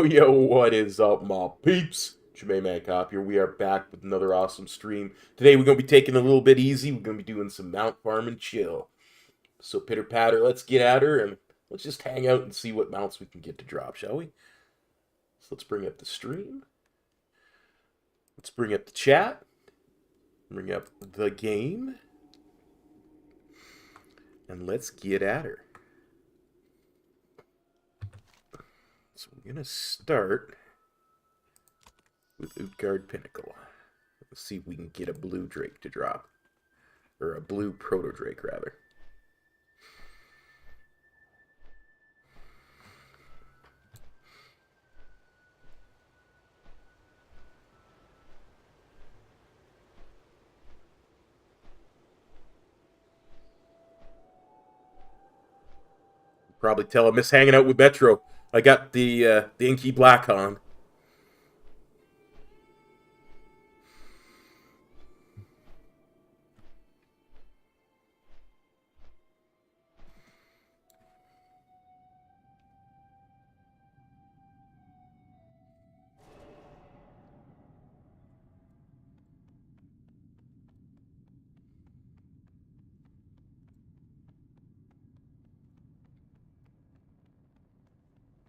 Yo, what is up, my peeps? Jermaine Mancop here. We are back with another awesome stream. Today we're going to be taking it a little bit easy. We're going to be doing some mount farm and chill. So pitter patter, let's get at her and let's just hang out and see what mounts we can get to drop, shall we? So let's bring up the stream. Let's bring up the chat. Bring up the game. And let's get at her. So we're going to start with Utgard Pinnacle. Let's see if we can get a blue Drake to drop. Or a blue Proto Drake, rather. Probably tell I miss hanging out with Metro. I got the Inky Black on.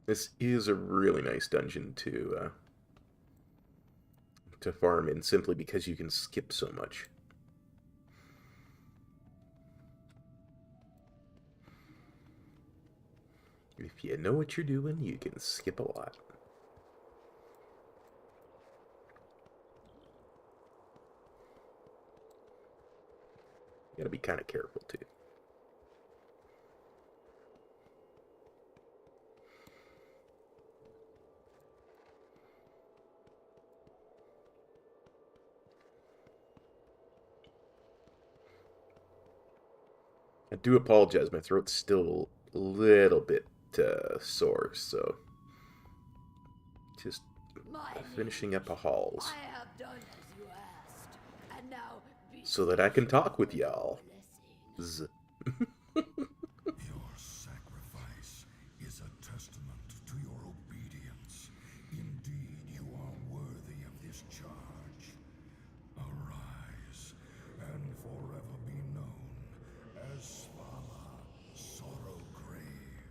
This is a really nice dungeon to farm in, simply because you can skip so much. If you know what you're doing, you can skip a lot. You gotta be kind of careful, too. I do apologize, my throat's still a little bit sore, so just finishing up a halls so that I can talk with y'all. Your sacrifice is a testament to your obedience. Indeed, you are worthy of this charge. Arise and forever be known as Svala Sorrowgrave.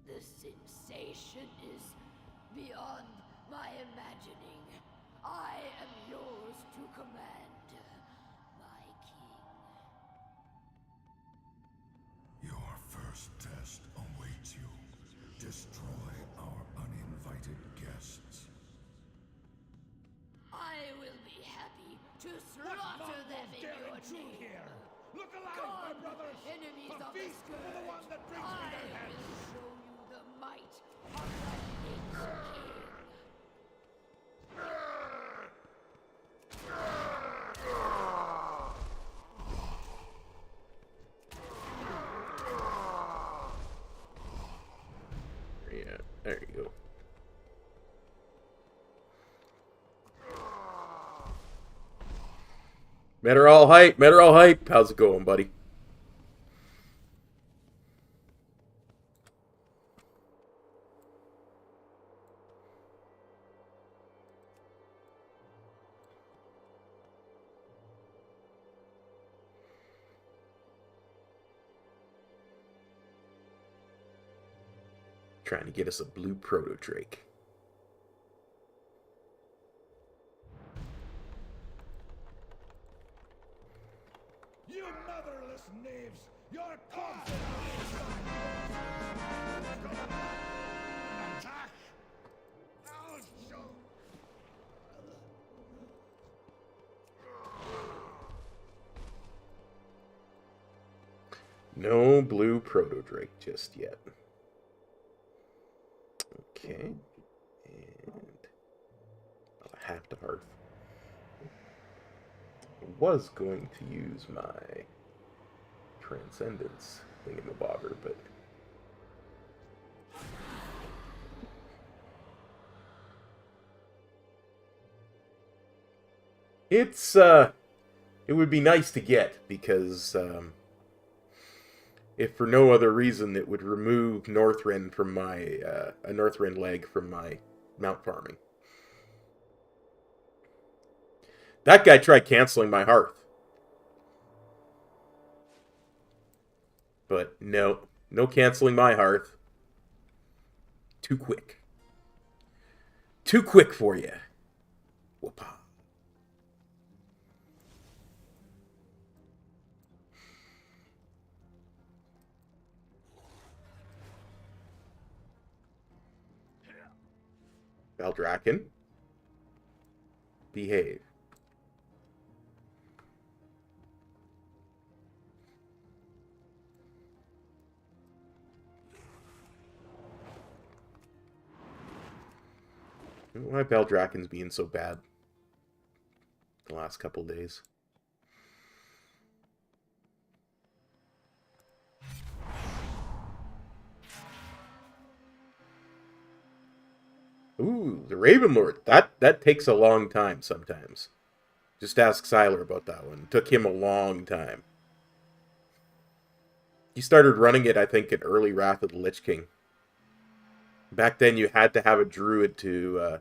The sensation is beyond my imagining. I am yours to command, my king. Your first test awaits you. Destroy our uninvited guests. I will be happy true here. Look alive, Come, my brothers. enemies A of the feast for the one that brings me I their heads. will show you the might of the Lich King. Yeah, there you go. Met her all hype. Met her all hype. How's it going, buddy? Trying to get us a blue proto drake. You motherless knaves! Your corpses Attack! I'll show. No blue proto drake just yet. Okay. And I'll have to hearth. I was going to use my transcendence thingamabobber, but it would be nice to get because if for no other reason, it would remove Northrend from my a Northrend leg from my mount farming. That guy tried canceling my hearth, but no canceling my hearth. Too quick for you. Whoopah. Valdraken, behave. I don't know why Valdraken's being so bad the last couple days. Ooh, the Ravenlord. That takes a long time sometimes. Just ask Siler about that one. It took him a long time. He started running it, I think, in early Wrath of the Lich King. Back then, you had to have a druid to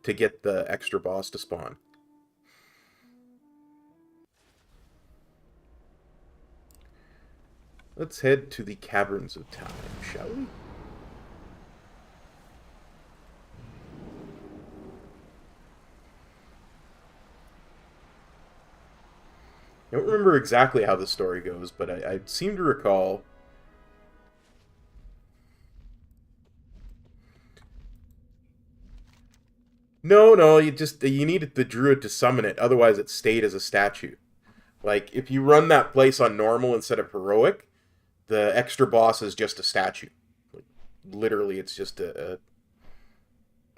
get the extra boss to spawn. Let's head to the Caverns of Time, shall we? I don't remember exactly how the story goes, but I seem to recall... No, you needed the druid to summon it, otherwise it stayed as a statue. Like, if you run that place on normal instead of heroic, the extra boss is just a statue. Like, literally, it's just a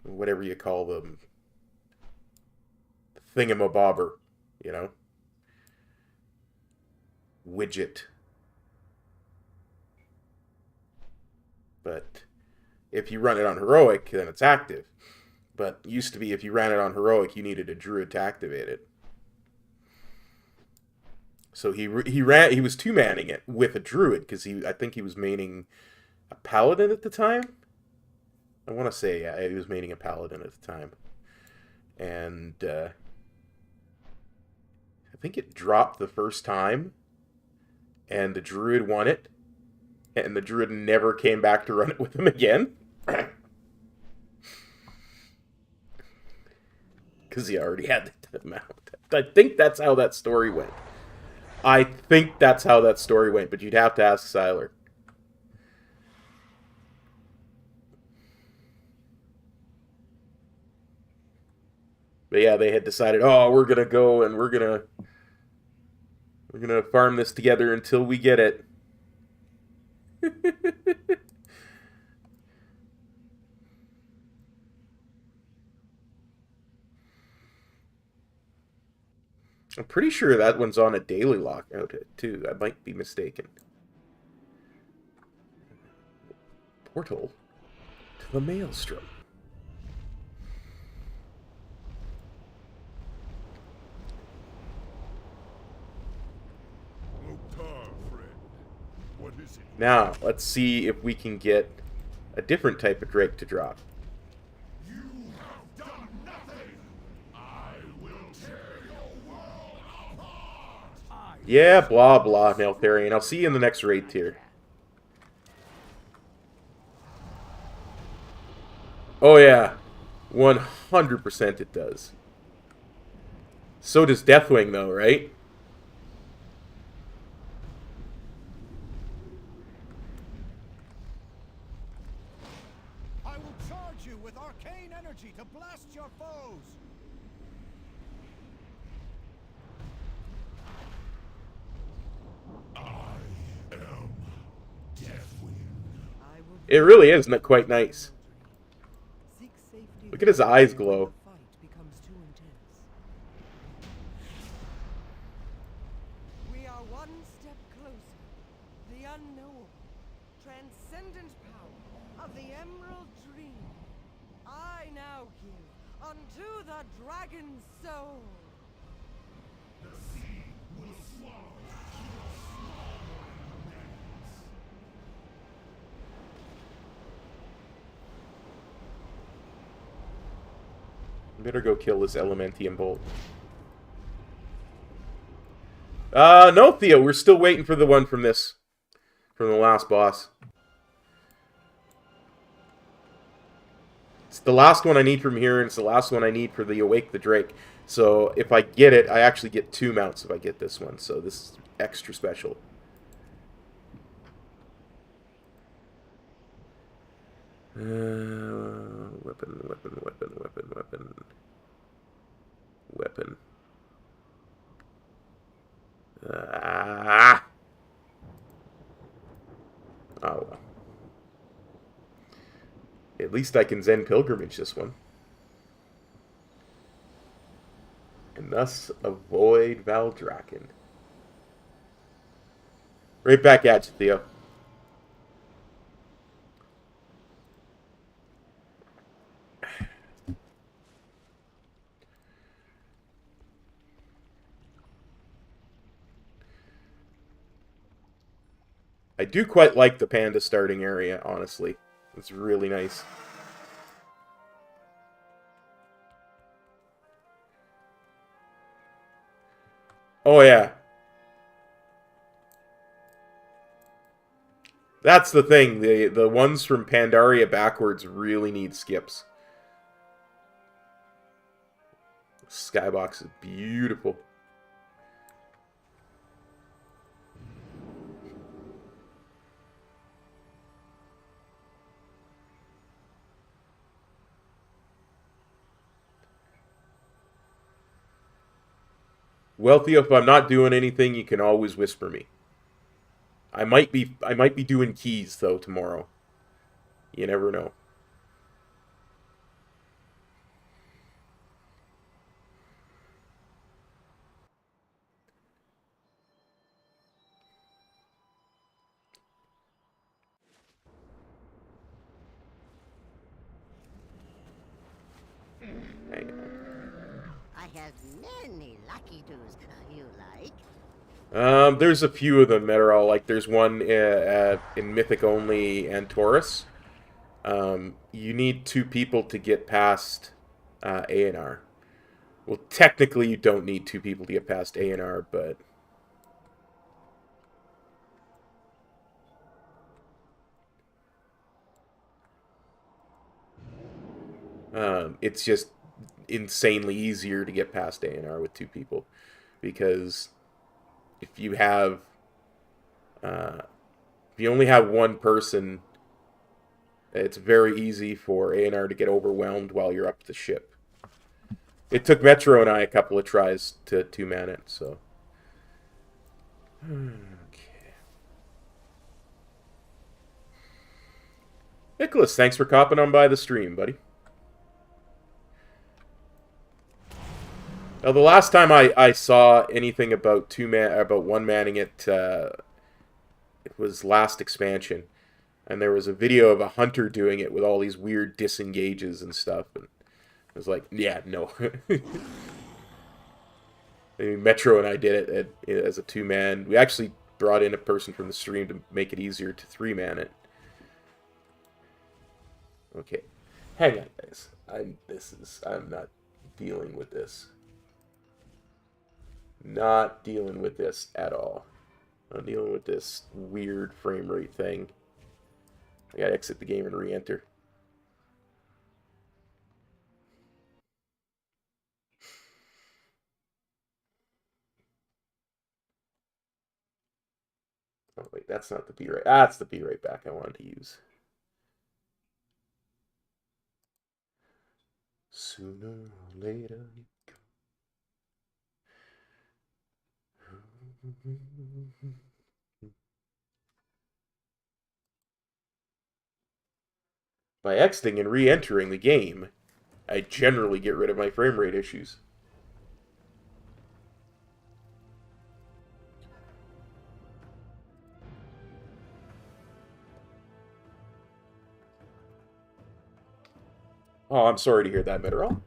whatever you call them, thingamabobber, you know? Widget. But if you run it on heroic, then it's active. But it used to be if you ran it on heroic, you needed a druid to activate it. So he was two-manning it with a druid because I think he was maining a paladin at the time. I want to say yeah, he was maining a paladin at the time, and I think it dropped the first time, and the druid won it, and the druid never came back to run it with him again. Because he already had the mount. I think that's how that story went. But you'd have to ask Siler. But yeah, they had decided, oh, we're going to go and we're going to We're gonna farm this together until we get it. I'm pretty sure that one's on a daily lockout too. I might be mistaken. Portal to the Maelstrom. What is it? Now, let's see if we can get a different type of Drake to drop. You have done nothing. I will tear your world apart. Yeah, blah blah, Maltharian. I'll see you in the next raid tier. Oh yeah, 100% it does. So does Deathwing though, right? I will charge you with arcane energy to blast your foes. I am Deathwing. It really is quite nice. Look at his eyes glow. We are one step closer. The unknowable, transcendent power of the Emerald Dream. I now give unto the dragon's soul. The sea will swallow Better go kill this Elementium Bolt. No, Theo, we're still waiting for the one from the last boss. It's the last one I need from here, and it's the last one I need for the Awake the Drake. So if I get it, I actually get 2 mounts if I get this one. So this is extra special. Weapon. Ah! Oh well. At least I can Zen Pilgrimage this one. And thus avoid Valdraken. Right back at you, Theo. I do quite like the panda starting area, honestly. It's really nice. Oh, yeah. That's the thing. The ones from Pandaria backwards really need skips. Skybox is beautiful. Wealthy, if I'm not doing anything, you can always whisper me. I might be doing keys though tomorrow. You never know. Hang on. I have many lucky doos you like. There's a few of them that are all like. There's one in Mythic only and Taurus. You need 2 people to get past A&R. Well, technically you don't need 2 people to get past A&R, but it's just insanely easier to get past A&R with 2 people, because if you have if you only have one person, it's very easy for A&R to get overwhelmed while you're up the ship. It took Metro and I a couple of tries to 2-man it, so Okay. Nicholas, thanks for copping on by the stream, buddy. Now, the last time I saw anything about one manning it, it was last expansion, and there was a video of a hunter doing it with all these weird disengages and stuff, and I was like, yeah, no. I mean, Metro and I did it as a 2-man. We actually brought in a person from the stream to make it easier to 3-man it. Okay, hang on, guys. I'm not dealing with this. Not dealing with this at all. I'm dealing with this weird frame rate thing. I gotta exit the game and re-enter. Oh wait, that's not the B-rate. That's the B-rate back I wanted to use. Sooner or later you come. By exiting and re-entering the game, I generally get rid of my frame rate issues. Oh, I'm sorry to hear that, Mineral.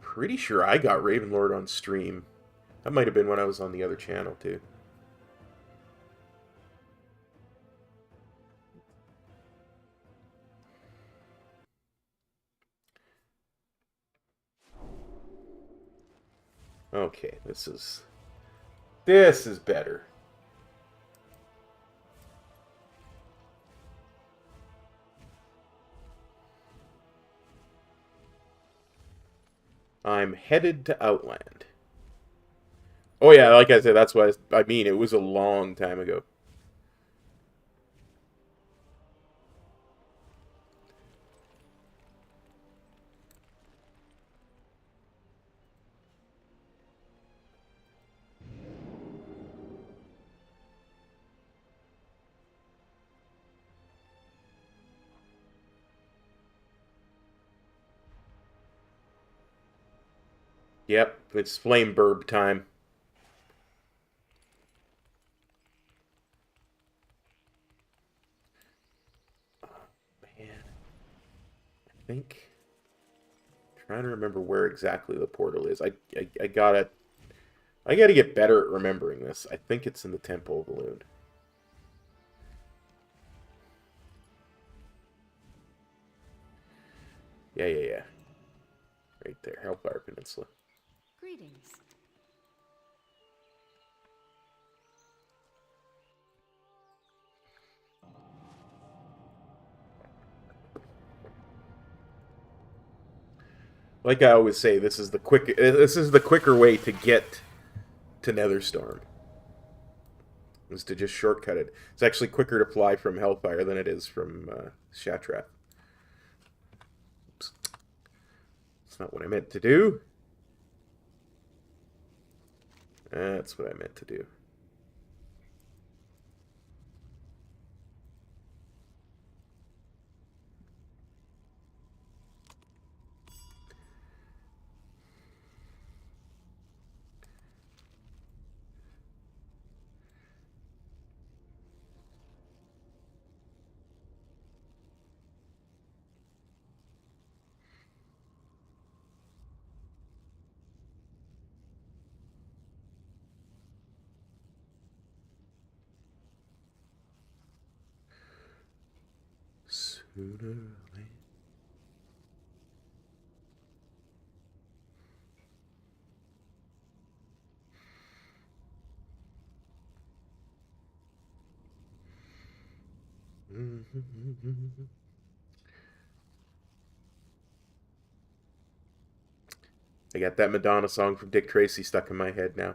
Pretty sure I got Ravenlord on stream. That might have been when I was on the other channel, too. Okay, this is better. I'm headed to Outland. Oh yeah, like I said, that's what I mean. It was a long time ago. Yep, it's flame burb time. Oh, man. I think... I'm trying to remember where exactly the portal is. I gotta get better at remembering this. I think it's in the Temple of the Loon. Yeah. Right there, Hellfire Peninsula. Greetings. Like I always say, this is the quicker way to get to Netherstorm. Is to just shortcut it. It's actually quicker to fly from Hellfire than it is from Shattrath. Oops. That's not what I meant to do. That's what I meant to do. Sooner or later. I got that Madonna song from Dick Tracy stuck in my head now.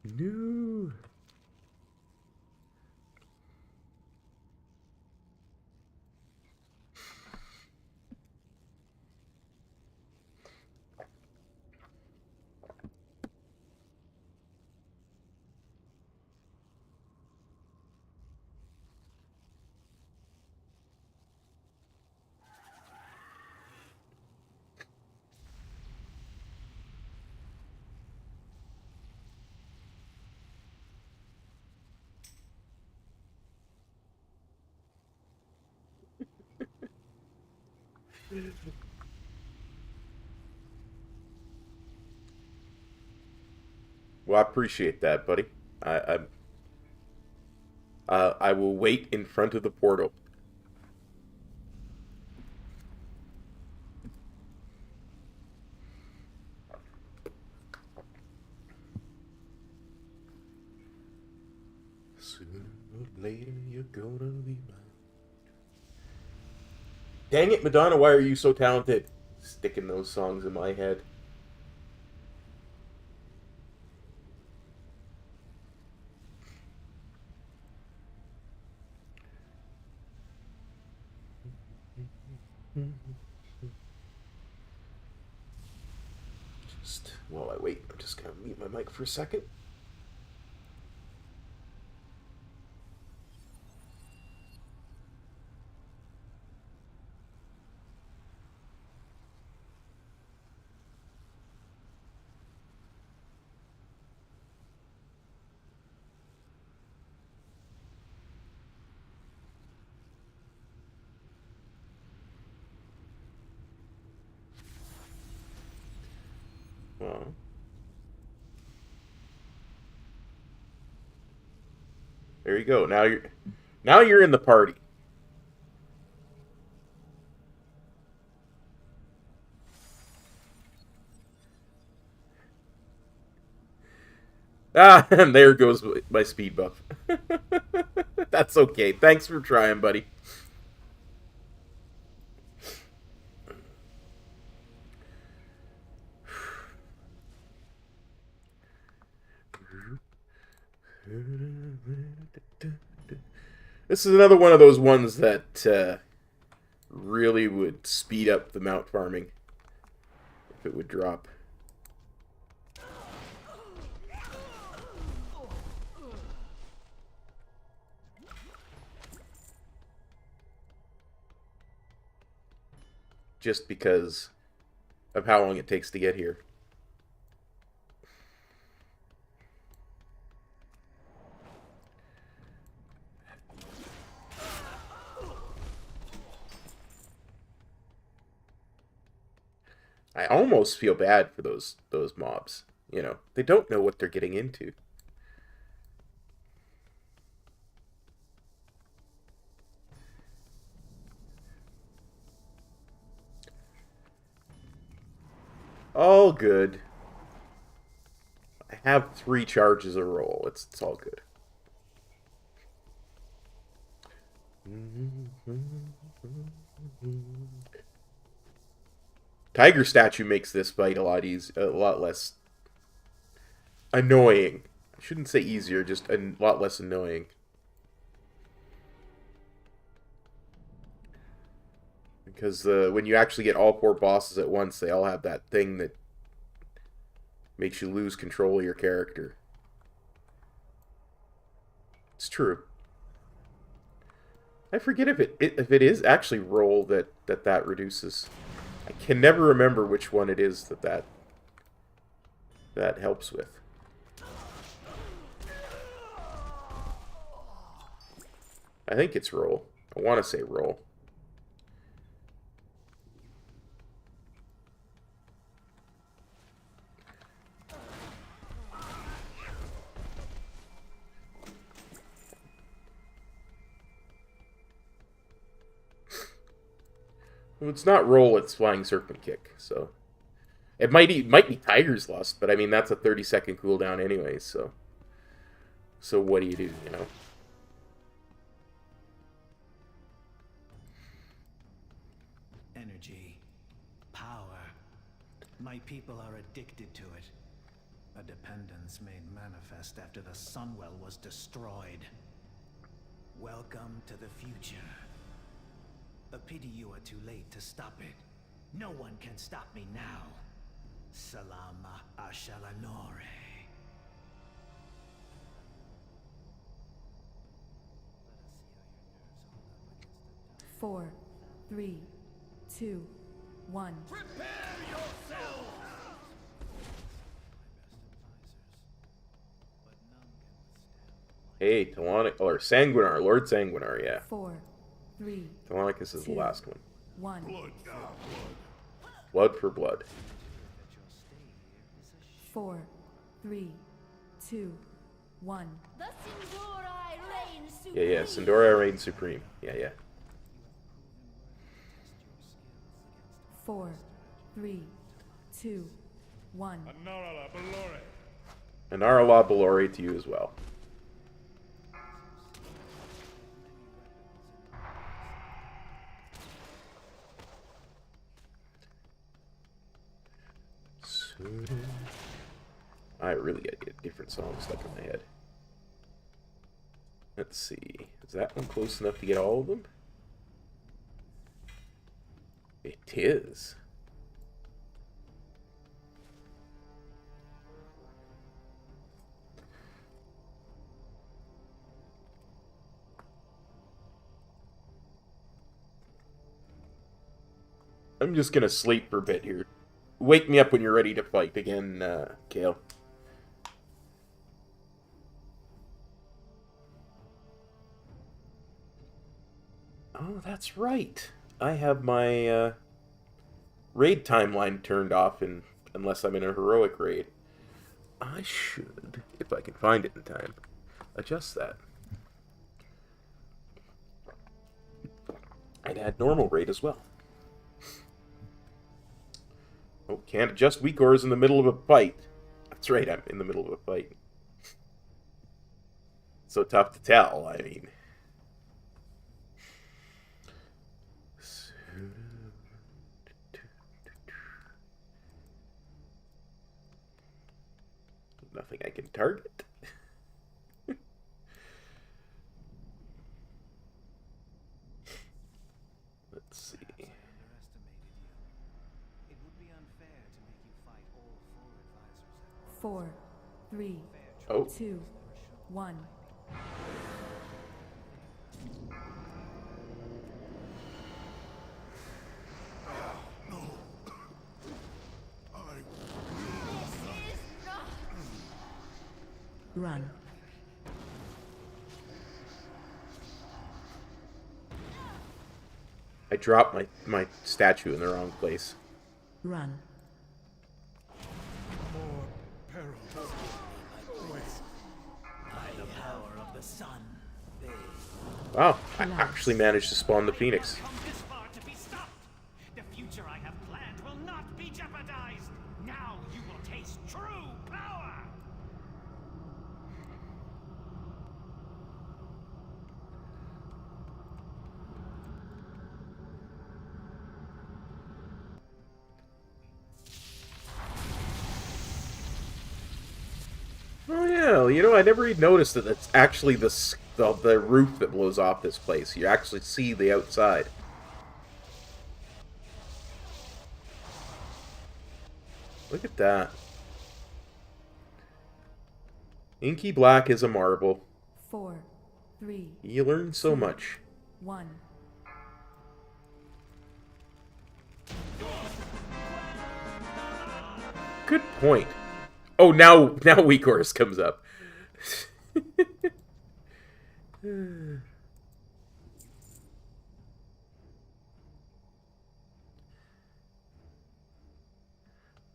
No. Well, I appreciate that, buddy. I will wait in front of the portal. Sooner or later, you're gonna be mine. Dang it, Madonna, why are you so talented? Sticking those songs in my head. Just while I wait, I'm just gonna mute my mic for a second. Well, there you go. Now you're in the party. Ah, and there goes my speed buff. That's okay. Thanks for trying, buddy. This is another one of those ones that really would speed up the mount farming if it would drop. Just because of how long it takes to get here. I almost feel bad for those mobs. You know, they don't know what they're getting into. All good. I have 3 charges a roll. It's all good. Tiger statue makes this fight a lot less annoying. I shouldn't say easier, just a lot less annoying. Because when you actually get all 4 bosses at once, they all have that thing that makes you lose control of your character. It's true. I forget if it is actually roll that reduces. I can never remember which one it is that helps with. I think it's roll. I want to say roll. Well, it's not roll, it's flying serpent kick. So it might be Tiger's Lust, but I mean that's a 30-second cooldown anyway. So what do? You know? Energy, power. My people are addicted to it. A dependence made manifest after the Sunwell was destroyed. Welcome to the future. A pity you are too late to stop it. No one can stop me now. Salama Ashalanore. Four, three, two, one. Hey, Telonic, or Sanguinar, Lord Sanguinar, yeah. 4, 3, Telonicus is the last one. 1. Blood for blood. 4, 3, 2, 1. The Sindori reign supreme. Yeah, Sindora reigns supreme. Yeah. 4, 3, 2, 1. Anara La Balore to you as well. I really gotta get different songs stuck in my head. Let's see. Is that one close enough to get all of them? It is. I'm just gonna sleep for a bit here. Wake me up when you're ready to fight again, Kale. Oh, that's right. I have my raid timeline turned off unless I'm in a heroic raid. I should, if I can find it in time, adjust that. I'd add normal raid as well. Oh, can't adjust weak ores in the middle of a fight. That's right, I'm in the middle of a fight. So tough to tell, I mean. Nothing I can target. Let's see. 4, 3, Oh. 2, 1. Run. I dropped my statue in the wrong place. Run. By the power of the sun. Wow, I actually managed to spawn the Phoenix. Come this far to be stopped. The future I have planned will not be jeopardized. Now you will taste true power. Oh yeah, you know, I never even noticed that it's actually the roof that blows off this place. You actually see the outside. Look at that. Inky black is a marble. 4, 3, You learn so much. 1. Good point. Oh, now weak horse comes up.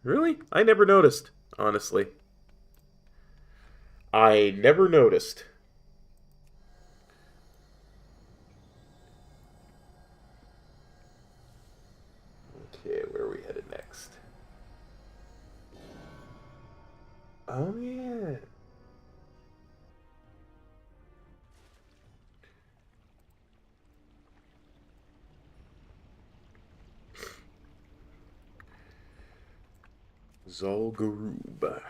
Really? I never noticed, honestly. I never noticed. Okay, where are we headed next? Oh, yeah. Zolgaroob.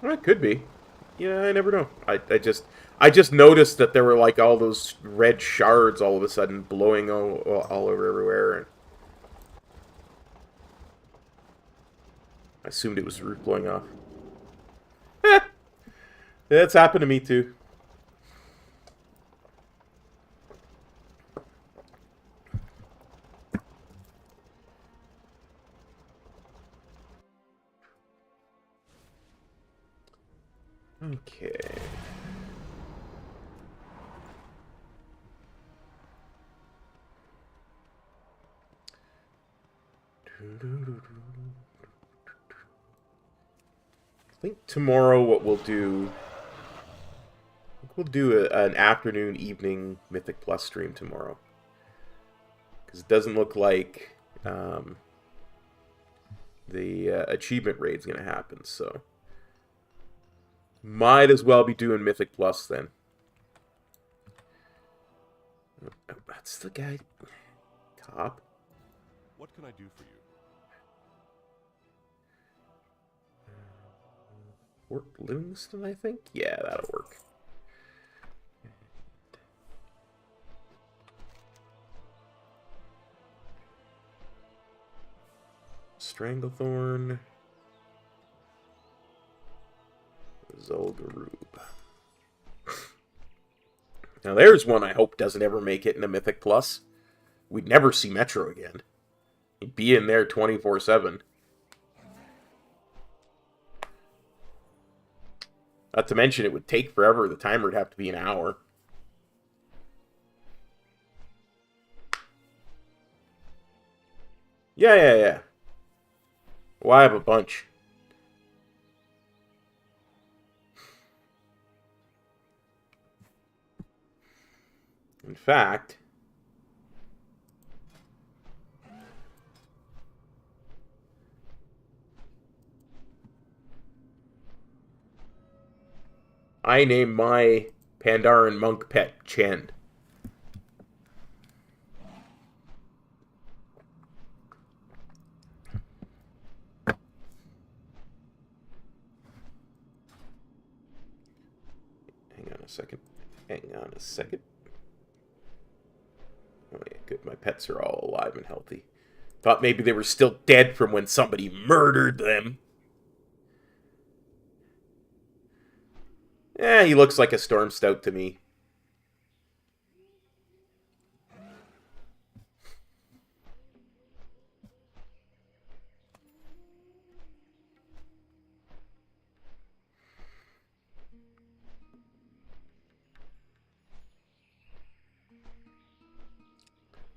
Well, it could be. Yeah, I never know. I just noticed that there were like all those red shards all of a sudden blowing all over everywhere. And I assumed it was the roof blowing off. Eh, that's happened to me too. Okay. I think tomorrow what we'll do an afternoon, evening Mythic Plus stream tomorrow. Because it doesn't look like the achievement raid's going to happen, so might as well be doing Mythic Plus then. Oh, that's the guy. Cop. What can I do for you? Fort Livingston, I think? Yeah, that'll work. Stranglethorn. Zul'Gurub. Now there's one I hope doesn't ever make it in a Mythic Plus. We'd never see Metro again. He'd be in there 24/7. Not to mention it would take forever. The timer would have to be an hour. Yeah. Well, I have a bunch. In fact, I named my Pandaren monk pet Chen. Hang on a second. Oh yeah, good. My pets are all alive and healthy. Thought maybe they were still dead from when somebody murdered them. He looks like a Storm Stout to me.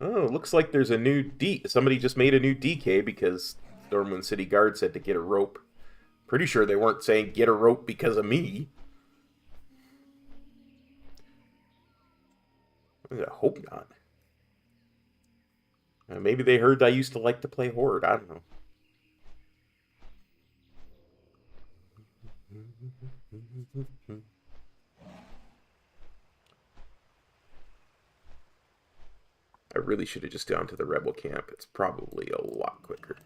Oh, looks like there's a new somebody just made a new DK because Stormwind City Guard said to get a rope. Pretty sure they weren't saying get a rope because of me. I hope not. Maybe they heard I used to like to play Horde. I don't know. I really should have just gone to the Rebel camp. It's probably a lot quicker.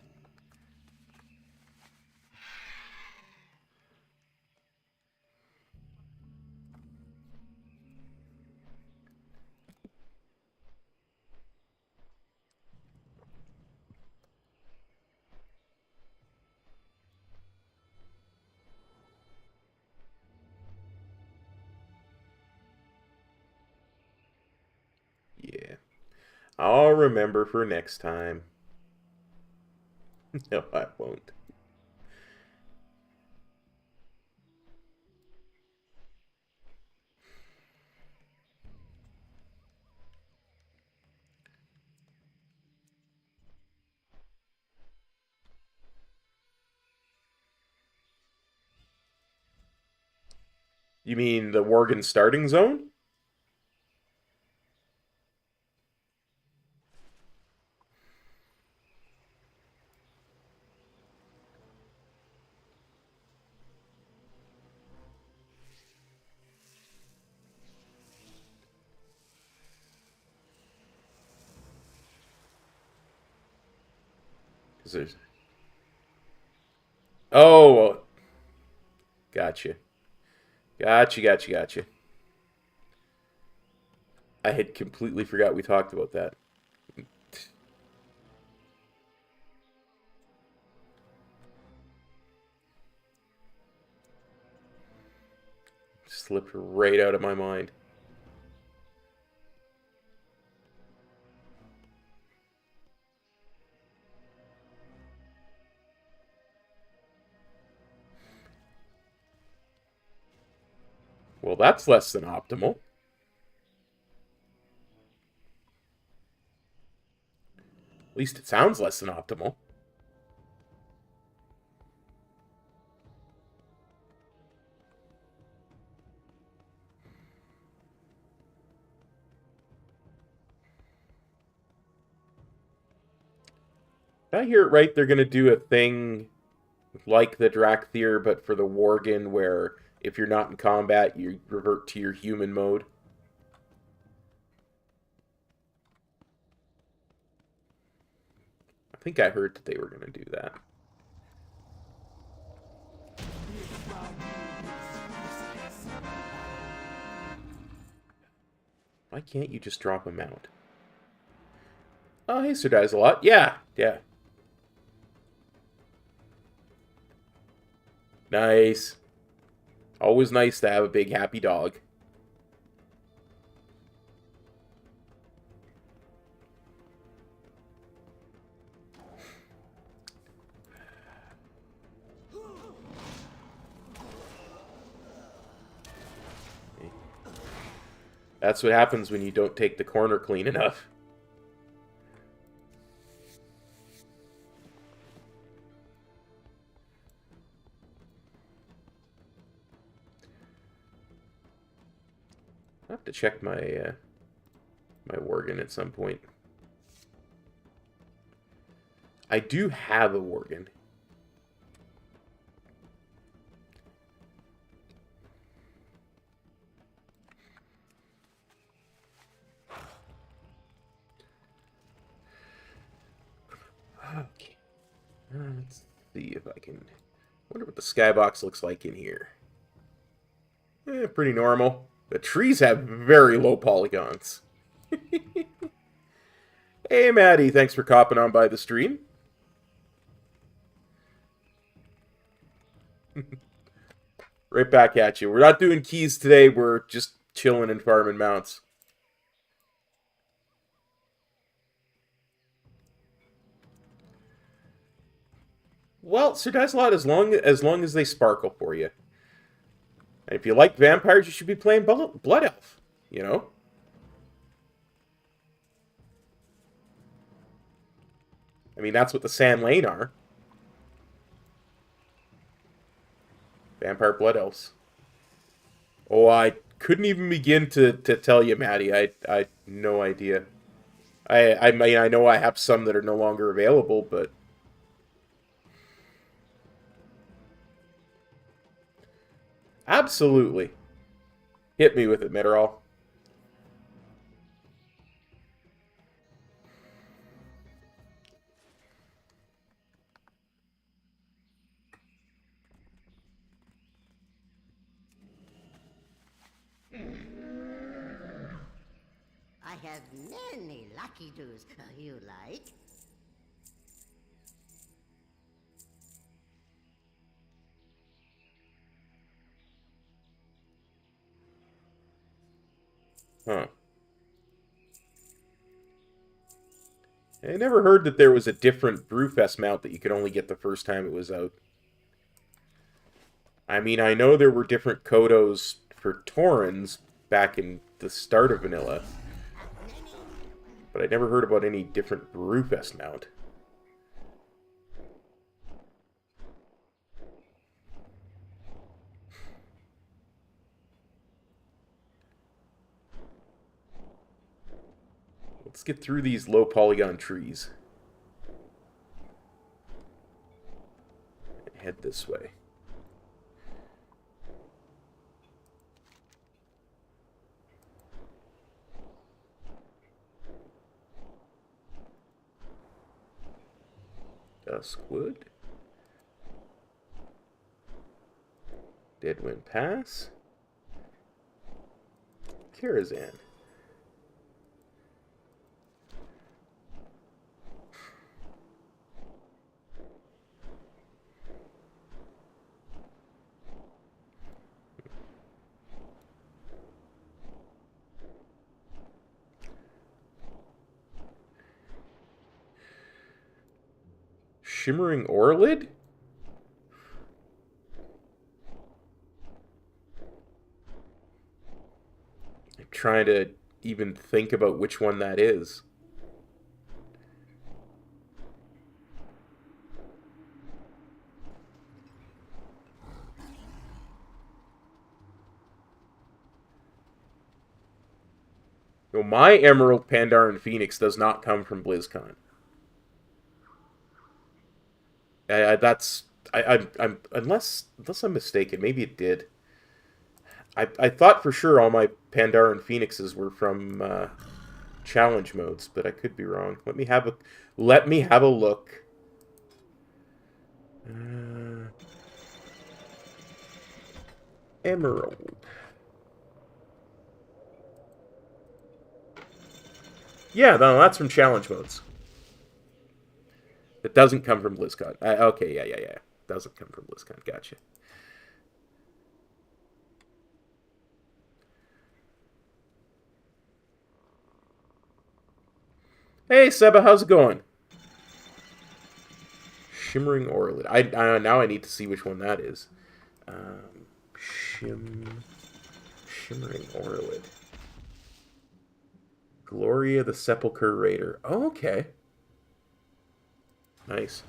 Yeah. I'll remember for next time. No, I won't. You mean the Worgen starting zone? Because there's... Oh, Gotcha. Gotcha. I had completely forgot we talked about that. Slipped right out of my mind. Well, that's less than optimal. At least it sounds less than optimal. Did I hear it right? They're going to do a thing like the Drakthir, but for the Worgen, where if you're not in combat, you revert to your human mode. I think I heard that they were going to do that. Why can't you just drop a mount? Oh, hey, Sir Dies a lot. Yeah. Nice. Always nice to have a big happy dog. That's what happens when you don't take the corner clean enough. I have to check my my Worgen at some point. I do have a Worgen. Okay. Let's see if I can... wonder what the skybox looks like in here. Pretty normal. The trees have very low polygons. Hey, Maddie, thanks for copping on by the stream. Right back at you. We're not doing keys today. We're just chilling and farming mounts. Well, Sir Dazzlot, as long as they sparkle for you. And if you like vampires, you should be playing Blood Elf, you know? I mean, that's what the Sand Lane are. Vampire Blood Elves. Oh, I couldn't even begin to tell you, Maddie. I no idea. I mean, I know I have some that are no longer available, but... Absolutely. Hit me with it, Mitterall. I have many lucky doos you like. Huh. I never heard that there was a different Brewfest mount that you could only get the first time it was out. I mean, I know there were different Kodos for Taurens back in the start of Vanilla, but I never heard about any different Brewfest mount. Let's get through these low polygon trees. And head this way. Duskwood. Deadwind Pass. Karazhan. Shimmering Orlid? I'm trying to even think about which one that is. No, my Emerald Pandaren Phoenix does not come from BlizzCon. I'm unless I'm mistaken, maybe it did. I thought for sure all my Pandaren Phoenixes were from challenge modes, but I could be wrong. Let me have a look. Emerald. Yeah, no, that's from challenge modes. It doesn't come from BlizzCon. Okay, yeah. Doesn't come from BlizzCon. Gotcha. Hey, Seba, how's it going? Shimmering Orlid. Now I need to see which one that is. Shimmering Orlid. Gloria the Sepulchre Raider. Oh, okay. Nice.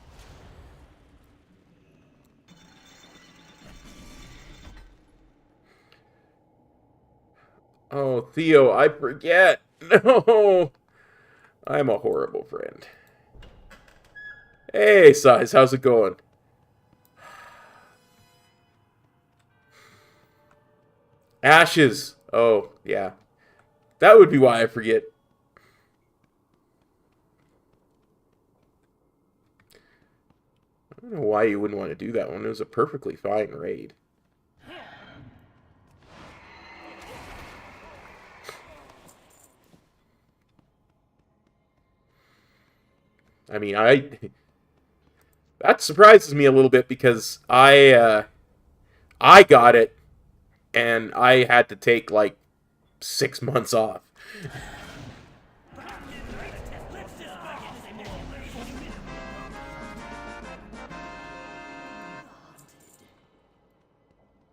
Oh, Theo, I forget. No. I'm a horrible friend. Hey, Size, how's it going? Ashes. Oh, yeah. That would be why I forget. I don't know why you wouldn't want to do that one. It was a perfectly fine raid. I mean, that surprises me a little bit because I got it and I had to take like 6 months off.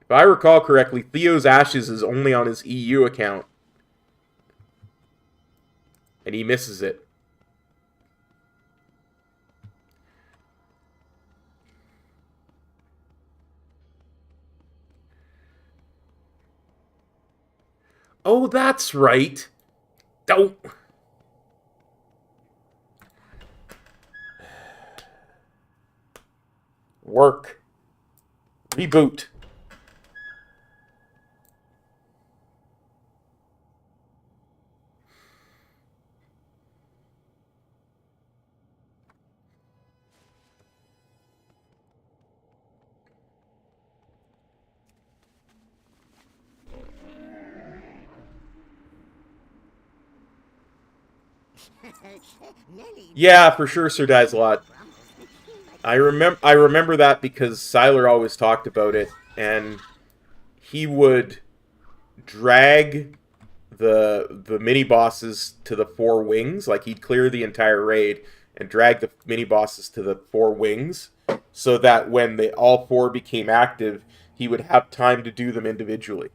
If I recall correctly, Theo's Ashes is only on his EU account. And he misses it. Oh, that's right. Don't. Work. Reboot. Yeah, for sure, Sir Dies-a-Lot. I remember that because Siler always talked about it, and he would drag the mini bosses to the 4 wings. Like, he'd clear the entire raid and drag the mini bosses to the 4 wings, so that when all 4 became active, he would have time to do them individually.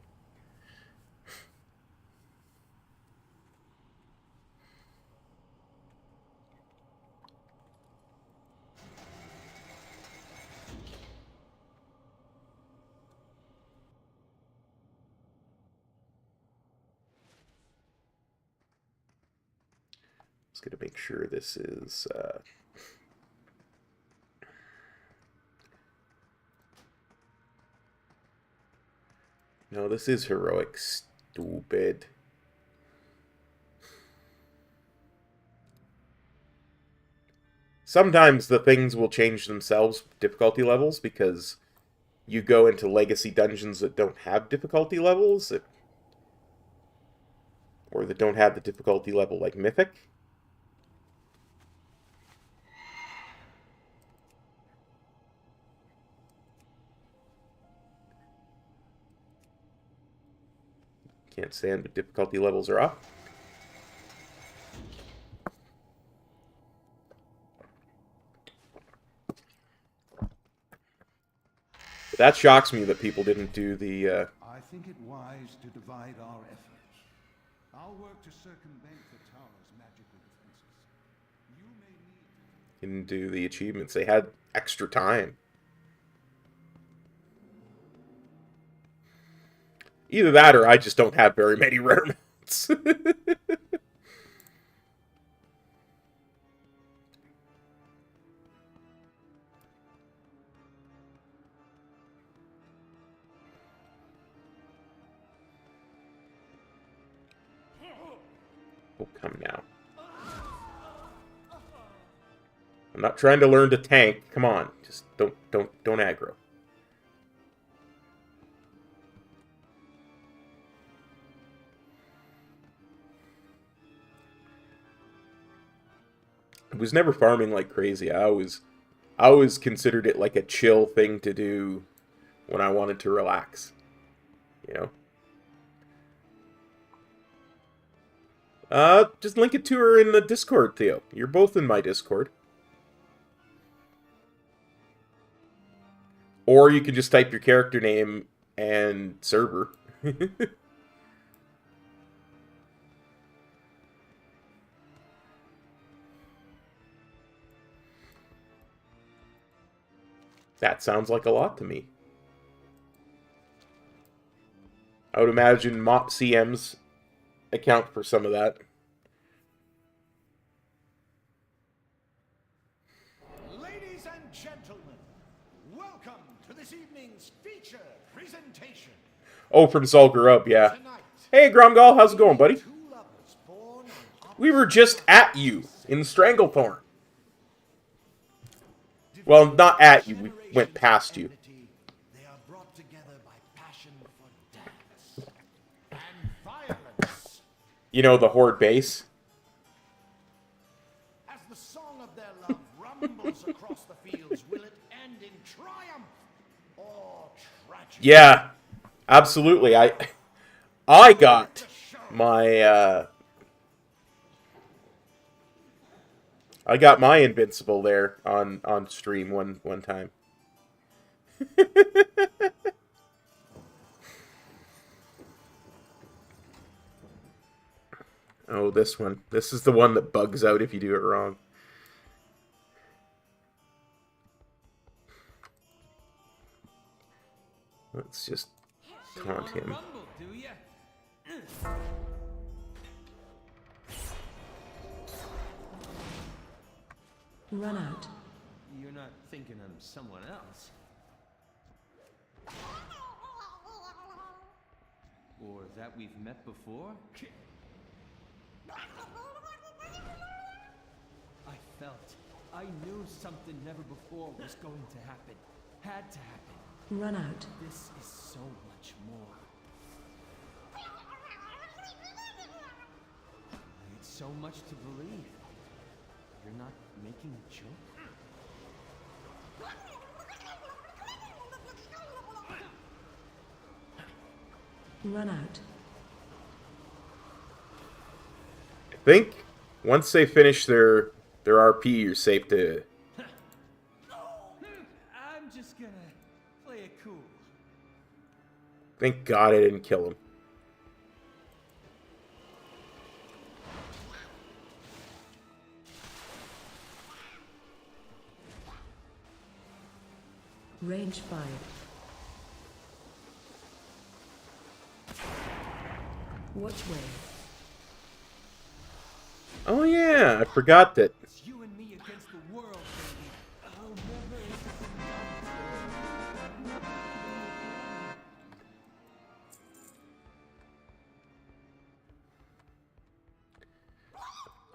Just gonna make sure this is no, this is heroic. Stupid. Sometimes the things will change themselves, difficulty levels, because you go into legacy dungeons that don't have difficulty levels, or that don't have the difficulty level like Mythic. Can't stand, but difficulty levels are up. But that shocks me that people didn't do the... I think it wise to divide our efforts. I'll work to circumvent the tower's magical defenses. You may need... didn't do the achievements. They had extra time. Either that or I just don't have very many rare mounts. Oh, come now. I'm not trying to learn to tank. Come on. Just don't aggro. I was never farming like crazy. I always considered it like a chill thing to do when I wanted to relax. You know? Just link it to her in the Discord, Theo. You're both in my Discord. Or you can just type your character name and server. That sounds like a lot to me. I would imagine MOP CMs account for some of that. Ladies and gentlemen, welcome to this evening's feature presentation. Oh, from Zulgur Up, yeah. Hey, Gromgal, how's it going, buddy? We were just at you in Stranglethorn. Well, not at you, we went past you. They are brought together by passion for dance and violence. You know, the Horde base? As the song of their love rumbles across the fields, will it end in triumph or tragedy? Yeah, absolutely. I got my, I got my Invincible there on stream one time. Oh, this one. This is the one that bugs out if you do it wrong. Let's just taunt him. Run out. You're not thinking I'm someone else. Or that we've met before? I knew something never before was going to happen. Had to happen. Run out. This is so much more. It's so much to believe. You're not making a joke? Run out. I think once they finish their RP, you're safe to... I'm just gonna play it cool. Thank God I didn't kill him. Range 5. Watch way. Oh yeah, I forgot that. It's you and me against the world, baby. I'll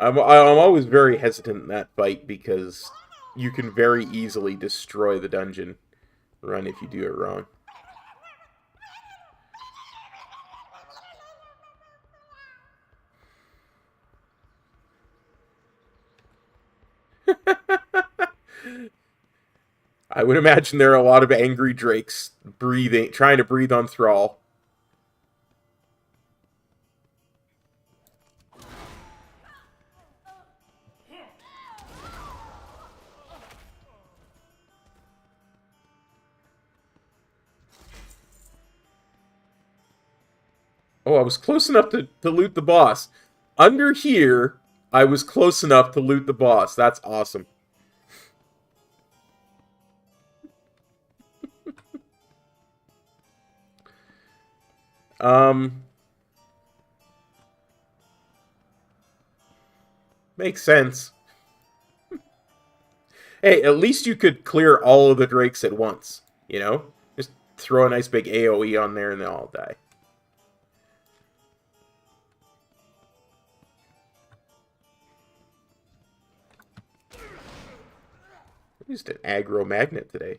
never... I'm always very hesitant in that fight because you can very easily destroy the dungeon Run if you do it wrong. I would imagine there are a lot of angry drakes trying to breathe on Thrall. Oh, I was close enough to loot the boss. Under here, I was close enough to loot the boss. That's awesome. Makes sense. Hey, at least you could clear all of the drakes at once, you know? Just throw a nice big AoE on there and they'll all die. I used an aggro magnet today.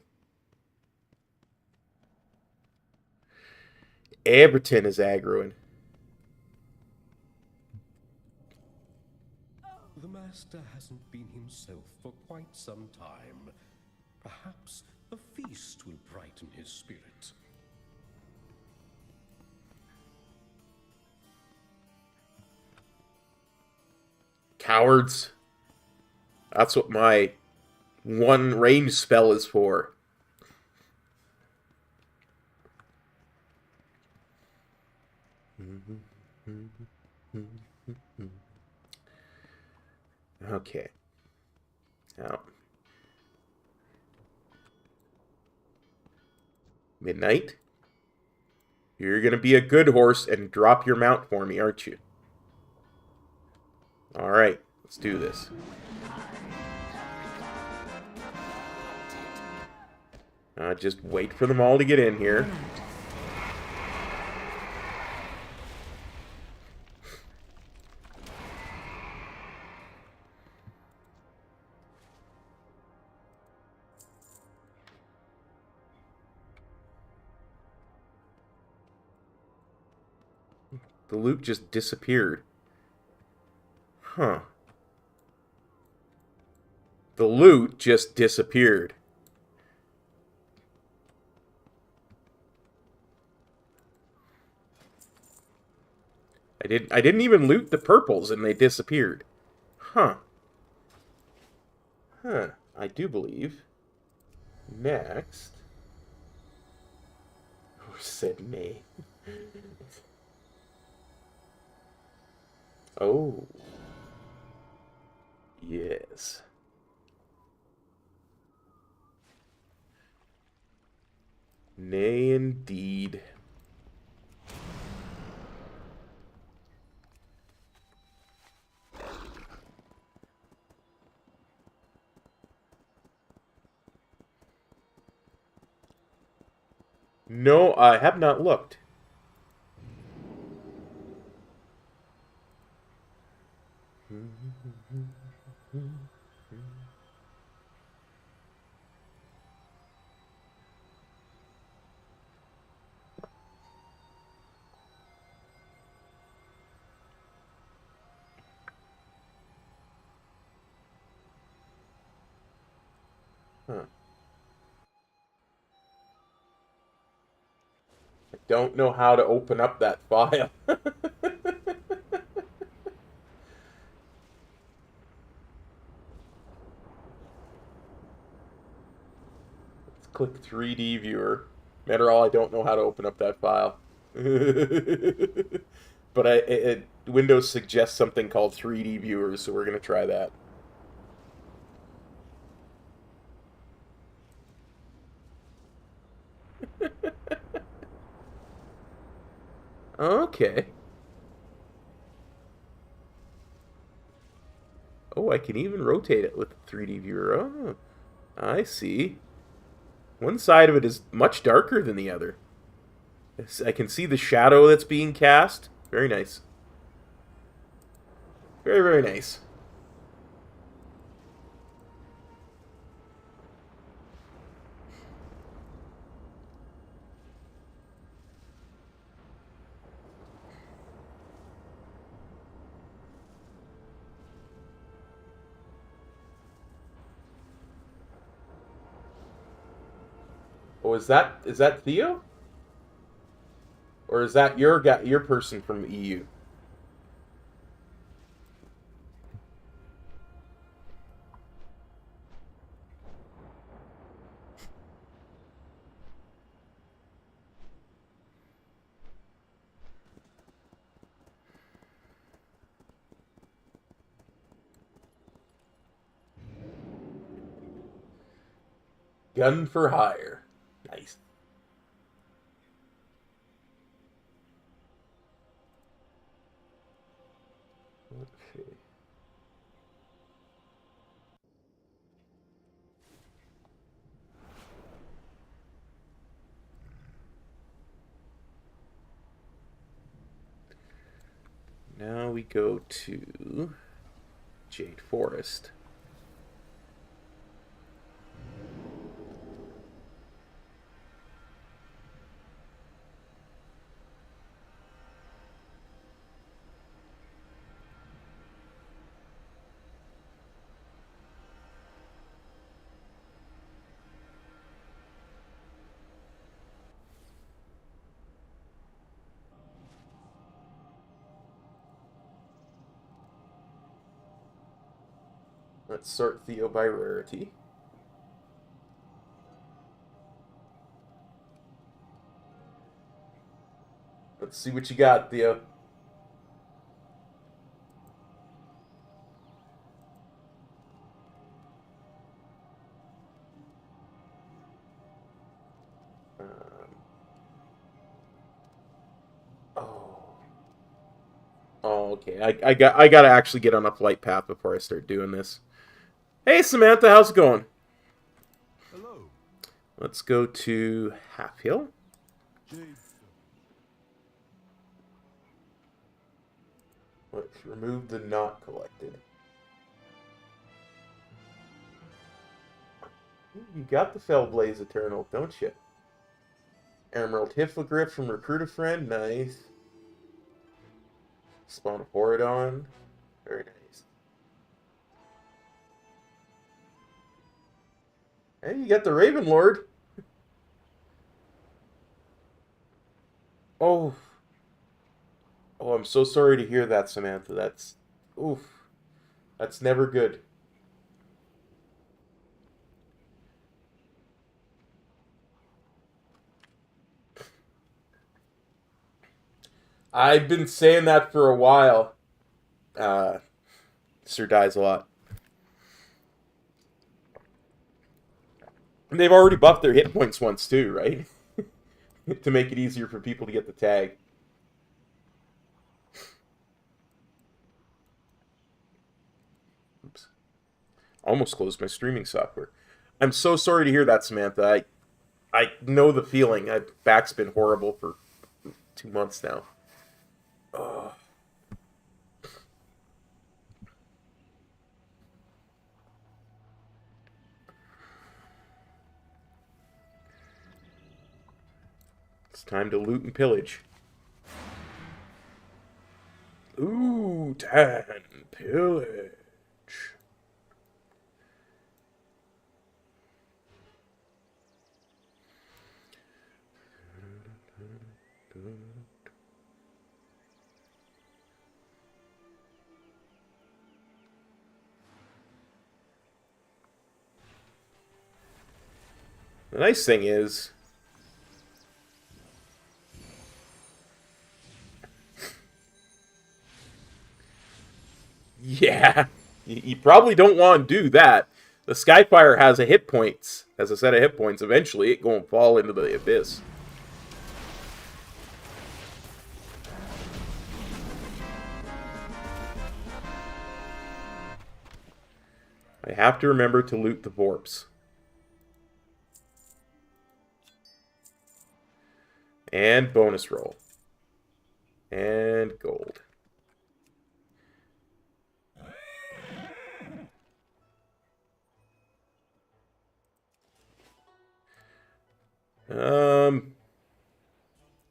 Aberton is aggroing. The master hasn't been himself for quite some time. Perhaps a feast will brighten his spirit. Cowards. That's what my one range spell is for. Okay. Now. Midnight. You're going to be a good horse and drop your mount for me, aren't you? Alright, let's do this. Just wait for them all to get in here. The loot just disappeared. Huh. The loot just disappeared. I didn't even loot the purples and they disappeared. Huh. Huh. I do believe. Next. Who said nay? Oh. Yes. Nay, indeed. No, I have not looked. Huh. I don't know how to open up that file. Let's click 3D viewer. Matter all, I don't know how to open up that file. But Windows suggests something called 3D viewers, so we're going to try that. Okay. Oh, I can even rotate it with the 3D viewer. Oh, I see. One side of it is much darker than the other. I can see the shadow that's being cast. Very nice. Very, very nice. Oh, is that Theo? Or is that your person from EU? Gun for hire. Nice. Okay. Now we go to Jade Forest. Let's sort Theo by rarity. Let's see what you got, Theo. Oh. Oh, okay. I gotta actually get on a flight path before I start doing this. Hey, Samantha, how's it going? Hello. Let's go to Half Hill. Let's remove the not collected. You got the Fellblaze Eternal, don't you? Emerald Hippogriff from Recruit a Friend, nice. Spawn a Horadon, very nice. Hey, you got the Raven Lord. Oh. Oh, I'm so sorry to hear that, Samantha. That's... Oof. That's never good. I've been saying that for a while. Sir dies a lot. And they've already buffed their hit points once too, right? To make it easier for people to get the tag. Oops. Almost closed my streaming software. I'm so sorry to hear that, Samantha. I know the feeling. My back's been horrible for 2 months now. Ugh. It's time to loot and pillage. Ooh, 10 pillage. The nice thing is, yeah, you probably don't want to do that. The Skyfire has a hit points, has a set of hit points. Eventually, it going to fall into the abyss. I have to remember to loot the Vorps. And bonus roll. And gold.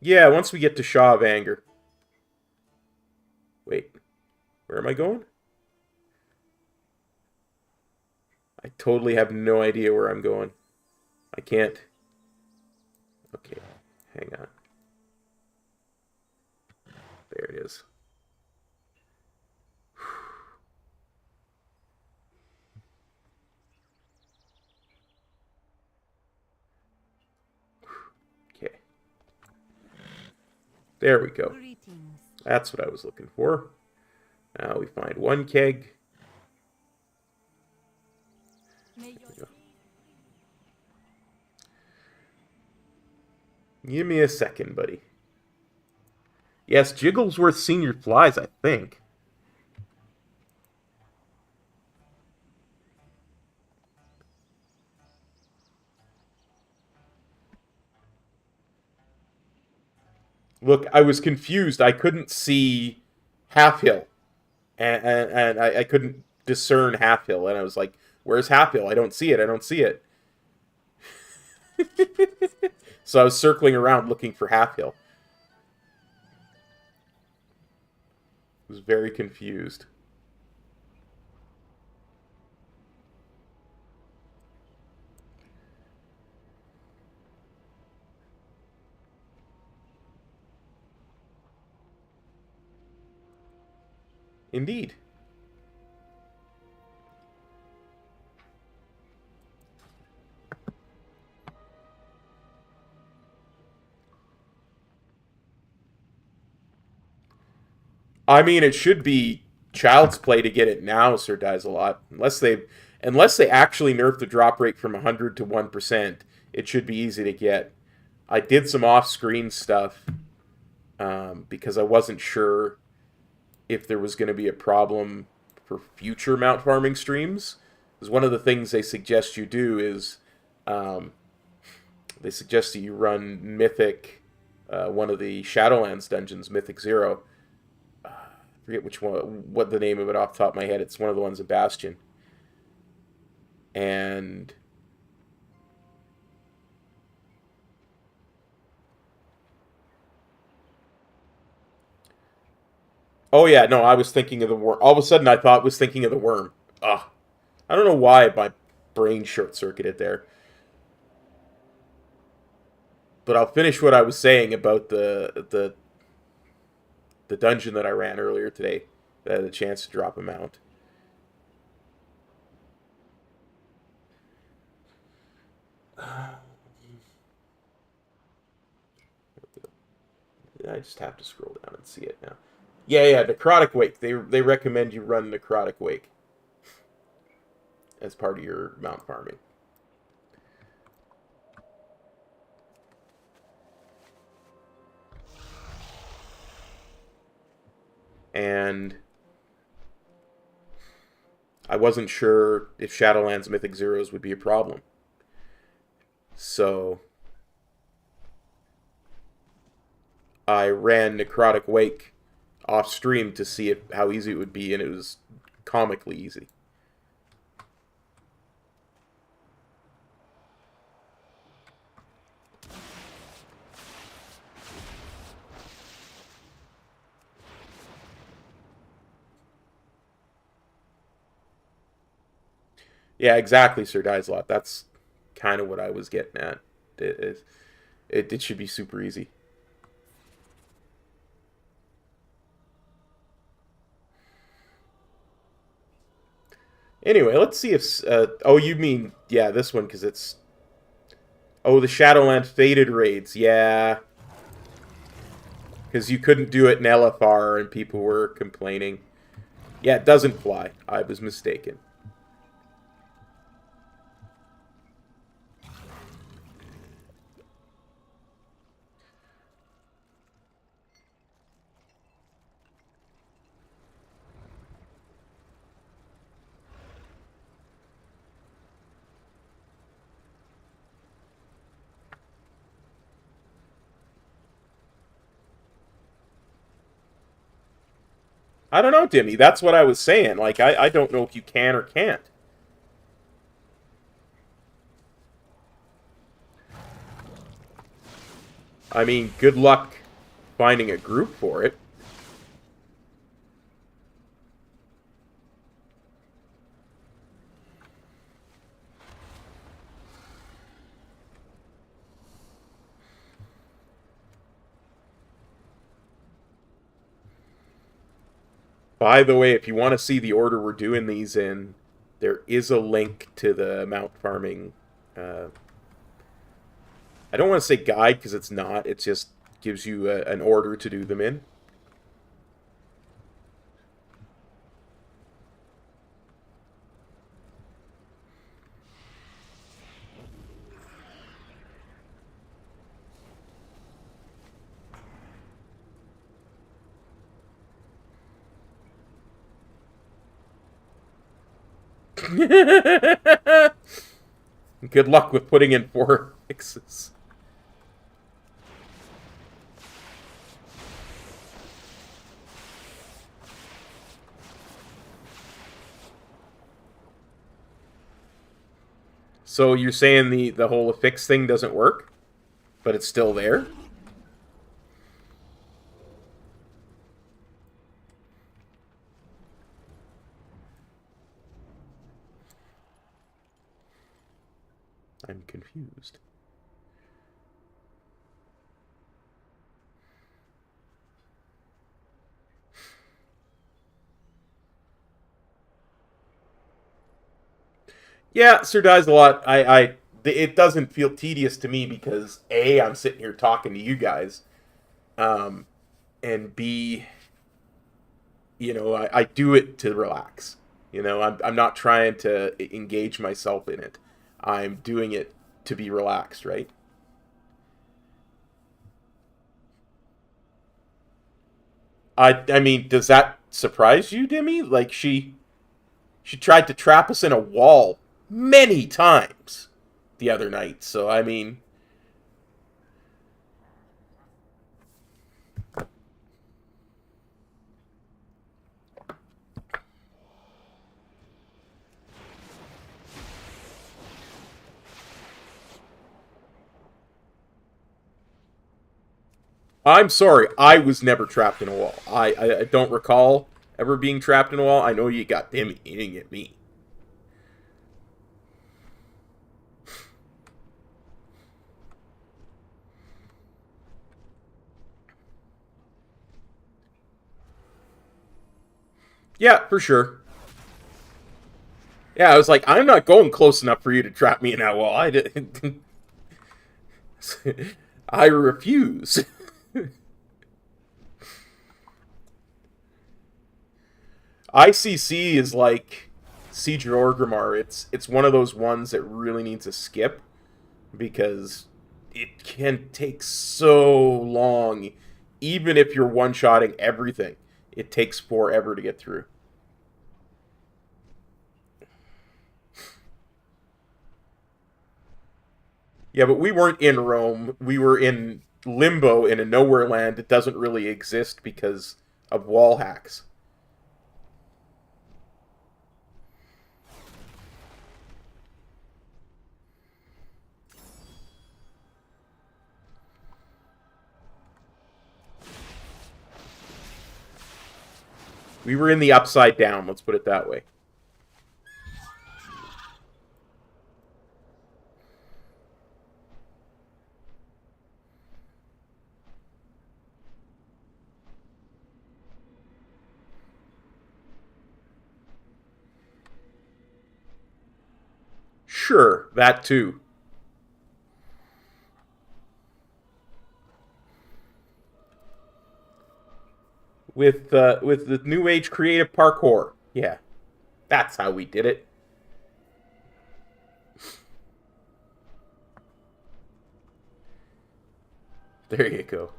Yeah, once we get to Shaw of Anger. Wait, where am I going? I totally have no idea where I'm going. I can't. Okay, hang on. There it is. Okay. There we go. That's what I was looking for. Now we find one keg. Give me a second, buddy. Yes, Jigglesworth Senior flies, I think. Look, I was confused. I couldn't see Half Hill. And I couldn't discern Half Hill. And I was like, where's Half Hill? I don't see it. I don't see it. So I was circling around looking for Half Hill. I was very confused. Indeed. I mean, it should be child's play to get it now, Sir Dies a Lot. Unless they actually nerf the drop rate from 100 to 1%, it should be easy to get. I did some off-screen stuff because I wasn't sure if there was going to be a problem for future mount farming streams. Because one of the things they suggest you do is they suggest that you run Mythic, one of the Shadowlands dungeons, Mythic 0. I forget which one, what the name of it off the top of my head. It's one of the ones in Bastion. And oh yeah, no, I was thinking of the worm. All of a sudden, I thought was thinking of the worm. Ugh. I don't know why my brain short-circuited there. But I'll finish what I was saying about the dungeon that I ran earlier today. That had a chance to drop a mount. I just have to scroll down and see it now. Yeah, Necrotic Wake. They recommend you run Necrotic Wake as part of your mount farming. And I wasn't sure if Shadowlands Mythic Zeros would be a problem. So I ran Necrotic Wake off stream to see how easy it would be, and it was comically easy. Yeah, exactly, Sir Dizelot. That's kind of what I was getting at. It should be super easy. Anyway, let's see if... oh, you mean... Yeah, this one, because it's... Oh, the Shadowland Faded raids. Yeah. Because you couldn't do it in LFR, and people were complaining. Yeah, it doesn't fly. I was mistaken. I don't know, Dimmy. That's what I was saying. Like, I don't know if you can or can't. I mean, good luck finding a group for it. By the way, if you want to see the order we're doing these in, there is a link to the mount farming. I don't want to say guide because it's not. It just gives you an order to do them in. Good luck with putting in 4 fixes. So you're saying the whole affix thing doesn't work, but it's still there? I'm confused. Yeah, Sir Dies a lot. It doesn't feel tedious to me because A, I'm sitting here talking to you guys, and B, I do it to relax. I'm not trying to engage myself in it. I'm doing it to be relaxed, right? I mean, does that surprise you, Demi? Like she tried to trap us in a wall many times the other night. So I mean, I'm sorry, I was never trapped in a wall. I don't recall ever being trapped in a wall. I know you got Demi, you didn't get me. Yeah, for sure. Yeah, I was like, I'm not going close enough for you to trap me in that wall. I did. I refuse. ICC is like Siege of Orgrimmar. It's one of those ones that really needs a skip because it can take so long. Even if you're one-shotting everything, it takes forever to get through. Yeah, but we weren't in Rome. We were in limbo in a nowhere land that doesn't really exist because of wall hacks. We were in the upside down, let's put it that way. Sure, that too. With the new age creative parkour. Yeah. That's how we did it. There you go.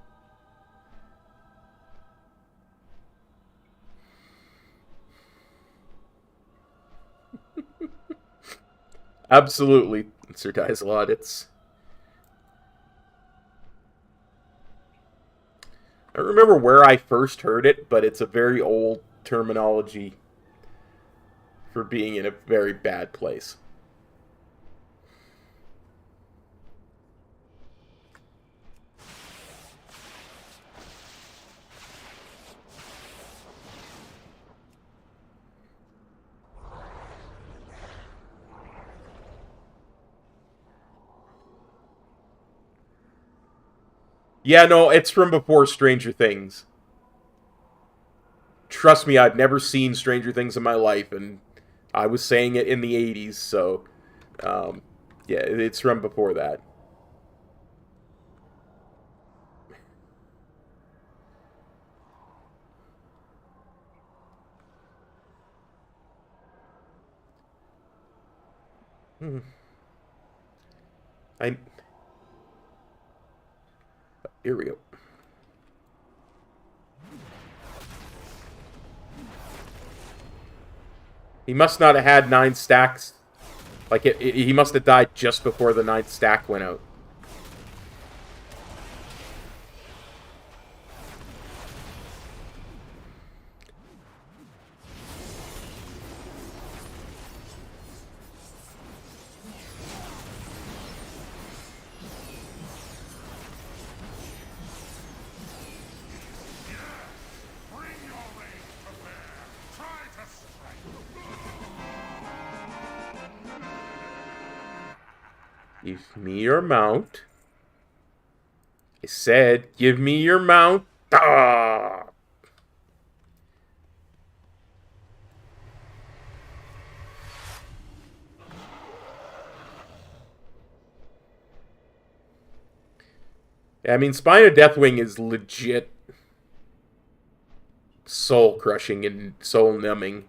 Absolutely, Sir Dicelot. I don't remember where I first heard it, but it's a very old terminology for being in a very bad place. Yeah, no, it's from before Stranger Things. trust me, I've never seen Stranger Things in my life, and I was saying it in the 80s, so yeah, it's from before that. I Here we go. He must not have had 9 stacks. Like, he must have died just before the 9th stack went out. Give me your mount. I said, give me your mount. Ah! I mean, Spine of Deathwing is legit soul-crushing and soul-numbing.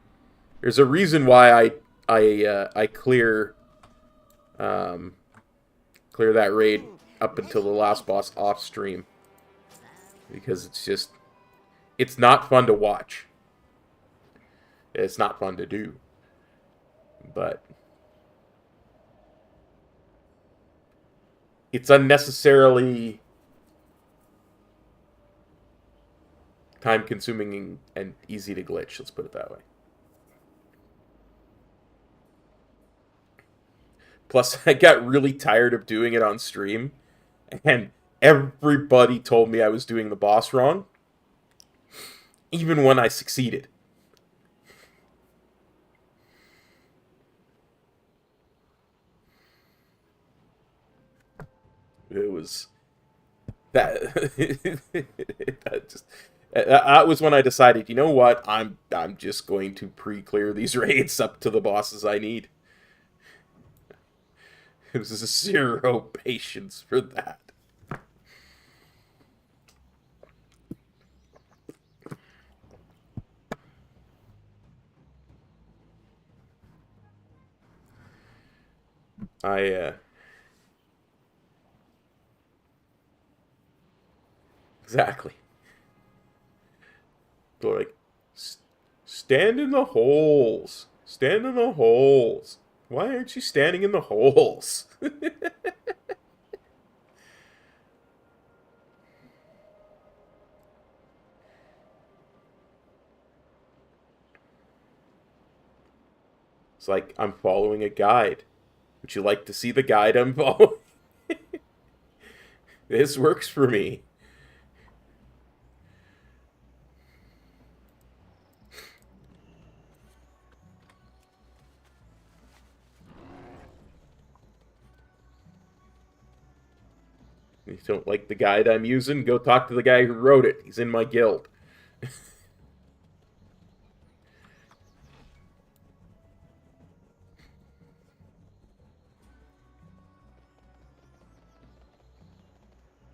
There's a reason why I clear clear that raid up until the last boss off stream, because it's not fun to watch. It's not fun to do, but it's unnecessarily time-consuming and easy to glitch. Let's put it that way. Plus, I got really tired of doing it on stream, and everybody told me I was doing the boss wrong, even when I succeeded. It was that that was when I decided, you know what, I'm just going to pre-clear these raids up to the bosses I need. It was 0 patience for that. Exactly. They're like, stand in the holes. Stand in the holes. Why aren't you standing in the holes? It's like, I'm following a guide. Would you like to see the guide I'm following? This works for me. If you don't like the guide I'm using, go talk to the guy who wrote it. He's in my guild.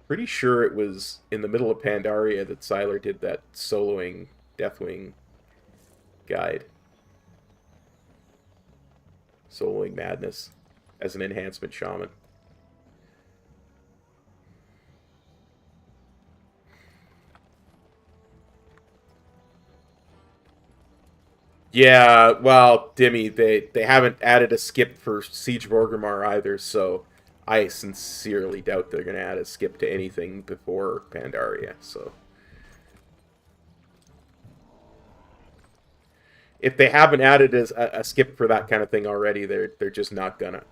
Pretty sure it was in the middle of Pandaria that Sylar did that soloing Deathwing guide. Soloing Madness as an enhancement shaman. Yeah, well, Dimmy, they haven't added a skip for Siege Borgrimmar either, so I sincerely doubt they're going to add a skip to anything before Pandaria, so... If they haven't added a skip for that kind of thing already, they're just not gonna.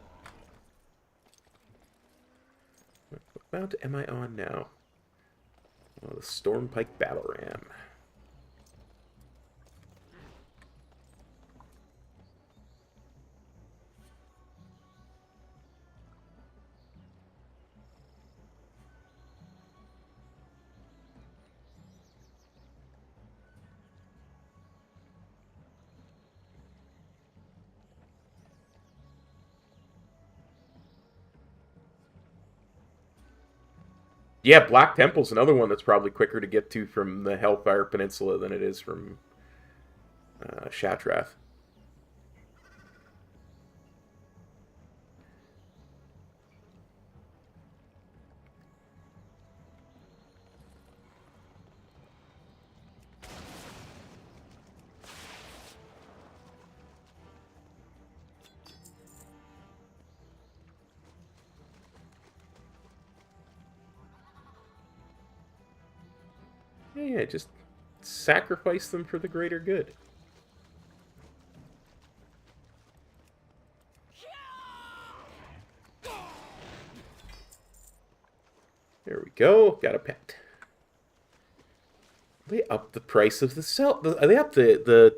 What mount am I on now? Oh, the Stormpike Battle Ram. Yeah, Black Temple's another one that's probably quicker to get to from the Hellfire Peninsula than it is from Shatrath. Yeah, just sacrifice them for the greater good. There we go. Got a pet. They upped the price of the sell. They upped the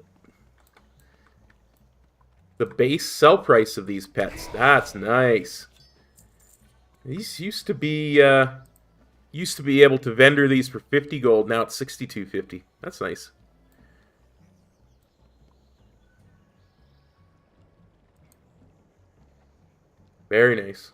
base sell price of these pets. That's nice. These used to be able to vendor these for 50 gold. Now it's 62.50. That's nice. Very nice.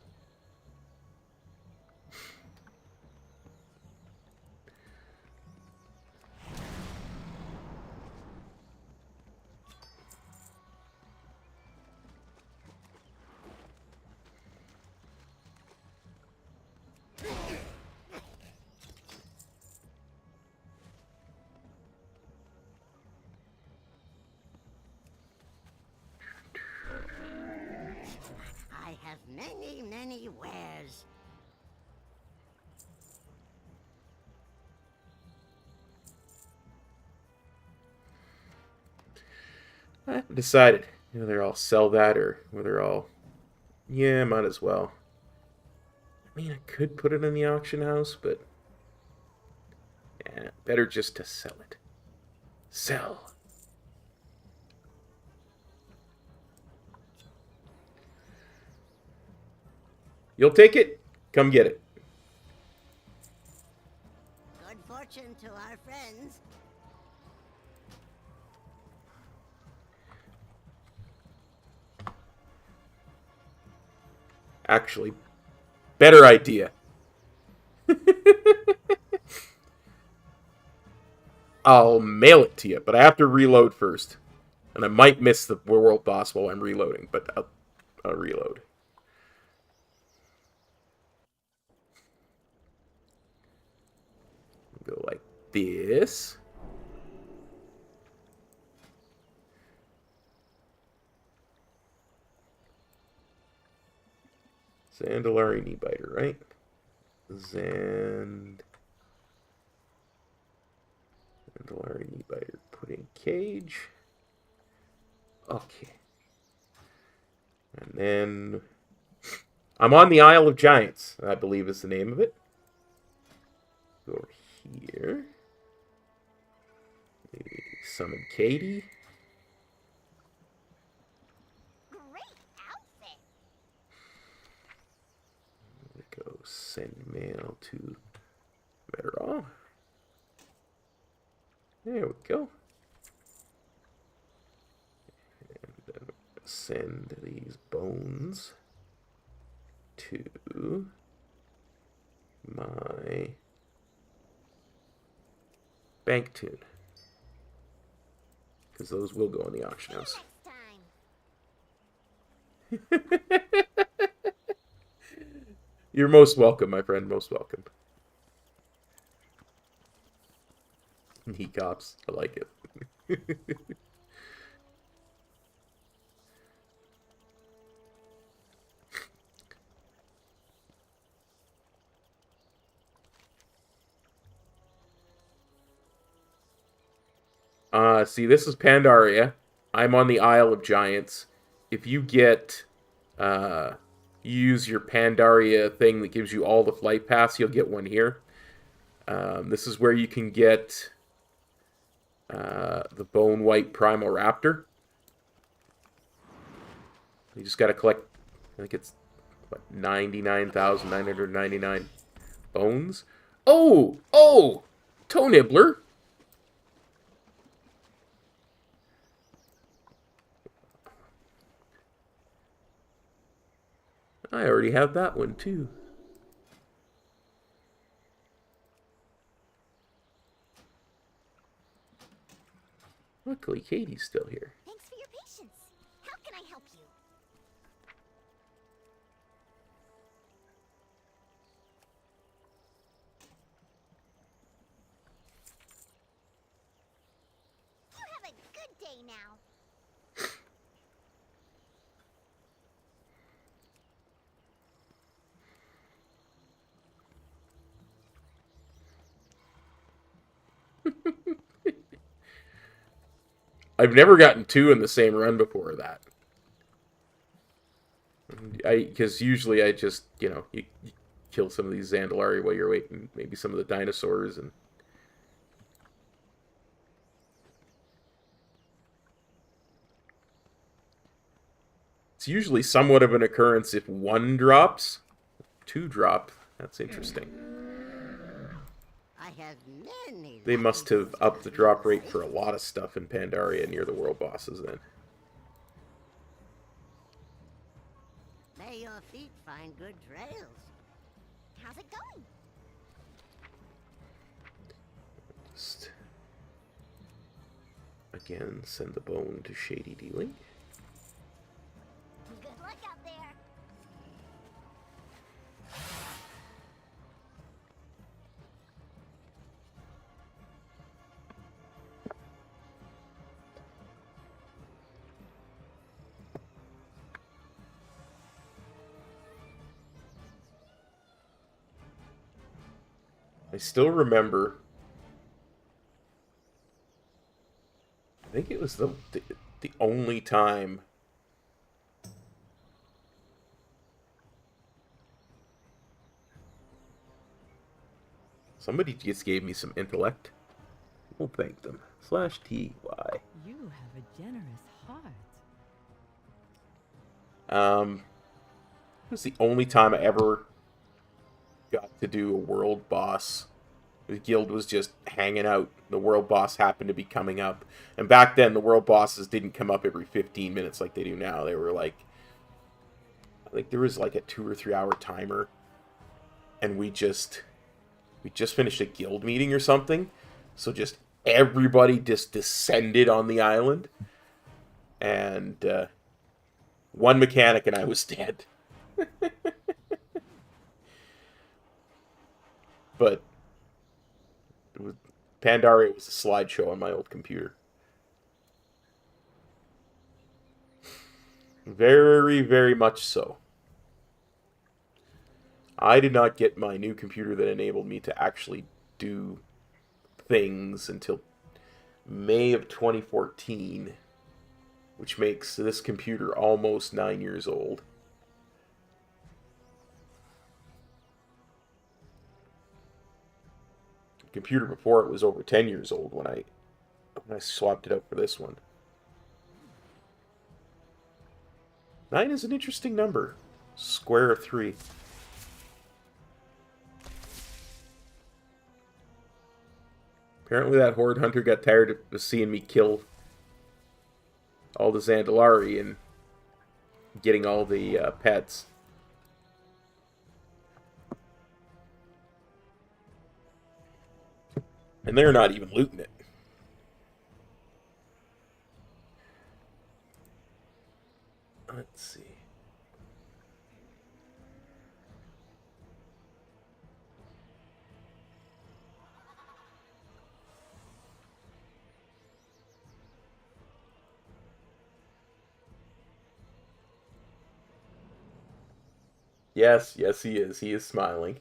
I have many, many wares. I haven't decided whether I'll sell that or whether I'll... Yeah, might as well. I mean, I could put it in the auction house, but... Yeah, better just to sell it. Sell. You'll take it? Come get it. Good fortune to our friends. Actually, better idea. I'll mail it to you, but I have to reload first. And I might miss the world boss while I'm reloading, but I'll reload. Go like this. Zandalari knee biter, right? Zandalari knee biter. Put in cage. Okay. And then I'm on the Isle of Giants, I believe is the name of it. Go over here. Maybe summon Katie. Great outfit. Go send mail to Metal. There we go. And then send these bones to my bank tune. Because those will go in the auction house. You're most welcome, my friend. Most welcome. He cops. I like it. See, this is Pandaria. I'm on the Isle of Giants. If you get, use your Pandaria thing that gives you all the flight paths, you'll get one here. This is where you can get the Bone White Primal Raptor. You just got to collect, I think it's, what, 99,999 bones. Oh! Oh! Toe Nibbler! I already have that one, too. Luckily, Katie's still here. Thanks for your patience. How can I help you? You have a good day now. I've never gotten 2 in the same run before that. Because usually I just, you kill some of these Zandalari while you're waiting, maybe some of the dinosaurs, and it's usually somewhat of an occurrence if 1 drops. 2 drop. That's interesting. I have many. They must have upped the drop rate for a lot of stuff in Pandaria near the world bosses then. May your feet find good trails. How's it going? Just again send the bone to Shady Dealing. Good luck out there. I still remember. I think it was the only time somebody just gave me some intellect. We'll thank them. /TY. You have a generous heart. It was the only time I ever got to do a world boss. The guild was just hanging out. The world boss happened to be coming up. And back then, the world bosses didn't come up every 15 minutes like they do now. They were like, I think there was like a 2 or 3 hour timer. And we just finished a guild meeting or something. So just everybody just descended on the island. And one mechanic and I was dead. But Pandaria was a slideshow on my old computer. Very, very much so. I did not get my new computer that enabled me to actually do things until May of 2014, which makes this computer almost 9 years old. Computer before it was over 10 years old when I swapped it out for this one. 9 is an interesting number. Square of 3. Apparently that Horde Hunter got tired of seeing me kill all the Zandalari and getting all the pets. And they're not even looting it. Let's see. Yes, yes, he is. He is smiling.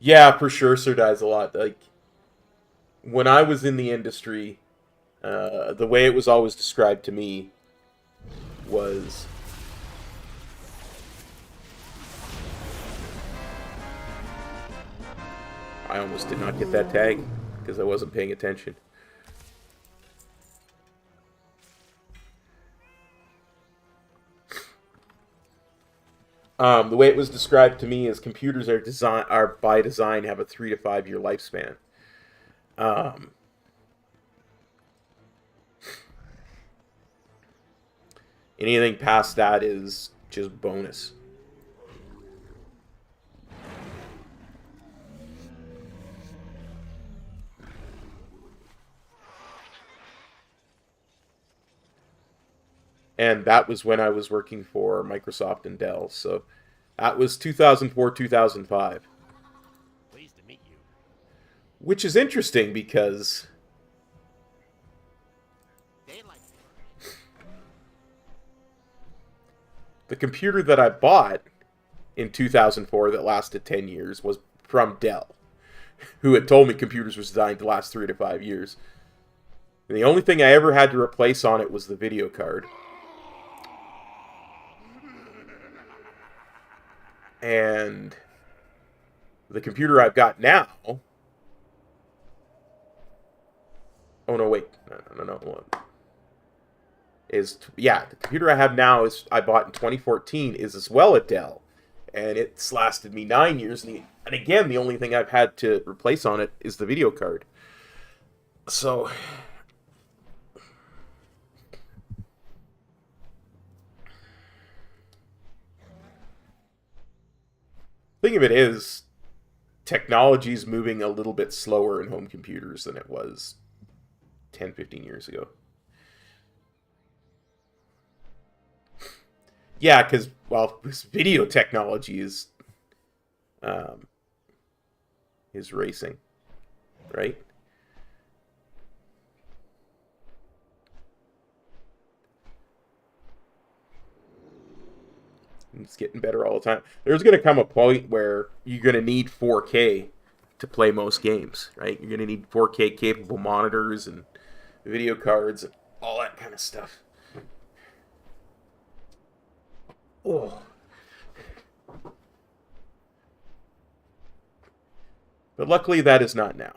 Yeah, for sure, Sir Dies a lot. Like, when I was in the industry, the way it was always described to me was... I almost did not get that tag, because I wasn't paying attention. The way it was described to me is computers are by design have a 3 to 5 year lifespan. Anything past that is just bonus. And that was when I was working for Microsoft and Dell. So that was 2004, 2005. Pleased to meet you. Which is interesting because the computer that I bought in 2004 that lasted 10 years was from Dell, who had told me computers were designed to last 3 to 5 years. And the only thing I ever had to replace on it was the video card. And the computer I've got now... Oh, no, wait. No. The computer I have now I bought in 2014 is as well a Dell. And it's lasted me 9 years. And again, the only thing I've had to replace on it is the video card. So... thing of it is, technology's moving a little bit slower in home computers than it was 10, 15 years ago. Yeah, because, well, this video technology is racing, right? It's getting better all the time. There's going to come a point where you're going to need 4K to play most games, right? You're going to need 4K capable monitors and video cards and all that kind of stuff. Oh. But luckily that is not now.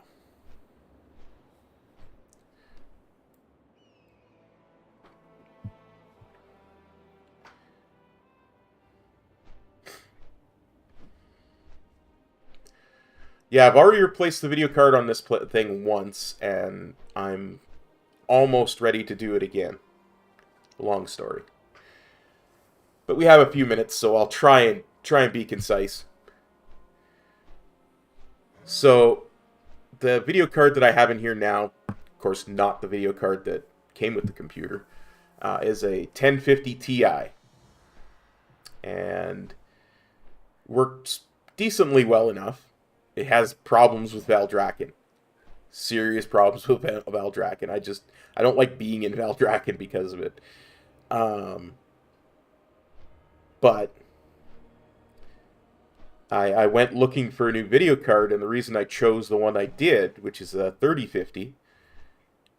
Yeah, I've already replaced the video card on this thing once, and I'm almost ready to do it again. Long story. But we have a few minutes, so I'll try and be concise. So, the video card that I have in here now, of course not the video card that came with the computer, is a 1050 Ti. And works decently well enough. It has problems with Valdrakken. Serious problems with Valdrakken. I don't like being in Valdrakken because of it. But I went looking for a new video card, and the reason I chose the one I did, which is a 3050,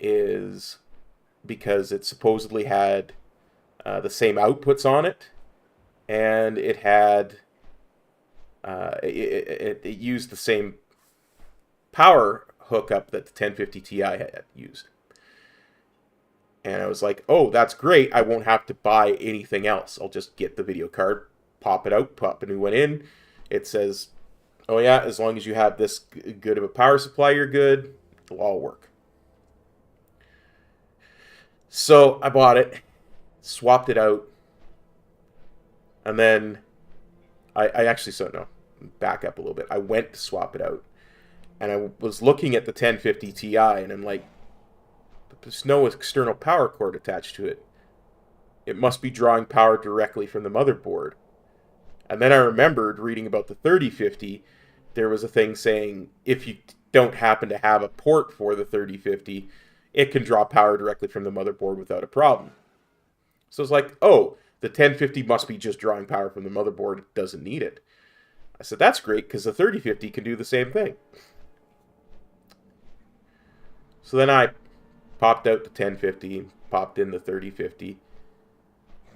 is because it supposedly had the same outputs on it, and it had... it used the same power hookup that the 1050 Ti had used. And I was like, oh, that's great. I won't have to buy anything else. I'll just get the video card, pop it out, pop a new one in. It says, oh yeah, as long as you have this good of a power supply, you're good. It'll all work. So I bought it, swapped it out, and then back up a little bit. I went to swap it out, and I was looking at the 1050 Ti, and I'm like, there's no external power cord attached to it. It must be drawing power directly from the motherboard. And then I remembered reading about the 3050, there was a thing saying if you don't happen to have a port for the 3050, it can draw power directly from the motherboard without a problem. So it's like, oh, the 1050 must be just drawing power from the motherboard. It doesn't need it. I said, that's great, because the 3050 can do the same thing. So then I popped out the 1050, popped in the 3050,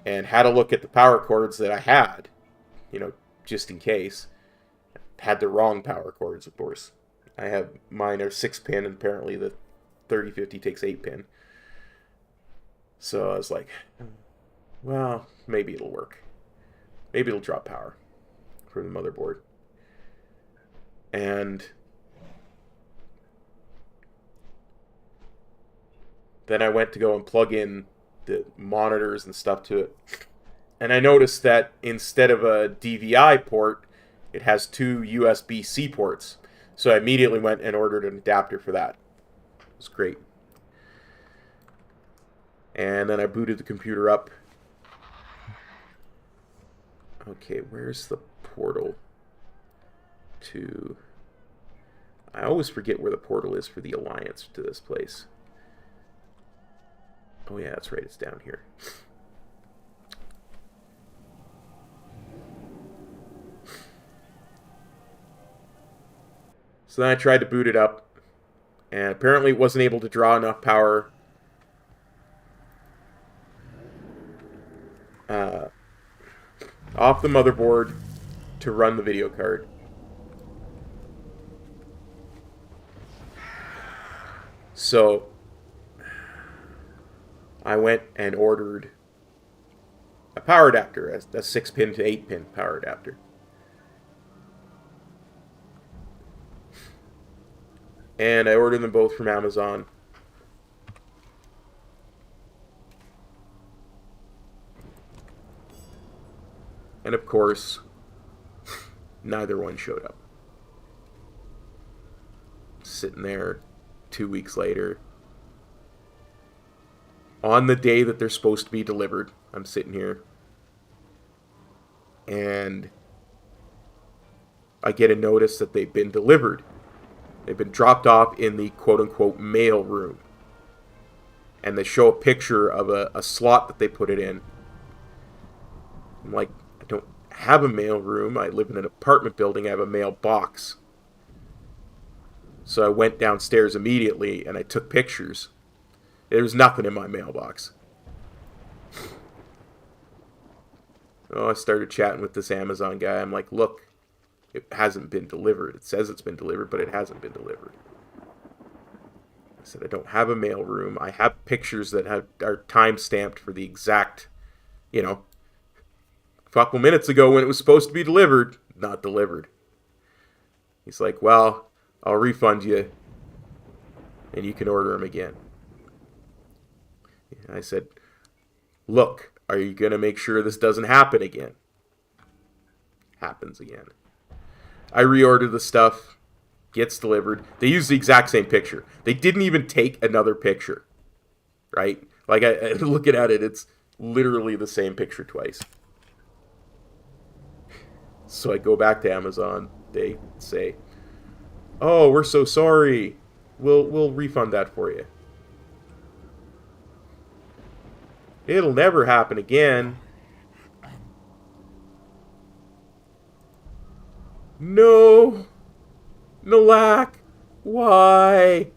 and had a look at the power cords that I had, just in case. Had the wrong power cords, of course. Mine are 6-pin, and apparently the 3050 takes 8-pin. So I was like, well, maybe it'll work. Maybe it'll draw power. for the motherboard. And then I went to go and plug in the monitors and stuff to it. And I noticed that instead of a DVI port, it has 2 USB-C ports. So I immediately went and ordered an adapter for that. It was great. And then I booted the computer up. Okay, where's the portal to... I always forget where the portal is for the Alliance to this place. Oh yeah, that's right, it's down here. So then I tried to boot it up, and apparently it wasn't able to draw enough power off the motherboard to run the video card. So I went and ordered a power adapter, a 6-pin to 8-pin power adapter. And I ordered them both from Amazon. And of course, neither one showed up. Sitting there 2 weeks later. On the day that they're supposed to be delivered, I'm sitting here. And I get a notice that they've been delivered. They've been dropped off in the quote-unquote mail room. And they show a picture of a slot that they put it in. I'm like, I don't have a mail room. I live in an apartment building. I have a mailbox. So I went downstairs immediately and I took pictures. There was nothing in my mailbox. Oh, I started chatting with this Amazon guy. I'm like, look, it hasn't been delivered. It says it's been delivered, but it hasn't been delivered. I said, I don't have a mail room. I have pictures that are time-stamped for the exact, a couple minutes ago when it was supposed to be delivered. Not delivered. He's like, well, I'll refund you, and you can order them again. And I said, look, are you going to make sure this doesn't happen again? Happens again. I reorder the stuff, gets delivered. They use the exact same picture. They didn't even take another picture, right? Like, I looking at it, it's literally the same picture twice. So I go back to Amazon. They say, oh, we're so sorry. We'll refund that for you. It'll never happen again. No. Nalak. Why?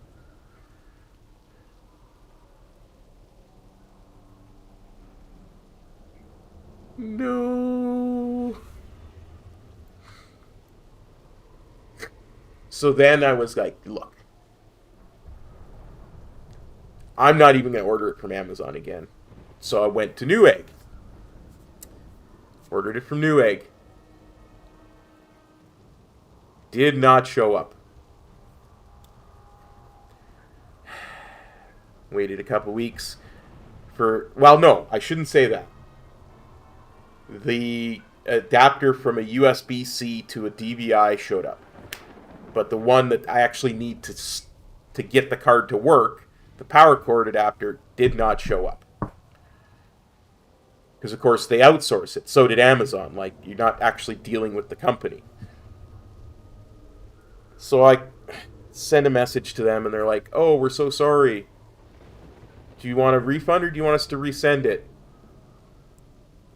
No. So then I was like, look. I'm not even going to order it from Amazon again. So I went to Newegg. Ordered it from Newegg. Did not show up. Waited a couple weeks for... Well, no, I shouldn't say that. The adapter from a USB-C to a DVI showed up. But the one that I actually need to get the card to work, the power cord adapter, did not show up. Because, of course, they outsource it. So did Amazon. Like, you're not actually dealing with the company. So I send a message to them, and they're like, oh, we're so sorry. Do you want a refund, or do you want us to resend it?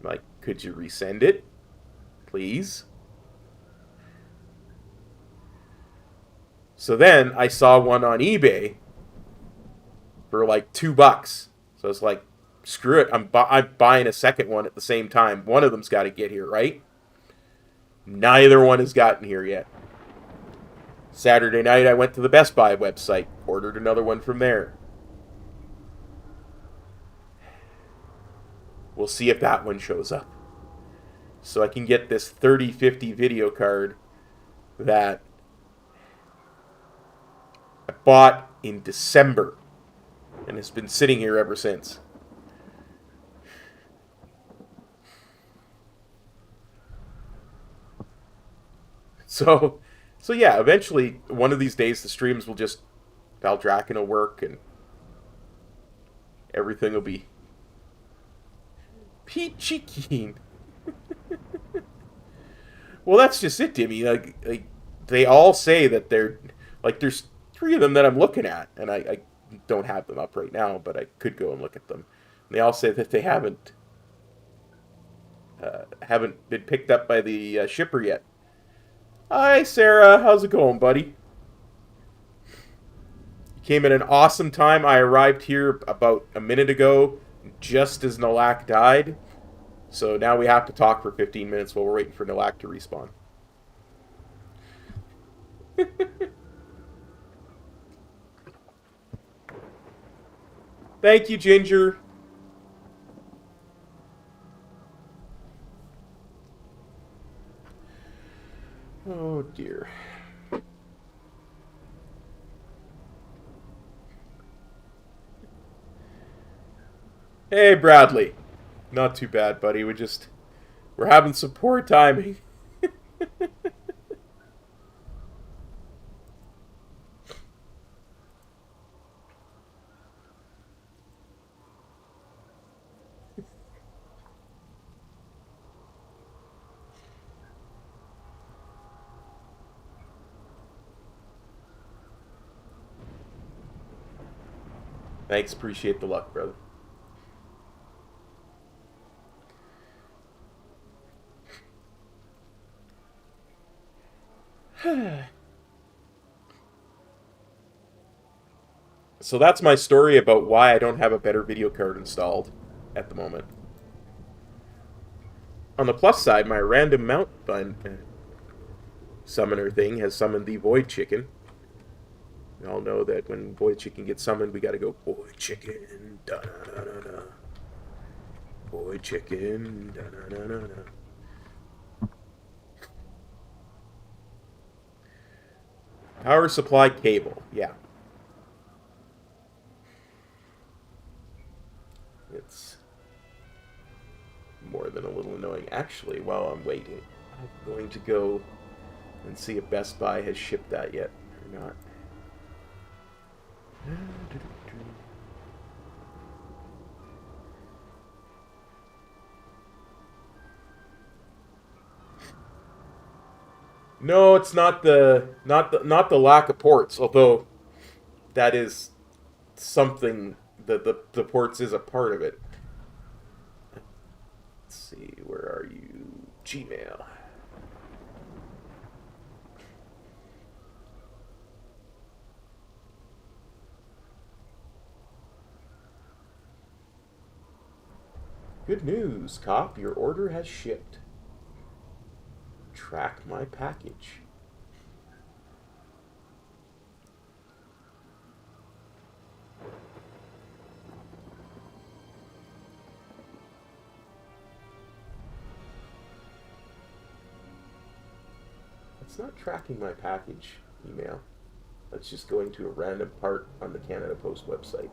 I'm like, could you resend it? Please? So then I saw one on eBay for like $2. So I was like, screw it. I'm buying a second one at the same time. One of them's got to get here, right? Neither one has gotten here yet. Saturday night, I went to the Best Buy website, ordered another one from there. We'll see if that one shows up. so I can get this 3050 video card that I bought in December and has been sitting here ever since. So yeah, eventually one of these days the streams will just Valdraken will work and everything will be peachy keen. Well, that's just it, Timmy. Like they all say that they're like there's 3 of them that I'm looking at, and I don't have them up right now, but I could go and look at them. And they all say that they haven't been picked up by the shipper yet. Hi, Sarah. How's it going, buddy? You came at an awesome time. I arrived here about a minute ago, just as Nalak died. So now we have to talk for 15 minutes while we're waiting for Nalak to respawn. Thank you, Ginger. Oh, dear. Hey, Bradley. Not too bad, buddy. We're having some poor timing. Thanks, appreciate the luck, brother. So that's my story about why I don't have a better video card installed at the moment. On the plus side, my random mount summoner thing has summoned the Void Chicken. We all know that when Void Chicken gets summoned, we gotta go, Void Chicken, da-da-da-da-da. Void Chicken, da-da-da-da-da. Power supply cable, yeah. It's more than a little annoying. Actually, while I'm waiting, I'm going to go and see if Best Buy has shipped that yet or not. No, it's not the lack of ports, although that is something that the ports is a part of it. Let's see, where are you? Gmail. Good news, Cop. Your order has shipped. Track my package. It's not tracking my package email. That's just going to a random part on the Canada Post website.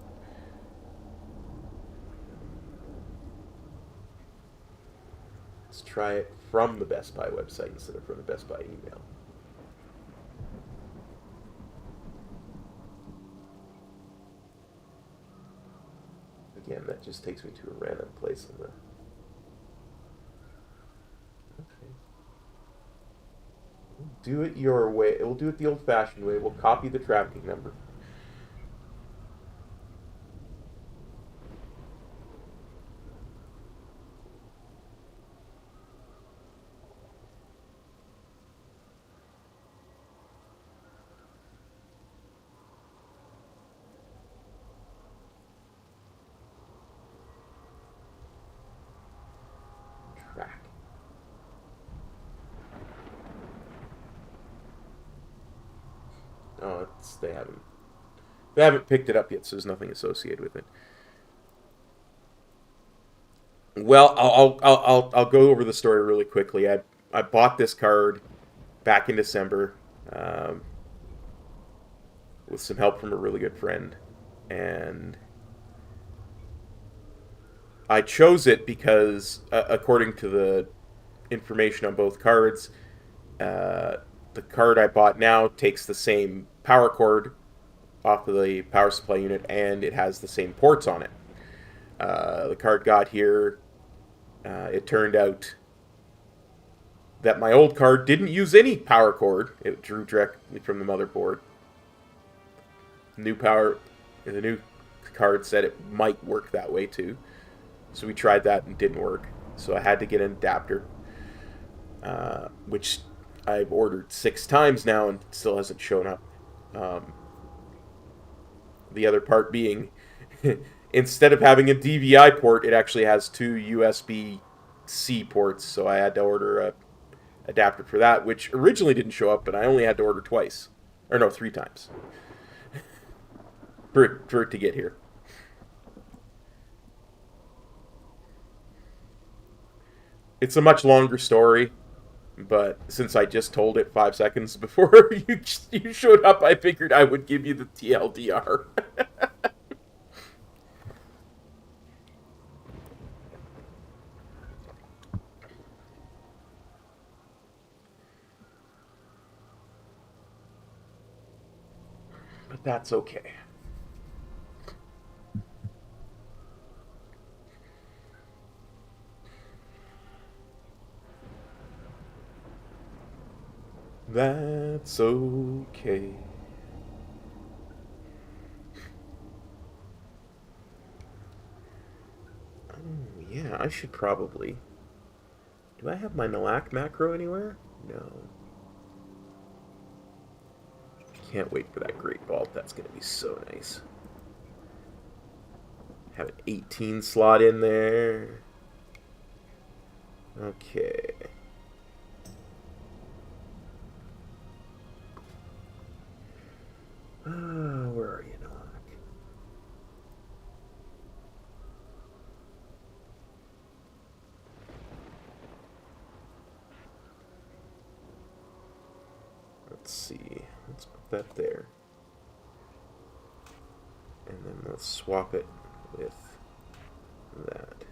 Let's try it from the Best Buy website instead of from the Best Buy email. Again, that just takes me to a random place on the... Okay. We'll do it your way. We'll do it the old-fashioned way. We'll copy the tracking number. Oh, they haven't picked it up yet, so there's nothing associated with it. Well, I'll go over the story really quickly. I bought this card back in December with some help from a really good friend, and I chose it because, according to the information on both cards, the card I bought now takes the same power cord off of the power supply unit, and it has the same ports on it. The card got here. It turned out that my old card didn't use any power cord. It drew directly from the motherboard. The new card said it might work that way too. So we tried that and didn't work. So I had to get an adapter, which I've ordered 6 times now and still hasn't shown up. The other part being, instead of having a DVI port, it actually has 2 USB-C ports. So I had to order a adapter for that, which originally didn't show up, but I only had to order twice. Or no, 3 times. for it to get here. It's a much longer story, but since I just told it 5 seconds before you showed up, I figured I would give you the TLDR. But that's okay. That's okay. Oh, yeah, I should probably... Do I have my Nalak macro anywhere? No. Can't wait for that Great Vault. That's going to be so nice. Have an 18 slot in there. Okay. Where are you, Nalak? Let's see. Let's put that there. And then let's swap it with that.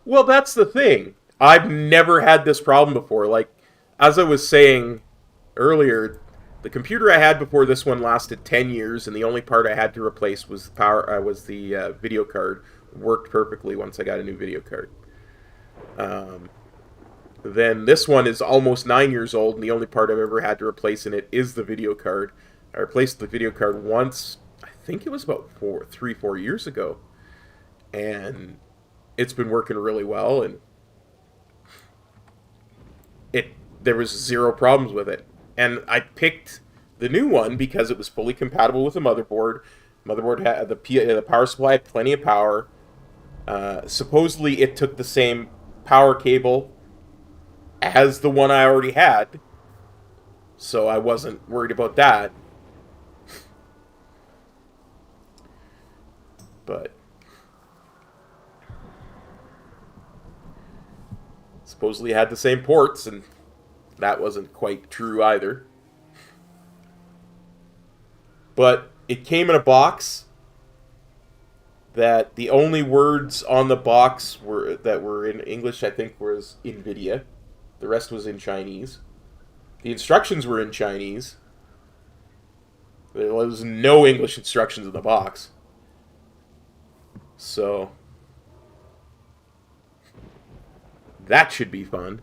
Well, that's the thing. I've never had this problem before. Like, as I was saying earlier, the computer I had before this one lasted 10 years, and the only part I had to replace was the video card. Worked perfectly once I got a new video card. Then this one is almost 9 years old, and the only part I've ever had to replace in it is the video card. I replaced the video card once, I think it was about 4 years ago, and it's been working really well, and there was 0 problems with it. And I picked the new one because it was fully compatible with the motherboard. Motherboard had the power supply had plenty of power. Supposedly it took the same power cable as the one I already had, so I wasn't worried about that. But supposedly had the same ports, and that wasn't quite true either. But it came in a box that the only words on the box that were in English, I think, was NVIDIA. The rest was in Chinese. The instructions were in Chinese. There was no English instructions in the box. So that should be fun.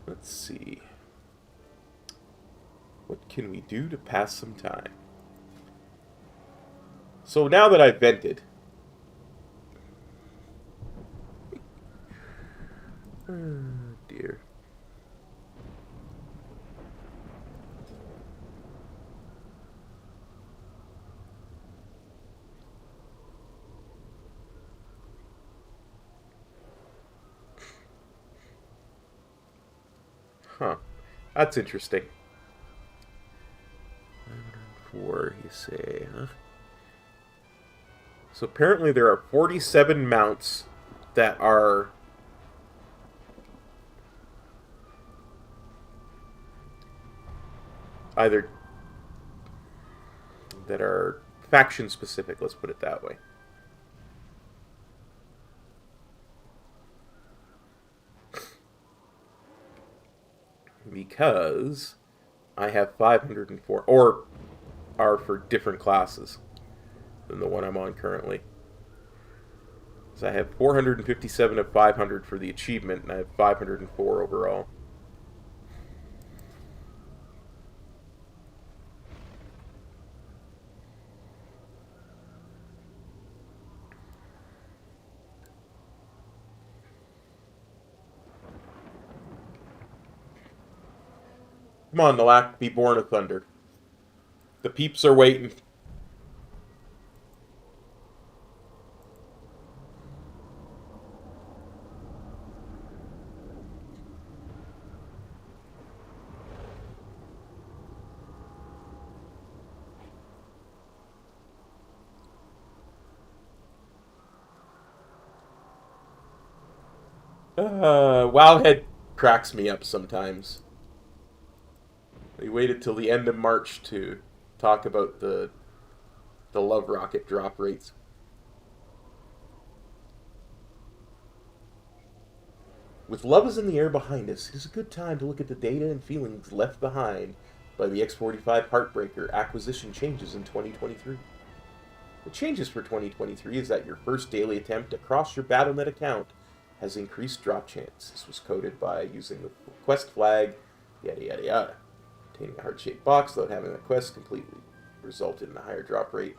Let's see. What can we do to pass some time? So now that I've vented... Oh, dear. Huh. That's interesting. 504, you say, huh? So apparently there are 47 mounts that are either that are faction specific, let's put it that way. Because I have 504, or are for different classes than the one I'm on currently. So I have 457 of 500 for the achievement, and I have 504 overall. Come on, Nalak, be born of thunder. The peeps are waiting. Wowhead cracks me up sometimes. They waited till the end of March to talk about the love rocket drop rates. With love is in the air behind us, it is a good time to look at the data and feelings left behind by the X-45 Heartbreaker acquisition changes in 2023. The changes for 2023 is that your first daily attempt across your BattleNet account has increased drop chance. This was coded by using the quest flag, yada yada yada. Obtaining a heart-shaped box without having the quest completely resulted in a higher drop rate.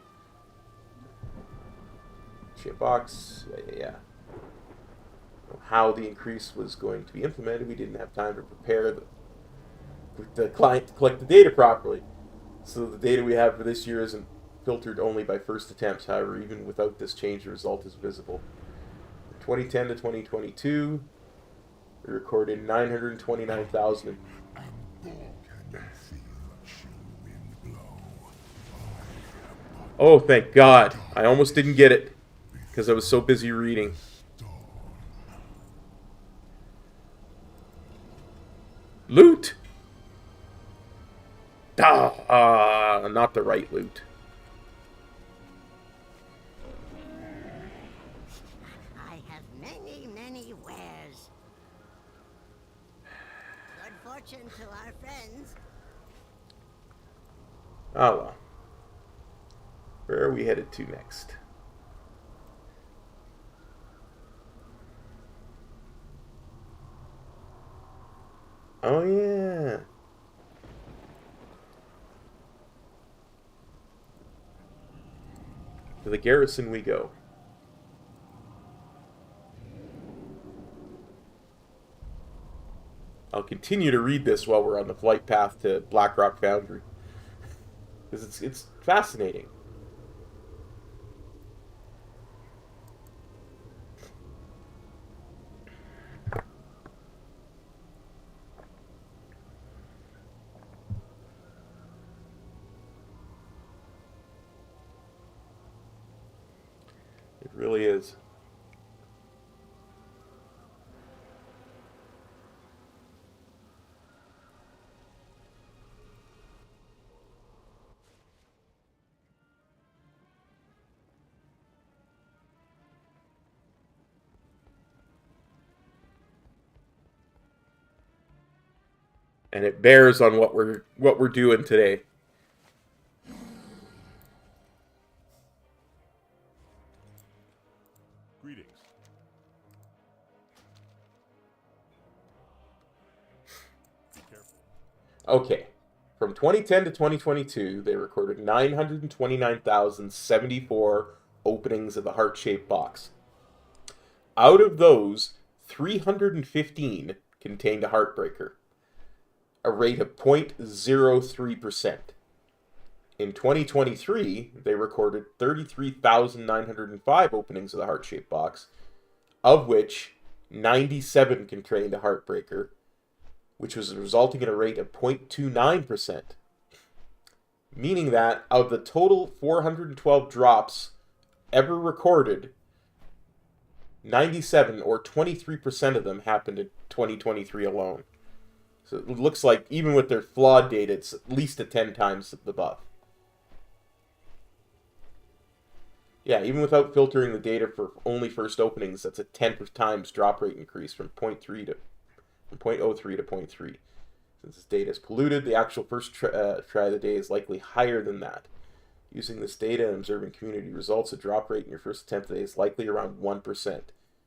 Shaped box, yeah. How the increase was going to be implemented, we didn't have time to prepare the client to collect the data properly. So the data we have for this year isn't filtered only by first attempts. However, even without this change, the result is visible. From 2010 to 2022, we recorded 929,000. Oh, thank God. I almost didn't get it because I was so busy reading. Loot! Not the right loot. I have many, many wares. Good fortune to our friends. Oh well. Where are we headed to next? Oh yeah. To the garrison we go. I'll continue to read this while we're on the flight path to Blackrock Foundry. Because it's fascinating. It really is. And it bears on what we're doing today. Greetings. Be careful. Okay. From 2010 to 2022, they recorded 929,074 openings of the heart-shaped box. Out of those, 315 contained a heartbreaker, a rate of 0.03%. In 2023, they recorded 33,905 openings of the heart-shaped box, of which 97 contained a heartbreaker, which was resulting in a rate of 0.29%. Meaning that out of the total 412 drops ever recorded, 97 or 23% of them happened in 2023 alone. So it looks like even with their flawed data, it's at least a 10 times above. Yeah, even without filtering the data for only first openings, that's a 10 times drop rate increase from 0.03 to 0.3. Since this data is polluted, the actual first try of the day is likely higher than that. Using this data and observing community results, the drop rate in your first attempt today is likely around 1%.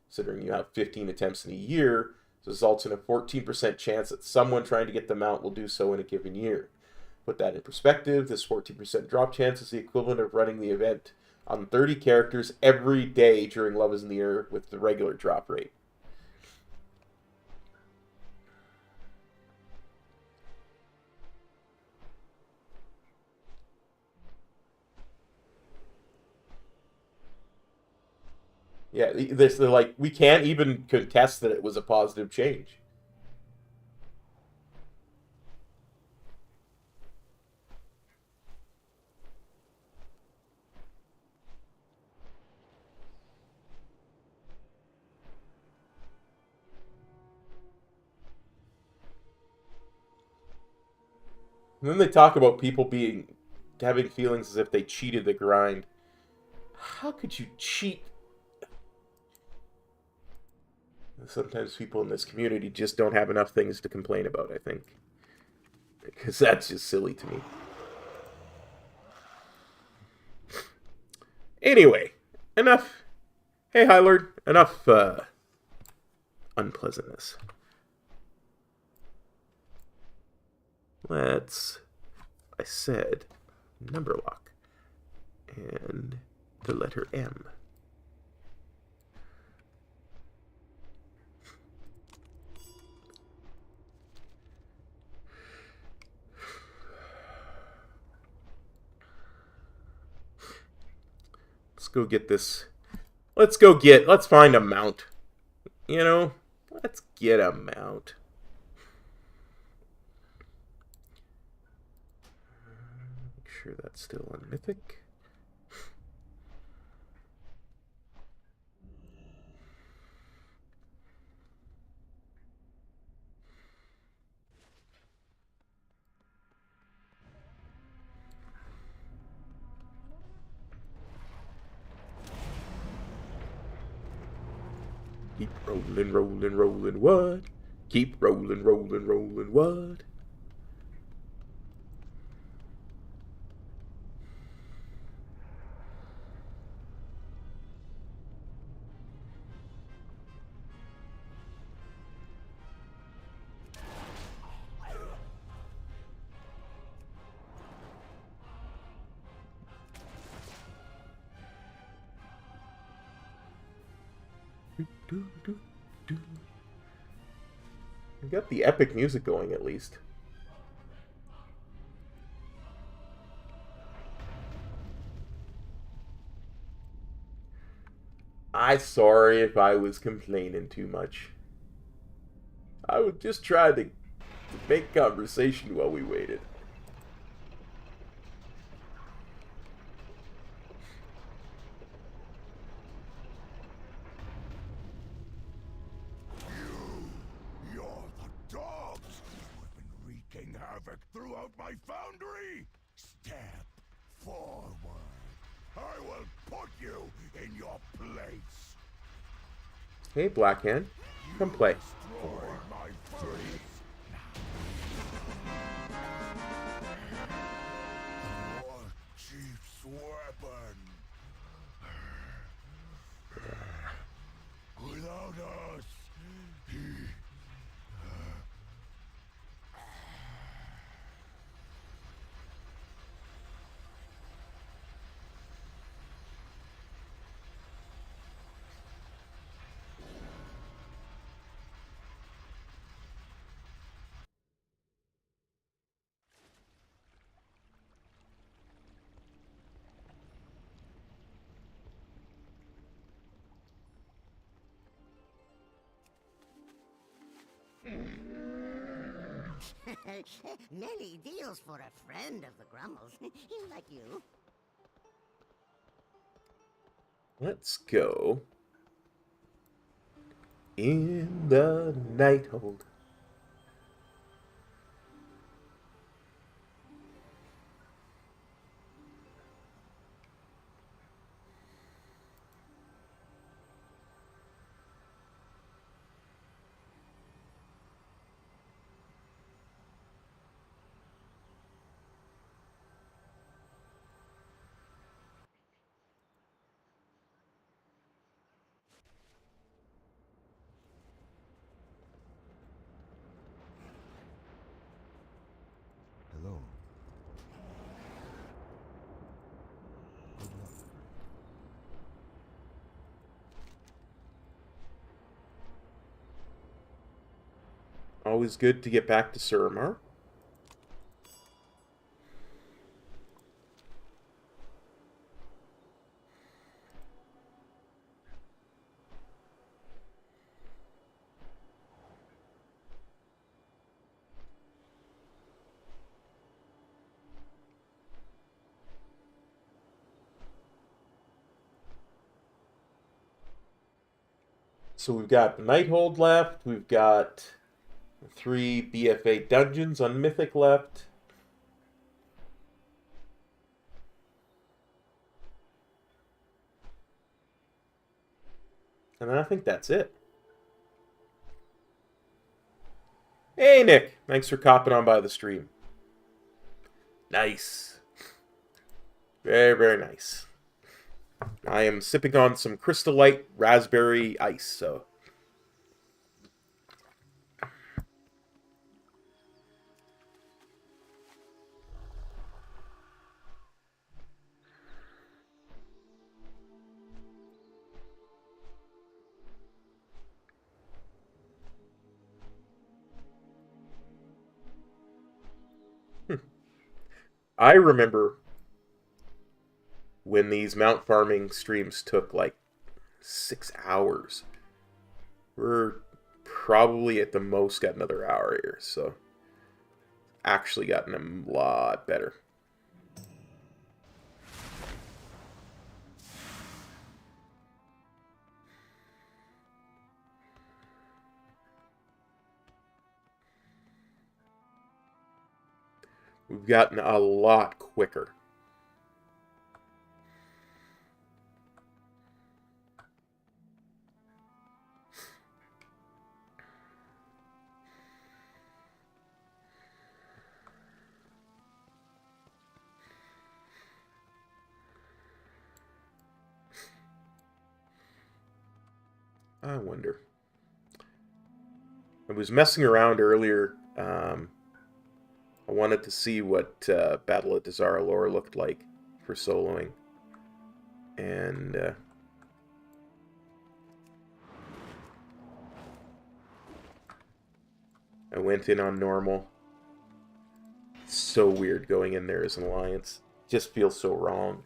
Considering you have 15 attempts in a year, this results in a 14% chance that someone trying to get the mount will do so in a given year. Put that in perspective, this 14% drop chance is the equivalent of running the event on 30 characters every day during Love is in the Air with the regular drop rate. Yeah, they're like, we can't even contest that it was a positive change. And then they talk about people having feelings as if they cheated the grind. How could you cheat? Sometimes people in this community just don't have enough things to complain about, I think. Because that's just silly to me. Anyway, enough. Hey, High Lord, enough unpleasantness. Let's, I said, number lock. And the letter M. Let's go get this. Let's find a mount. You know, let's get a mount. Make sure that's still on Mythic. Keep rolling, rolling, rolling, what? Keep rolling, rolling, rolling, what? We got the epic music going at least. I'm sorry if I was complaining too much. I would just try to make conversation while we waited. Throughout my foundry, step forward. I will put you in your place. Hey, Blackhand, come play. Destroy my furnace. Your chief's weapon. Without us, Many deals for a friend of the Grummles, like you. Let's go in the night hold. Hello. Good luck. Always good to get back to Suramar. So we've got the Nighthold left. We've got 3 BFA dungeons on Mythic left. And then I think that's it. Hey, Nick. Thanks for copping on by the stream. Nice. Very, very nice. I am sipping on some Crystal Light raspberry ice, so... I remember when these mount farming streams took like 6 hours. We're probably at the most at another hour here, so actually gotten a lot better. We've gotten a lot quicker. I wonder. I was messing around earlier. I wanted to see what Battle at Dazar'alor looked like for soloing. And I went in on normal. It's so weird going in there as an alliance. Just feels so wrong.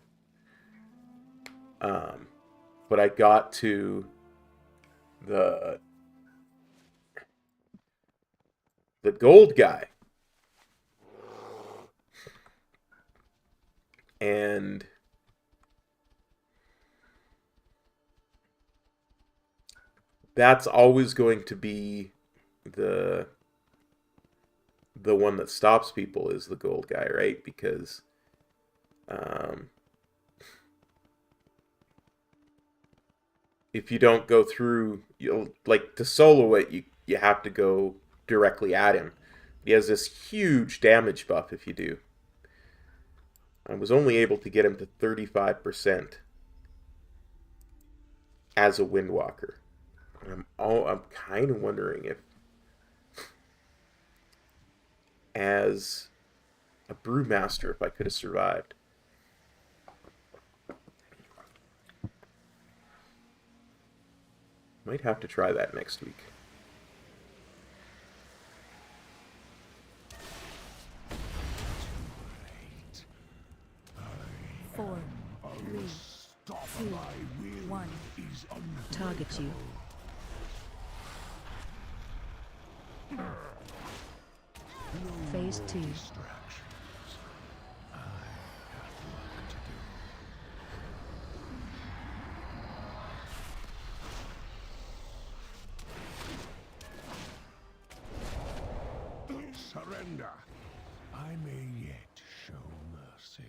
But I got to the gold guy. And that's always going to be the one that stops people, is the gold guy, right? Because if you don't go through, you'll like to solo it, you have to go directly at him. He has this huge damage buff if you do. I was only able to get him to 35% as a Windwalker. I'm kind of wondering if, as a Brewmaster, if I could have survived. Might have to try that next week. Four, three, two, one. Target you. Phase 2. Surrender. I may yet show mercy.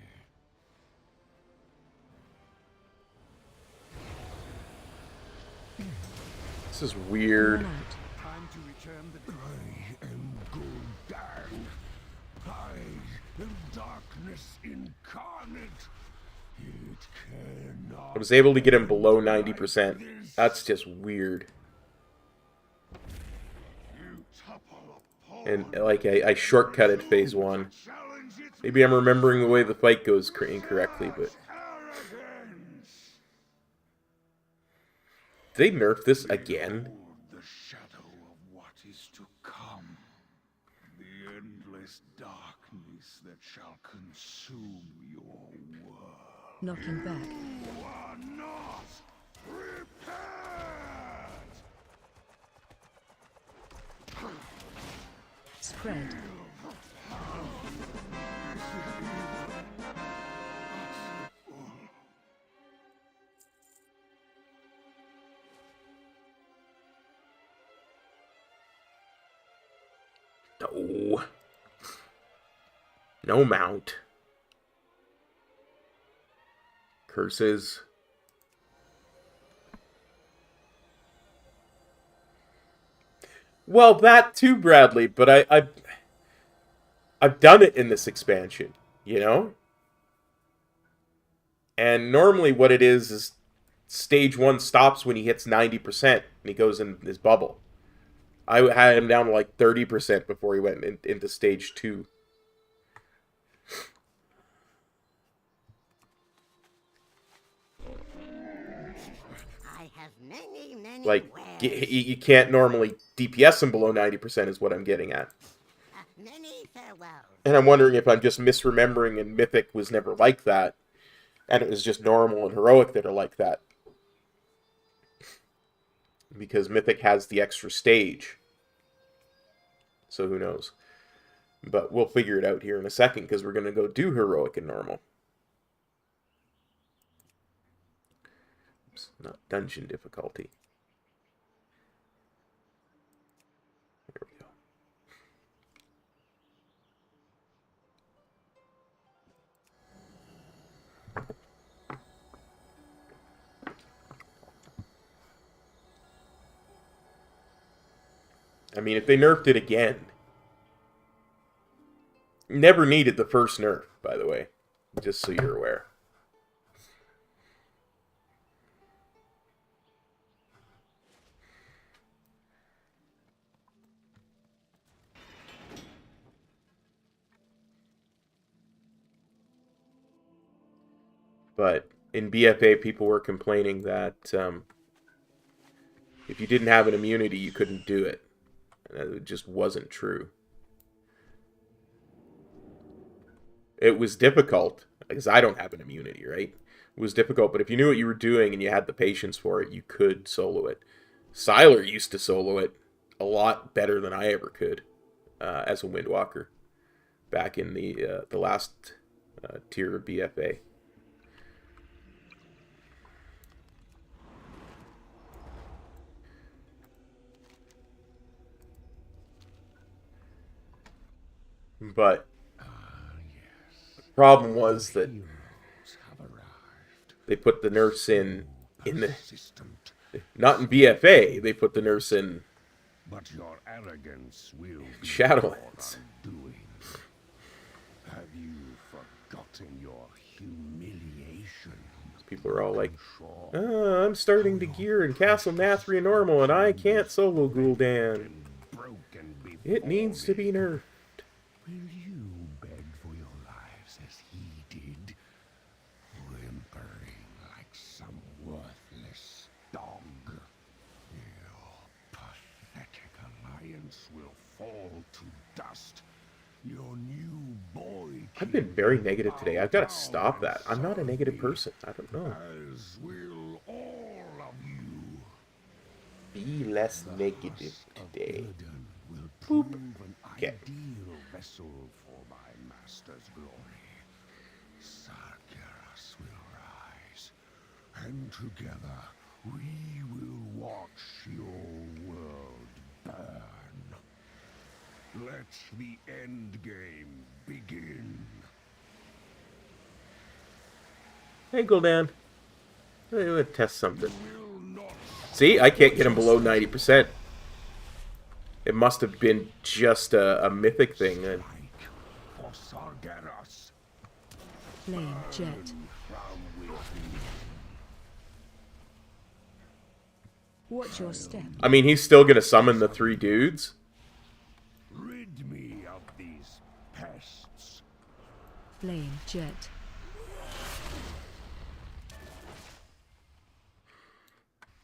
This is weird. Time to return the I am Gul'dan. I am darkness incarnate. It cannot. I was able to get him below 90%. That's just weird. And like I shortcutted phase 1. Maybe I'm remembering the way the fight goes incorrectly, but did they nerf this again? The shadow of what is to come. The endless darkness that shall consume your world. Knocking back. You are not prepared. Spread. No. No mount. Curses. Well, that too, Bradley, but I've done it in this expansion, you know? And normally what it is stage 1 stops when he hits 90% and he goes in his bubble. I had him down to like 30% before he went into stage 2. I have many Like, wares. you can't normally DPS him below 90% is what I'm getting at. Many farewells. And I'm wondering if I'm just misremembering and Mythic was never like that. And it was just normal and heroic that are like that. Because Mythic has the extra stage. So who knows. But we'll figure it out here in a second because we're going to go do heroic and normal. Oops, not dungeon difficulty. There we go. I mean, if they nerfed it again. Never needed the first nerf, by the way. Just so you're aware. But in BFA, people were complaining that if you didn't have an immunity, you couldn't do it. And it just wasn't true. It was difficult, because I don't have an immunity, right? It was difficult, but if you knew what you were doing and you had the patience for it, you could solo it. Sylar used to solo it a lot better than I ever could as a Windwalker back in the last tier of BFA. But the problem was that they put the nerfs in the not in BFA. They put the nerfs in But your arrogance will be Shadowlands. doing. Have you forgotten your humiliation? People are all like, I'm starting to gear in Castle Nathria normal, and I can't solo Gul'dan. It needs to be nerfed. Will you beg for your lives as he did, whimpering like some worthless dog? Your pathetic alliance will fall to dust. Your new boy. I've been very negative today. I've got to stop that. I'm not a negative person. I don't know. As will all of you. Be less negative today. Will prove an Okay. Ideal vessel for my master's glory. Sargeras will rise, and together we will watch your world burn. Let the end game begin. Hey, Gul'dan. I'm gonna test something. See, I can't get him below 90%. It must have been just a mythic thing then. For Sargeras. Flame jet. Watch your step. I mean, he's still gonna summon the 3 dudes. Rid me of these pests. Flame jet.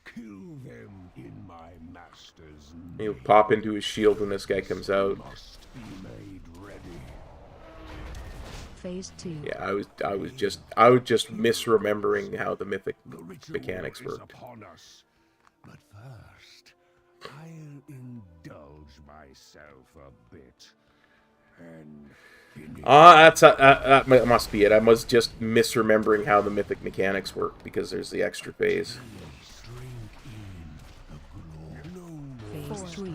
Kill them in my master's name. He'll pop into his shield when this guy comes out. Must be made ready. Phase 2. Yeah, I was just misremembering how the mythic mechanics Is worked. upon us. But first, I'll indulge myself a bit and finish. That must be it. I was just misremembering how the mythic mechanics work because there's the extra phase. Phase 3.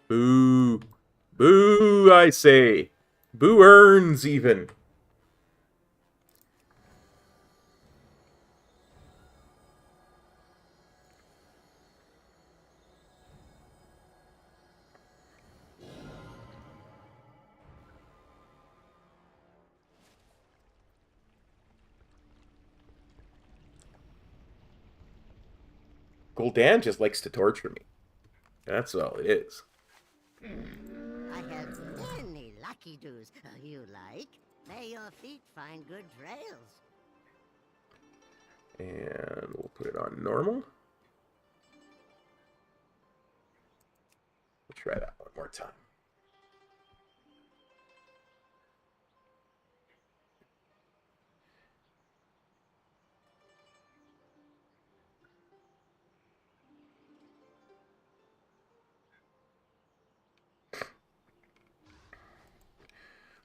Boo. Boo, I say. Boo earns, even. Gul'dan just likes to torture me. That's all it is. I have many lucky doos you like. May your feet find good trails. And we'll put it on normal. We'll try that one more time.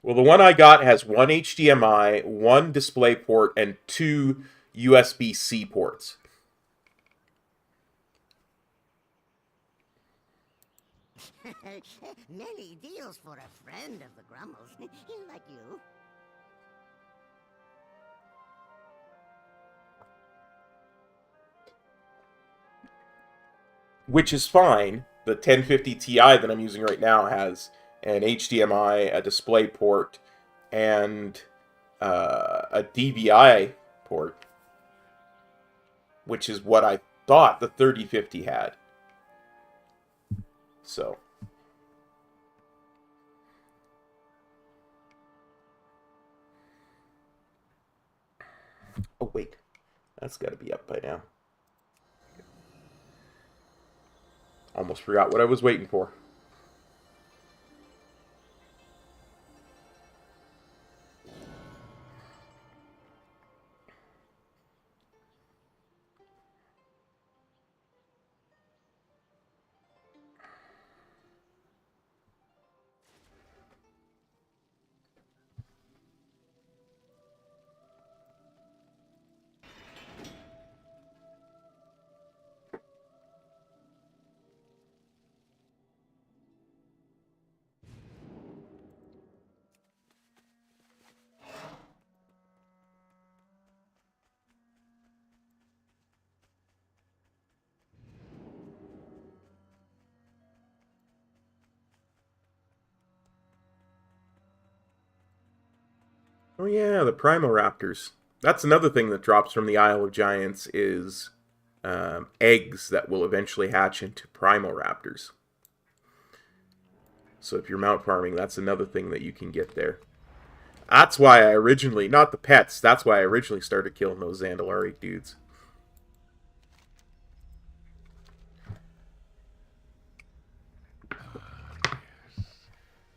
Well, the one I got has 1 HDMI, 1 display port, and 2 USB-C ports. Many deals for a friend of the Grummles, like you. Which is fine. The 1050 Ti that I'm using right now has an HDMI, a display port, and a DVI port, which is what I thought the 3050 had. So. Oh, wait. That's got to be up by now. Almost forgot what I was waiting for. Oh yeah, the Primoraptors. That's another thing that drops from the Isle of Giants is eggs that will eventually hatch into Primoraptors. So if you're mount farming, that's another thing that you can get there. That's why I originally, not the pets, that's why I originally started killing those Zandalari dudes.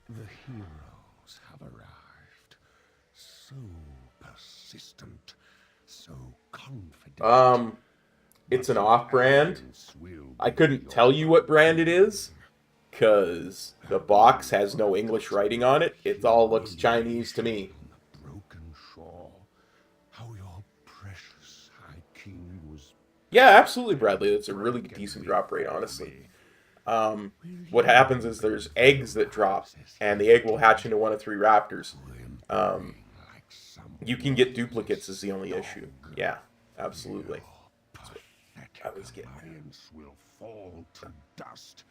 The heroes have arrived. So persistent, so confident. It's an off-brand. I couldn't tell you what brand it is, because the box has no English writing on it. It all looks Chinese to me. Broken shore. How your precious High King was. Yeah, absolutely, Bradley. It's a really decent drop rate, honestly. What happens is there's eggs that drop, and the egg will hatch into one of 3 raptors. You can get duplicates is the only issue. Yeah, absolutely. I was getting. Giants will fall to dust.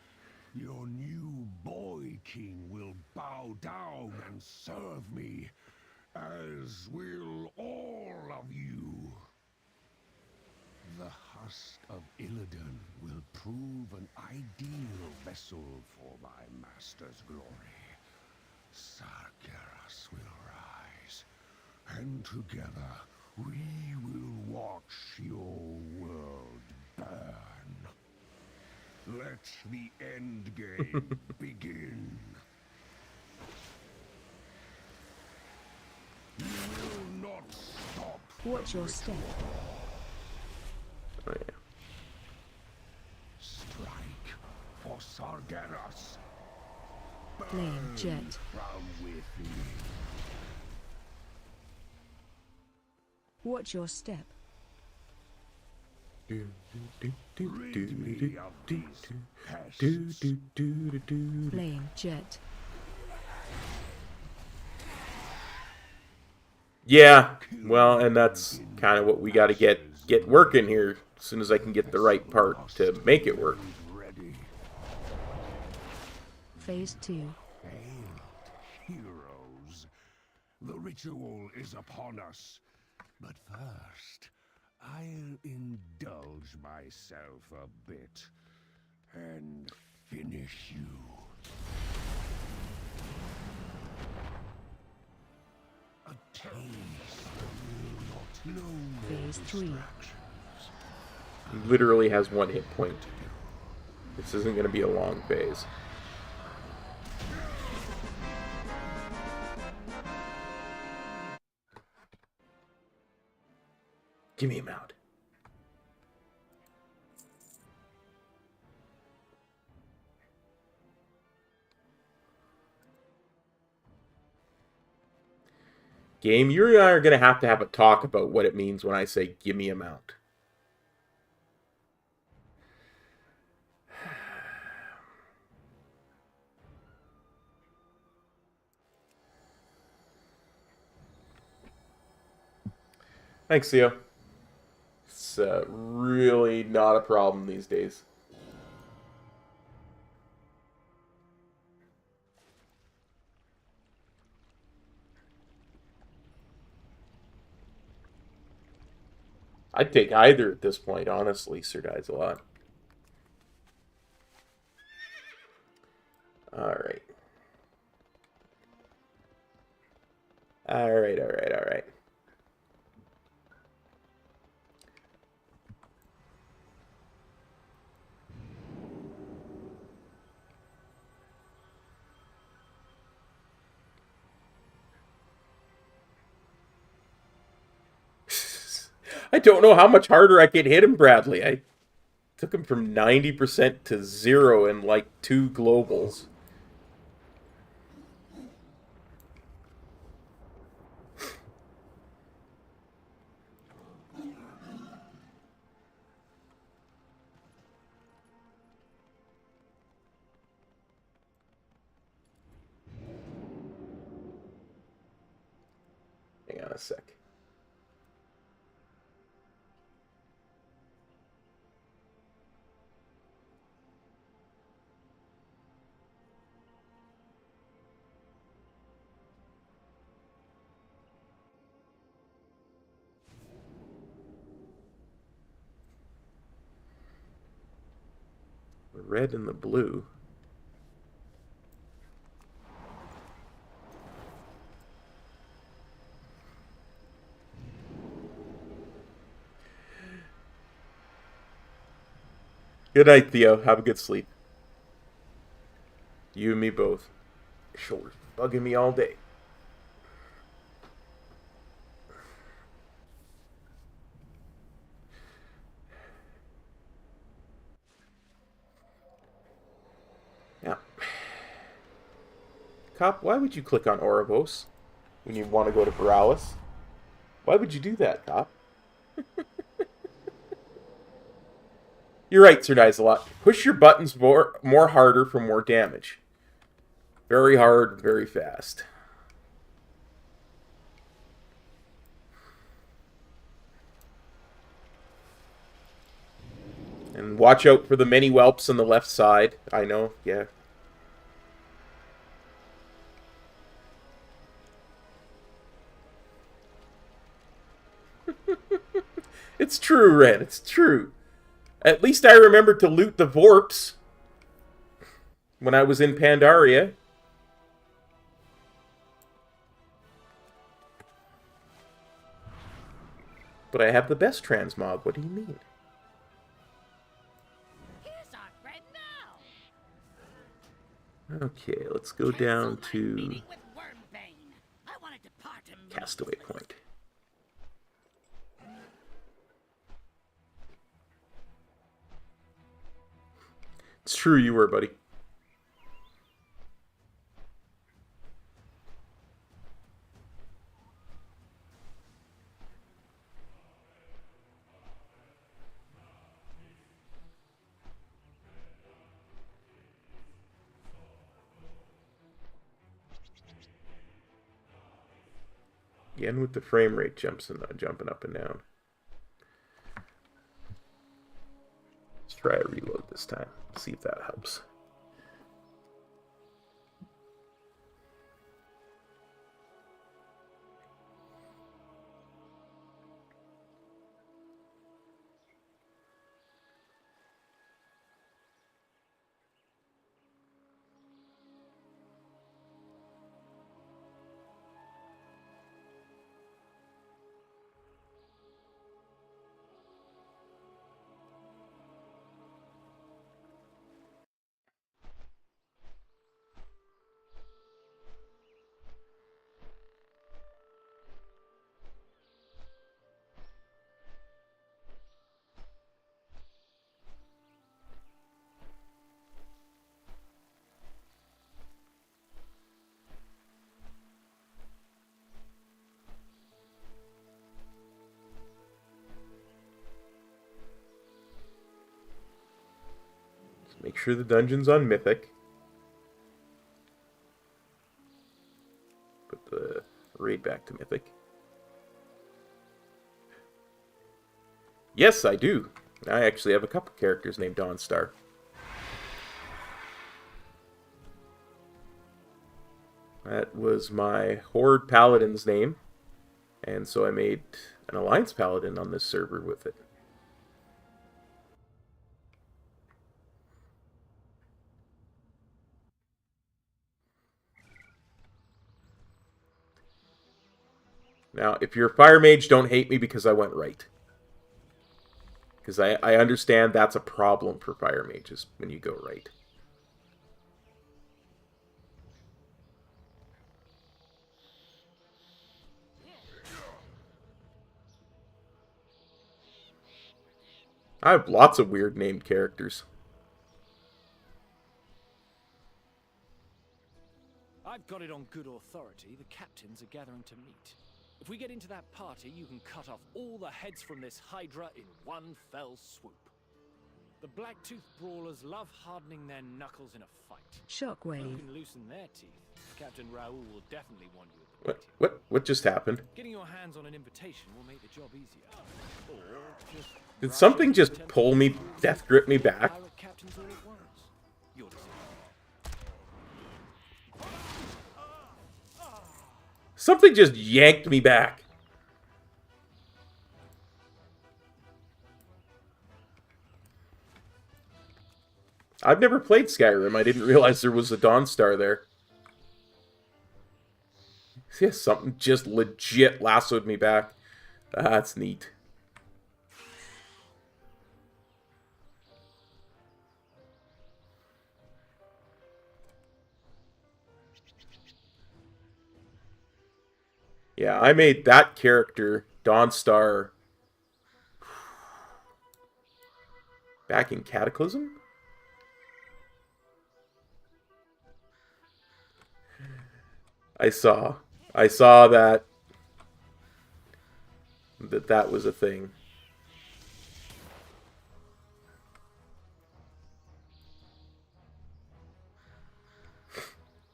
Your new boy king will bow down and serve me, as will all of you. The husk of Illidan will prove an ideal vessel for my master's glory. Sargeras will rise, and together we will watch your world burn. Let the end game begin. You will not stop. Watch your step. Oh, yeah. Strike for Sargeras. Flame jet. From within. Watch your step. Rid me of these pests. Flame jet. Yeah, well, and that's kind of what we got to get working here as soon as I can get the right part to make it work. Phase 2. Hail, heroes. The ritual is upon us. But first, I'll indulge myself a bit and finish you. A taste will not know Phase 3. He literally has 1 hit point. This isn't going to be a long phase. Give me a mount. Game, you and I are going to have a talk about what it means when I say give me a mount. Thanks, Theo. It's really not a problem these days. I'd take either at this point, honestly. Sir Dies a lot. Alright. Alright. I don't know how much harder I could hit him, Bradley. I took him from 90% to 0 in like 2 globals. Hang on a sec. The red and the blue. Good night, Theo. Have a good sleep. You and me both. Shoulder's bugging me all day. Now, Cop, why would you click on Oribos when you want to go to Borealis? Why would you do that, Cop? You're right, Sir Nice-a-Lot. Push your buttons more harder for more damage. Very hard, very fast. And watch out for the many whelps on the left side. I know, yeah. It's true, Ren. It's true. At least I remembered to loot the Vorps when I was in Pandaria. But I have the best transmog. What do you mean? Here's our friend now. Okay, let's go down to Castaway Point. It's true you were, buddy. Again with the frame rate jumping up and down. Let's try a reload this time. See if that helps. Make sure the dungeon's on Mythic. Put the raid back to Mythic. Yes, I do. I actually have a couple characters named Dawnstar. That was my Horde Paladin's name. And so I made an Alliance Paladin on this server with it. Now, if you're a Fire Mage, don't hate me because I went right. Because I understand that's a problem for Fire Mages when you go right. I have lots of weird named characters. I've got it on good authority. The captains are gathering to meet. If we get into that party, you can cut off all the heads from this Hydra in one fell swoop. The Blacktooth Brawlers love hardening their knuckles in a fight. Shockwave. You can loosen their teeth. Captain Raoul will definitely want you at the What just happened? Getting your hands on an invitation will make the job easier. Or just Did something just pull me, death grip me back? pirate captains all at once. Your decision. Something just yanked me back. I've never played Skyrim. I didn't realize there was a Dawnstar there. Yeah, something just legit lassoed me back. That's neat. Yeah, I made that character, Dawnstar, back in Cataclysm? I saw that that was a thing.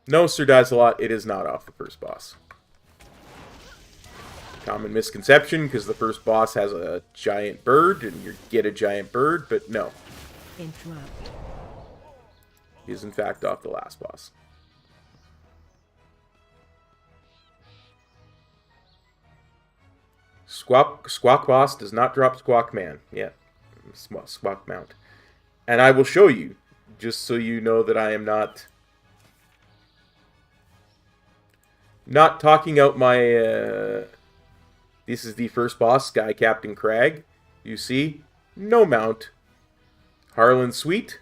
No, Sir Dazzalot, it is not off the first boss. Common misconception, because the first boss has a giant bird, and you get a giant bird, but no. Interrupt. He is in fact off the last boss. Squawk Boss does not drop Squawk Man yet. Squawk Mount. And I will show you, just so you know that I am not talking out my... this is the first boss, Sky Captain Crag. You see? No mount. Harlan Sweet.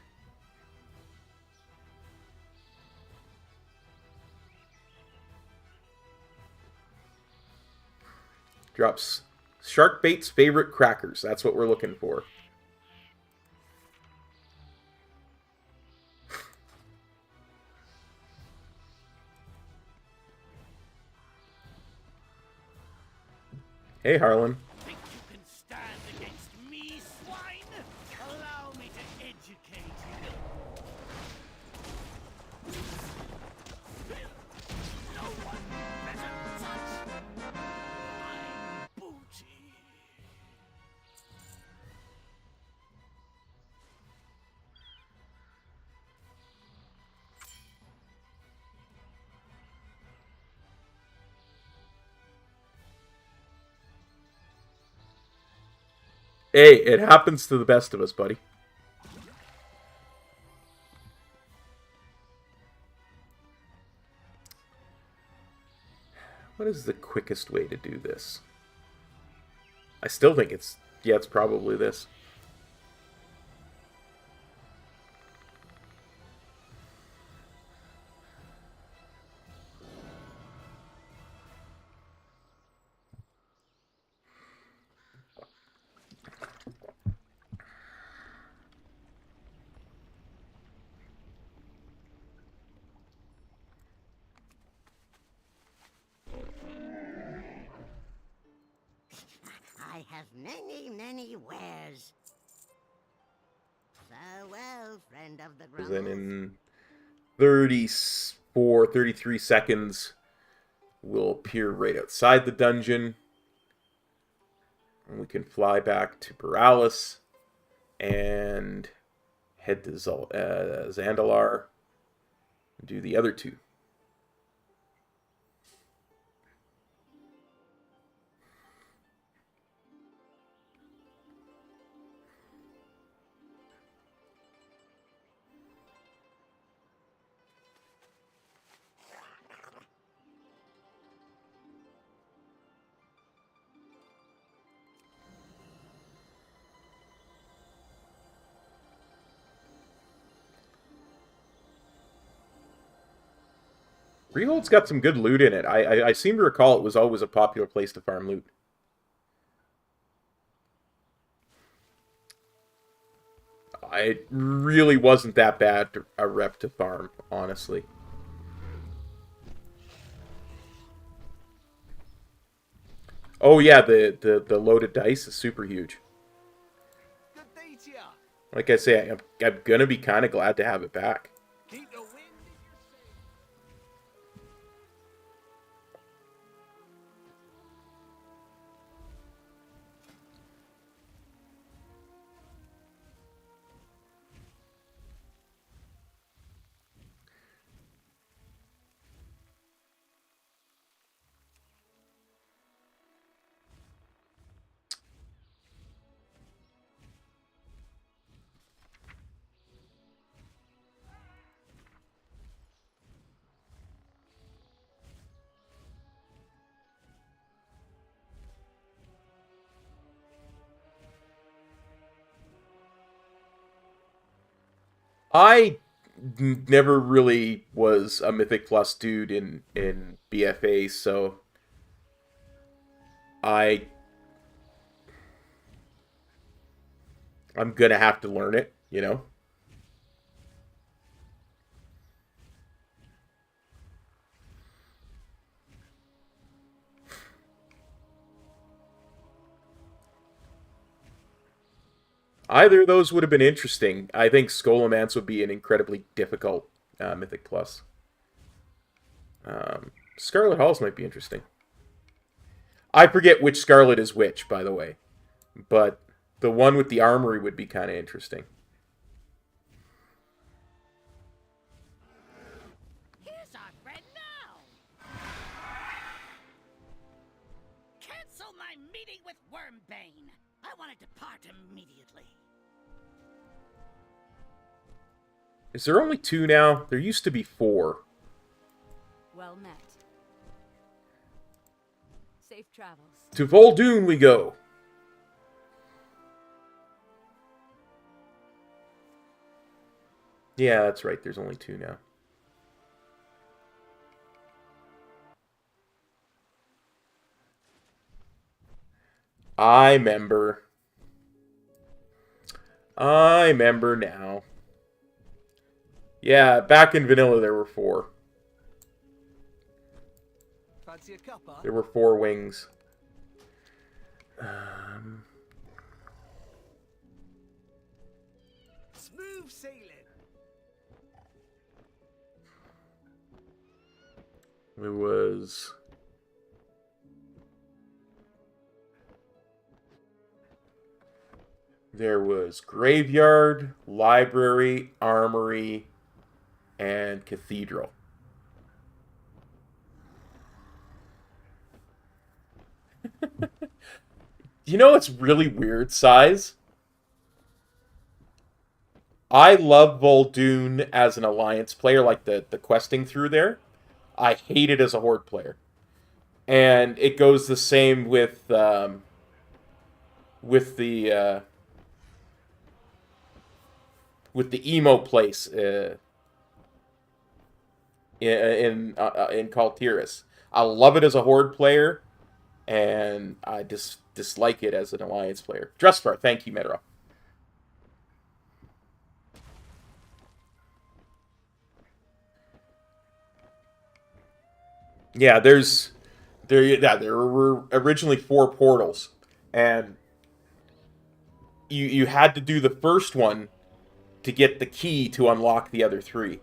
Drops Sharkbait's favorite crackers. That's what we're looking for. Hey, Harlan. Think you can stand against me, swine? Allow me to educate you. No one better touch my booty. Hey, it happens to the best of us, buddy. What is the quickest way to do this? I still think it's probably this. I have many, many wares. Farewell, friend of the Because then Grumbles. in 34, 33 seconds, we'll appear right outside the dungeon. And we can fly back to Paralis and head to Zandalar and do the other two. Freehold's got some good loot in it. I seem to recall it was always a popular place to farm loot. It really wasn't that bad a rep to farm, honestly. Oh yeah, the loaded dice is super huge. Like I say, I'm gonna be kind of glad to have it back. I never really was a Mythic Plus dude in BFA, so I'm gonna have to learn it, you know? Either of those would have been interesting. I think Scholomance would be an incredibly difficult Mythic Plus. Scarlet Halls might be interesting. I forget which Scarlet is which, by the way. But the one with the armory would be kind of interesting. Here's our friend now. Cancel my meeting with Wormbane. I want to depart immediately. Is there only 2 now? There used to be 4. Well met. Safe travels. To Vol'dun we go. Yeah, that's right. There's only 2 now. I remember now. Yeah, back in vanilla there were 4. Fancy a cuppa? There were 4 wings. Smooth sailing. It was... There was Graveyard, Library, Armory, and Cathedral. You know what's really weird, Size? I love Vol'dun as an Alliance player, like the questing through there. I hate it as a Horde player. And it goes the same with the emo place in Kaltiris. I love it as a Horde player, and I dislike it as an Alliance player. Dressfar, thank you, Metro. Yeah, there were originally 4 portals, and you had to do the first one to get the key to unlock the other 3.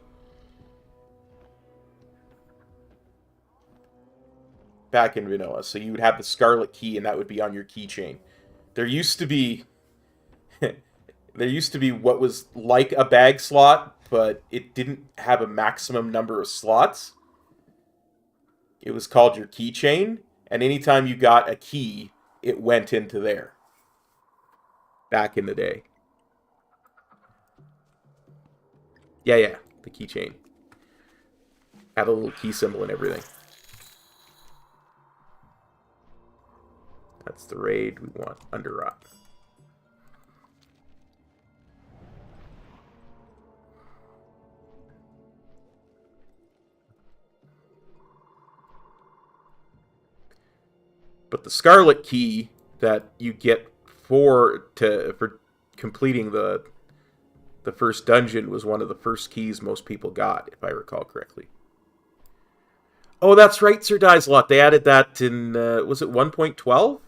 Back in vanilla, so you would have the Scarlet Key, and that would be on your keychain. There used to be what was like a bag slot, but it didn't have a maximum number of slots. It was called your keychain, and anytime you got a key, it went into there. Back in the day. Yeah, the keychain. Had a little key symbol and everything. That's the raid we want. Under Rock. But the Scarlet Key that you get for completing the first dungeon was one of the first keys most people got, if I recall correctly. Oh, that's right, Sir Dizelot. They added that in was it 1.12 or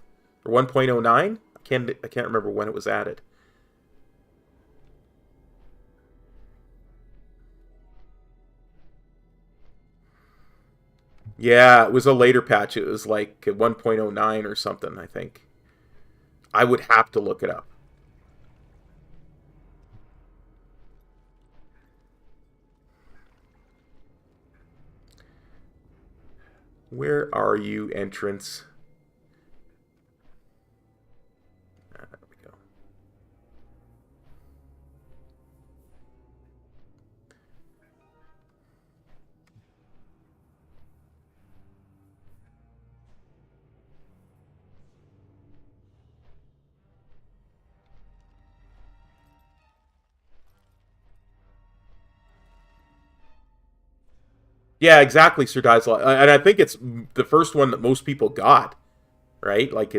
1.09? I can't remember when it was added. Yeah, it was a later patch. It was like 1.09 or something, I think. I would have to look it up. Where are you, entrance? There we go. Yeah, exactly, Sir Dizelot. And I think it's the first one that most people got. right? Like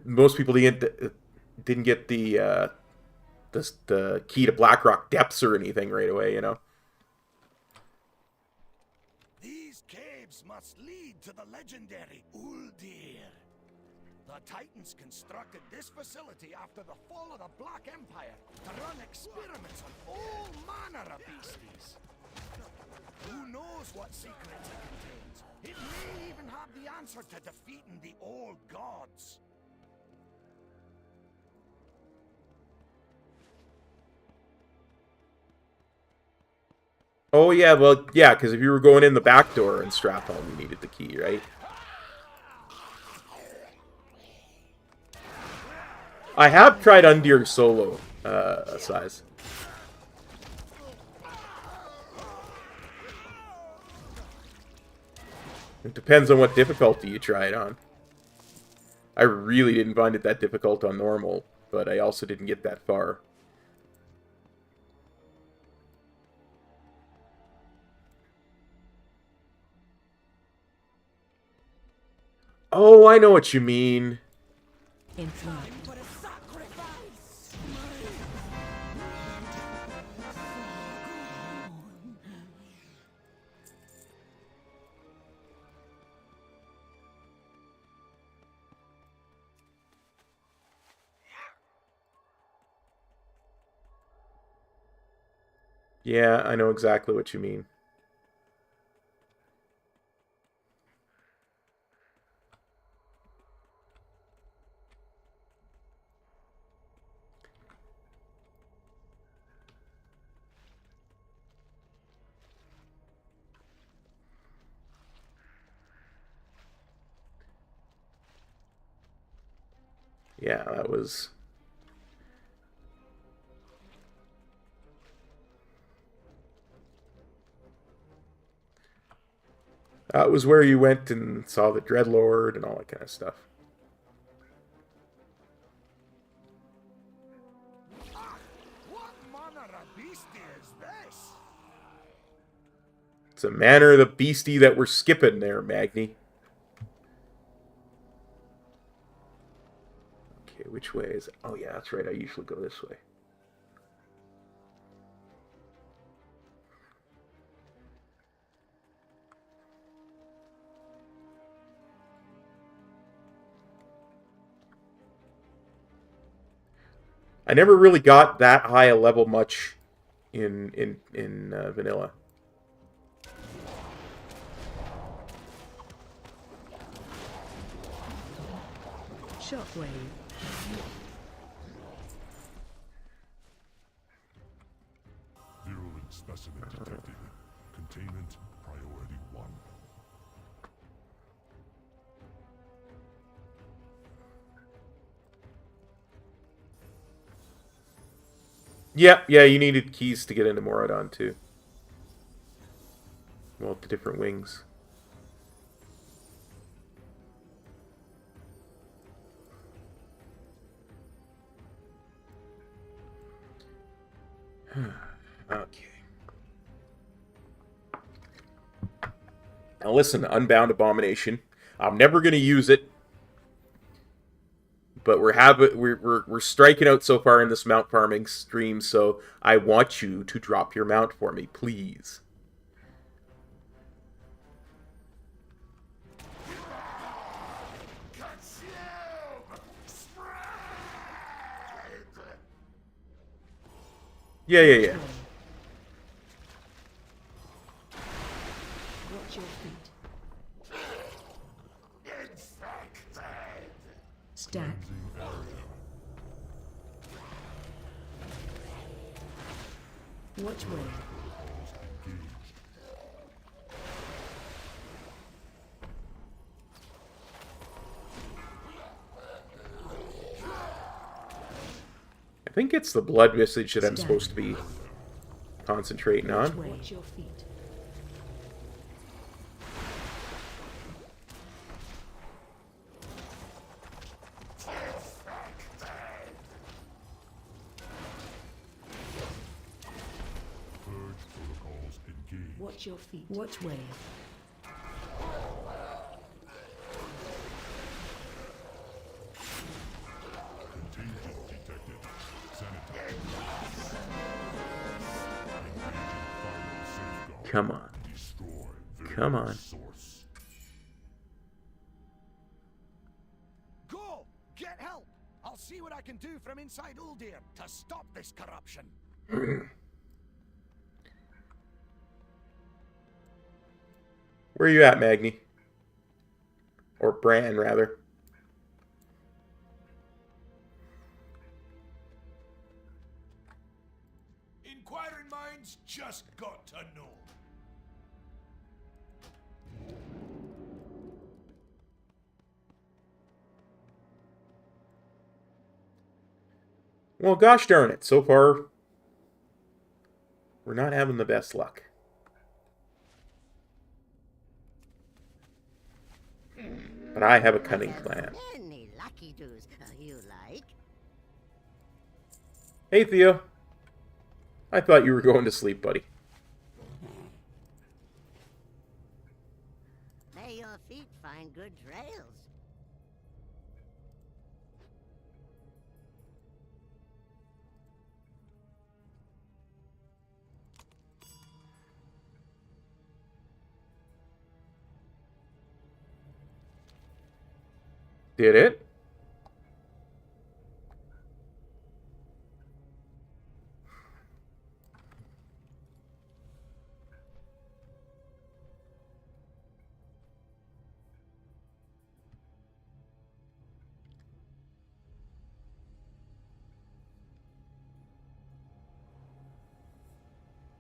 most people didn't get the key to Blackrock Depths or anything right away, you know. These caves must lead to the legendary Uldir. The Titans constructed this facility after the fall of the Black Empire to run experiments on all manner of beasties. Who knows what secrets it contains? It may even have the answer to defeating the old gods. Oh yeah, well yeah, because if you were going in the back door in Stratholme, you needed the key, right? I have tried Undir solo size. It depends on what difficulty you try it on. I really didn't find it that difficult on normal, but I also didn't get that far. Oh, I know what you mean. Yeah, I know exactly what you mean. Yeah, that was... That was where you went and saw the Dreadlord and all that kind of stuff. What manner of beastie is this? It's a manner of the beastie that we're skipping there, Magni. Okay, which way is it? Oh yeah, that's right, I usually go this way. I never really got that high a level much in vanilla. Shockwave. Virulent specimen detected. Containment priority 1. Yeah, you needed keys to get into Moradon too. Well, the different wings. Okay. Now listen, Unbound Abomination. I'm never going to use it. But we're striking out so far in this mount farming stream, so I want you to drop your mount for me, please. Yeah. Watch your feet. Stack. Watch way. I think it's the blood visage that I'm supposed to be concentrating on. Watch your feet. Watch your feet. Watch way. Come on. Come on. Go! Get help! I'll see what I can do from inside Uldir to stop this corruption. Where are you at, Magni? Or Bran, rather. Inquiring minds just got to know. Well, gosh darn it. So far, we're not having the best luck. But I have a cunning plan. Any lucky doos you like? Hey, Theo. I thought you were going to sleep, buddy. May your feet find good trails. Did it?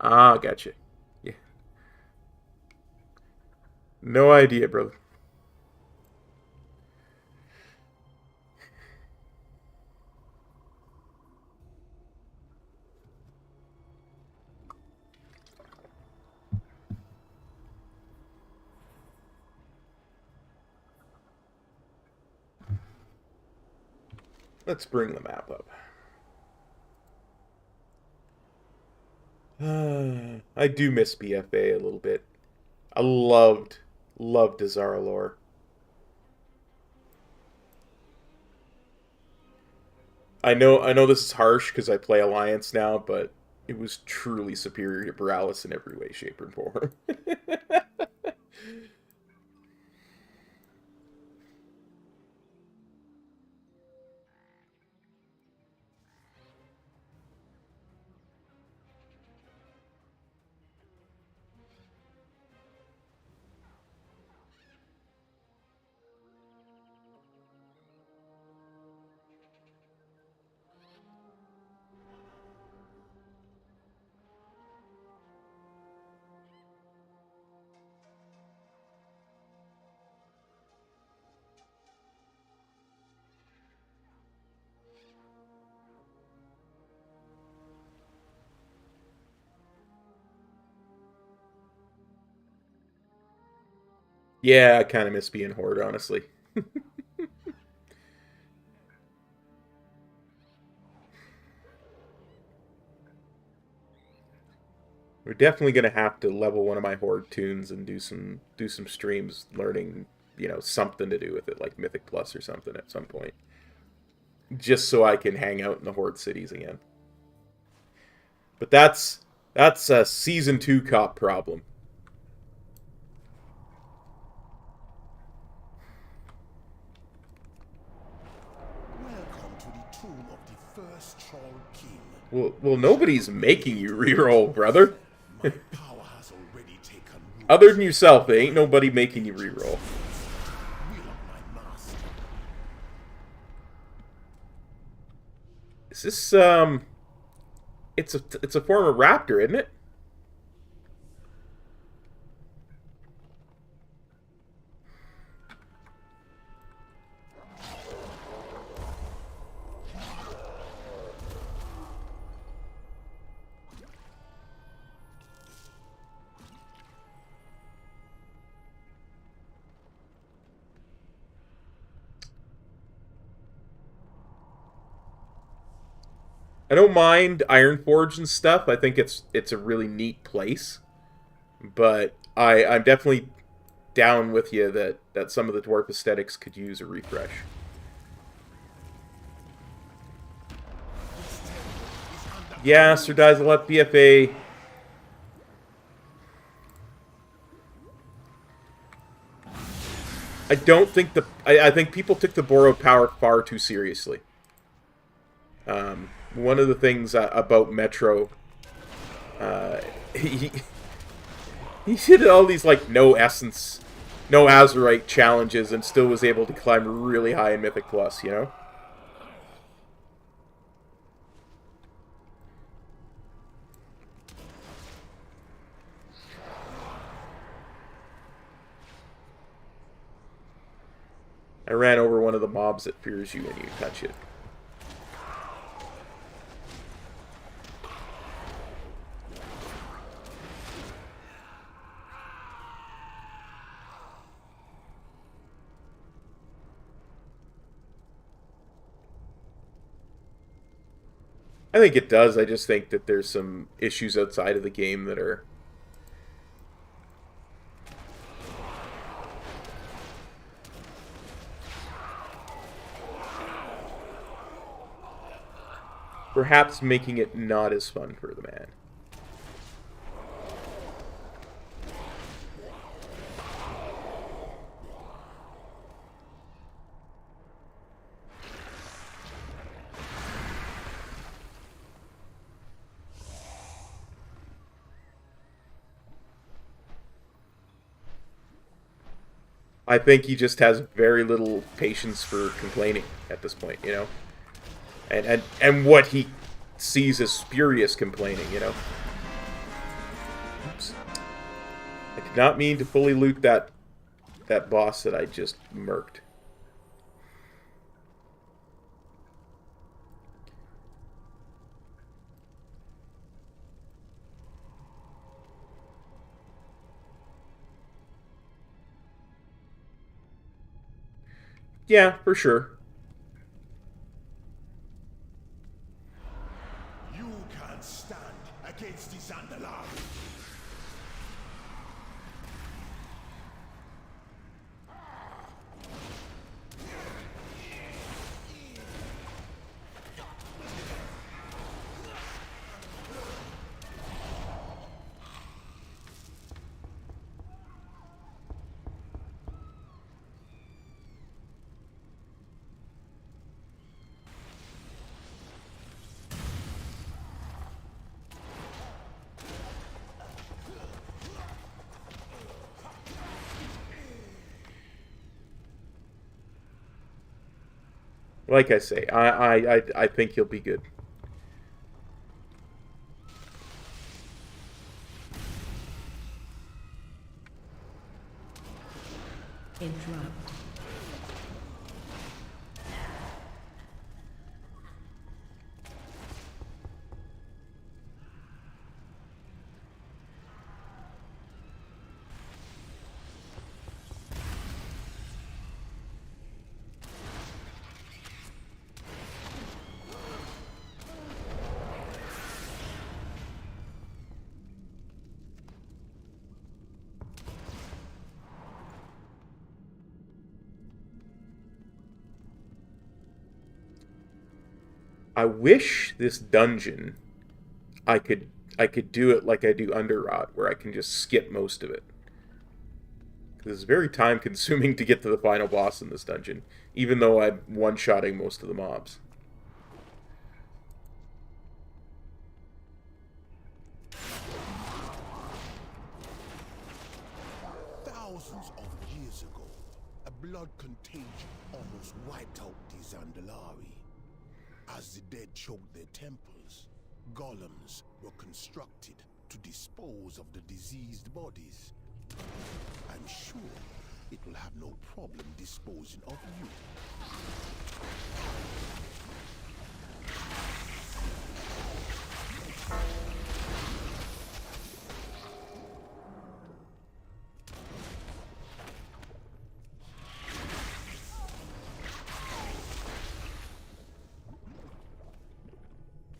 Ah, gotcha. Yeah. No idea, brother. Let's bring the map up. I do miss BFA a little bit. I loved Azara lore. I know this is harsh because I play Alliance now, but it was truly superior to Borealis in every way, shape, or form. Yeah, I kind of miss being Horde, honestly. We're definitely gonna have to level one of my Horde tunes and do some streams learning, you know, something to do with it, like Mythic Plus or something at some point. Just so I can hang out in the Horde cities again. But that's a Season 2 cop problem. Welcome to the tomb of the first Troll King. Well, nobody's making you reroll, brother. My power has already taken root. Other than yourself, there ain't nobody making you reroll. Will of my master. Is this it's a form of raptor, isn't it? I don't mind Ironforge and stuff. I think it's a really neat place. But I'm definitely down with you that some of the dwarf aesthetics could use a refresh. Yeah, Sir Dies a lot BFA. I don't think I think people took the borrowed power far too seriously. One of the things about Metro, he did all these like no essence, no Azurite challenges, and still was able to climb really high in Mythic Plus. You know. I ran over one of the mobs that fears you when you touch it. I think it does. I just think that there's some issues outside of the game that are... perhaps making it not as fun for the man. I think he just has very little patience for complaining at this point, you know? And what he sees as spurious complaining, you know? Oops. I did not mean to fully loot that boss that I just murked. Yeah, for sure. You can't stand against the Zandalari. Like I say, I think he'll be good. Interrupt. I wish this dungeon I could do it like I do Under Rot, where I can just skip most of it. It's very time consuming to get to the final boss in this dungeon, even though I'm one-shotting most of the mobs. Thousands of years ago, a blood contagion almost wiped out the Zandalari. As the dead choked their temples, golems were constructed to dispose of the diseased bodies. I'm sure it will have no problem disposing of you.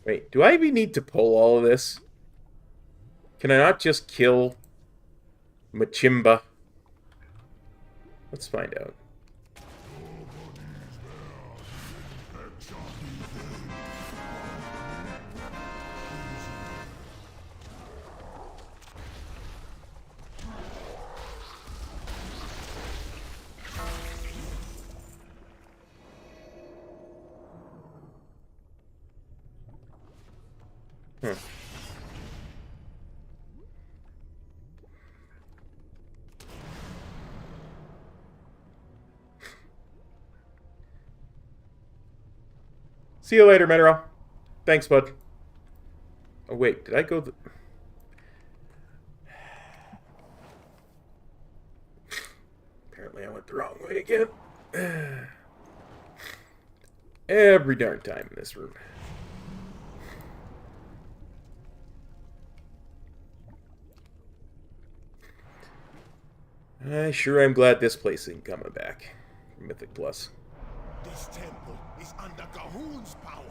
Wait, do I even need to pull all of this? Can I not just kill Machimba? Let's find out. Huh. See you later, Metro. Thanks, bud. Oh, wait. Did I go... Apparently I went the wrong way again. Every darn time in this room. I sure am glad this place ain't coming back. Mythic Plus. This temple is under Gahun's power.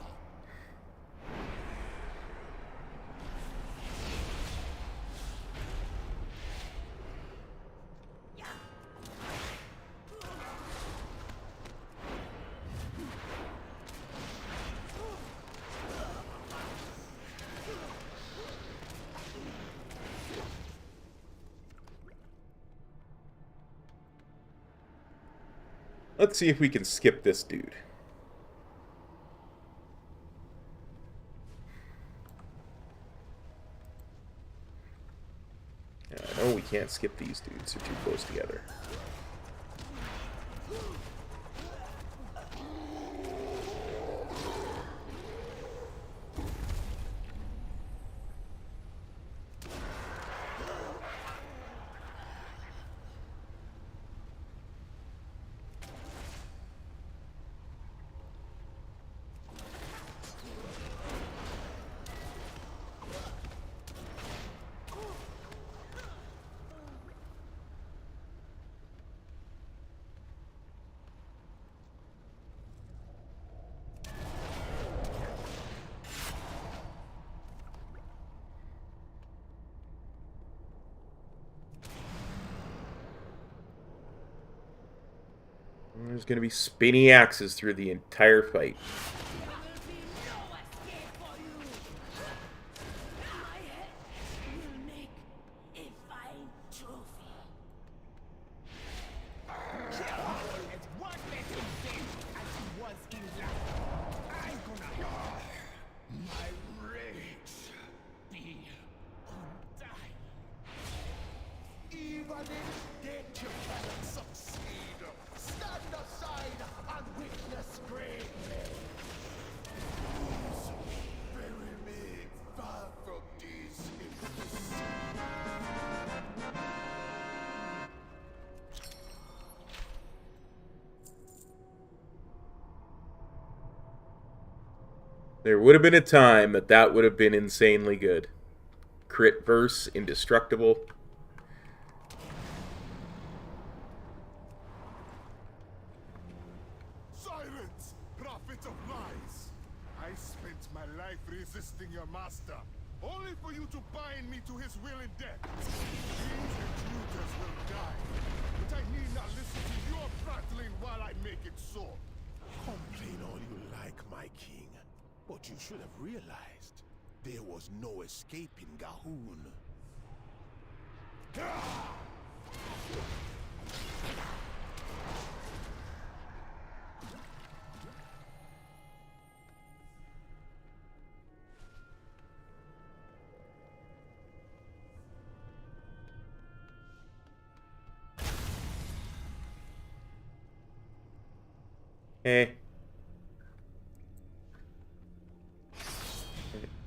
Let's see if we can skip this dude. I know we can't skip these dudes. They're too close together. There's going to be spinny axes through the entire fight. There would have been a time that would have been insanely good. Crit verse, indestructible. Silence, prophet of lies! I spent my life resisting your master, only for you to bind me to his will and death. These intruders will die, but I need not listen to your prattling while I make it so. Complain all you like, my king. But you should have realized there was no escaping Gahun. Hey.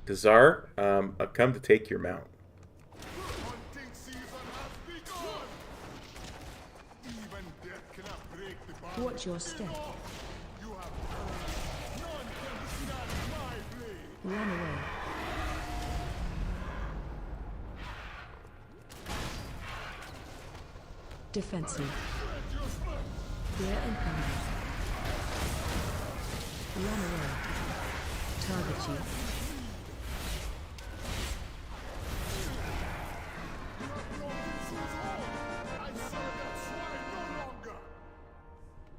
Dazar, I've come to take your mount. Watch your step. Run away. Defensive. Fear and power. Run away. Target you.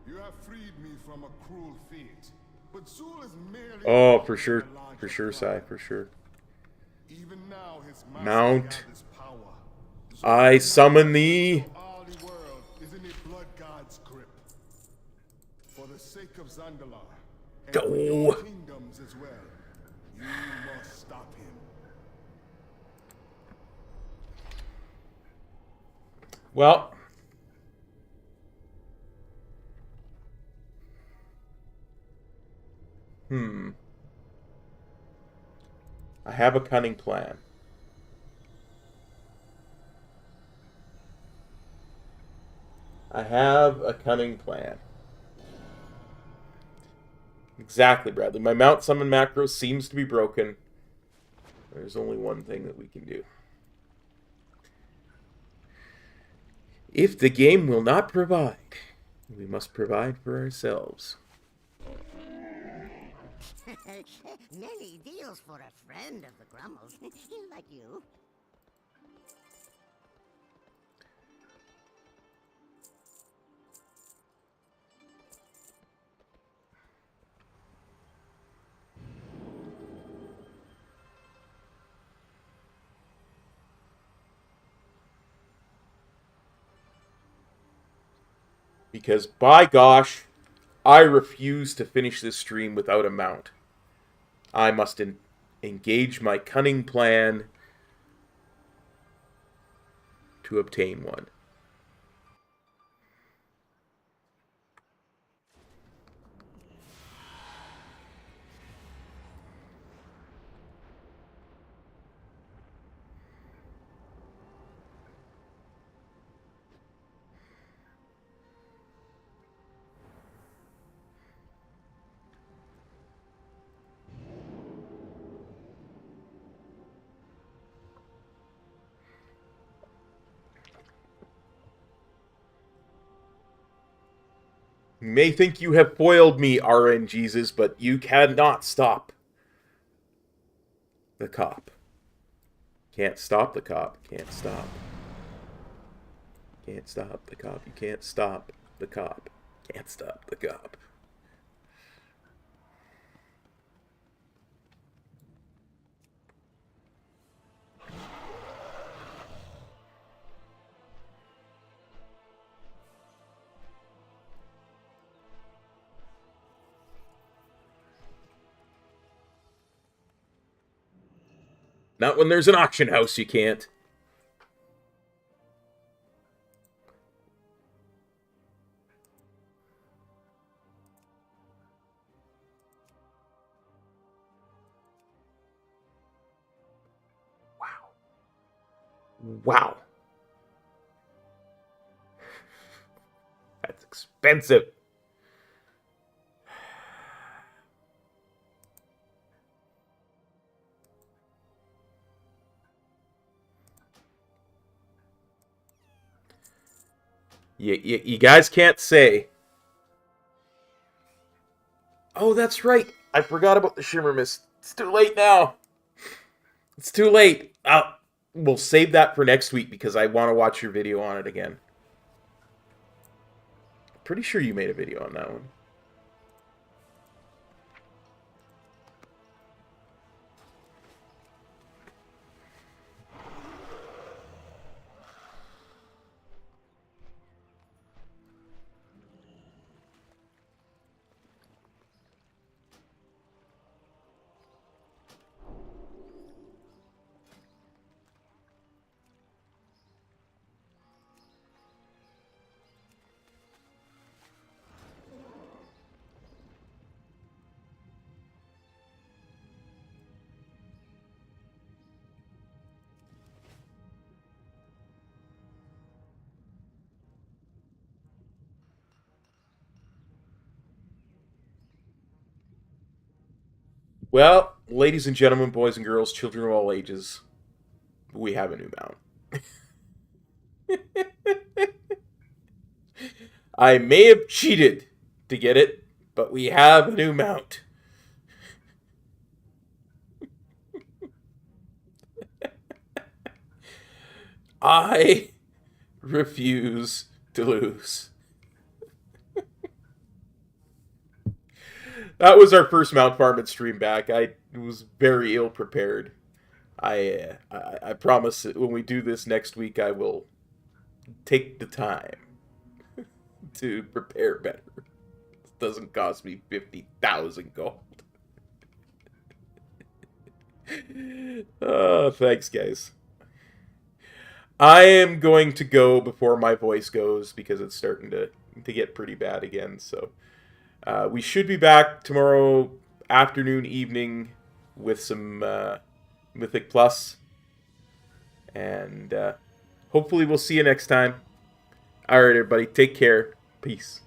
You have freed me from a cruel fate, but Zul is merely... Oh, for sure, Sai, for sure. Even now, his Mount. his power. I summon thee. All the world is in a blood god's grip. For the sake of Zandalar, and for your kingdoms as well, you must stop him. Well, I have a cunning plan. I have a cunning plan. Exactly, Bradley. My mount summon macro seems to be broken. There's only one thing that we can do. If the game will not provide, we must provide for ourselves. Many deals for a friend of the Grummles, like you. Because, by gosh, I refuse to finish this stream without a mount. I must engage my cunning plan to obtain one. You may think you have foiled me, RNGesus, but you cannot stop the cop. Can't stop the cop. Can't stop. Can't stop the cop. You can't stop the cop. Can't stop the cop. Not when there's an auction house, you can't. Wow. That's expensive. You guys can't say. Oh, that's right. I forgot about the Shimmer Mist. It's too late now. It's too late. We'll save that for next week because I want to watch your video on it again. Pretty sure you made a video on that one. Well, ladies and gentlemen, boys and girls, children of all ages, we have a new mount. I may have cheated to get it, but we have a new mount. I refuse to lose. That was our first Mount Farming stream back. I was very ill prepared. I promise that when we do this next week, I will take the time to prepare better. It doesn't cost me 50,000 gold. Oh, thanks, guys. I am going to go before my voice goes because it's starting to get pretty bad again. So we should be back tomorrow afternoon, evening with some Mythic Plus. And hopefully we'll see you next time. All right, everybody. Take care. Peace.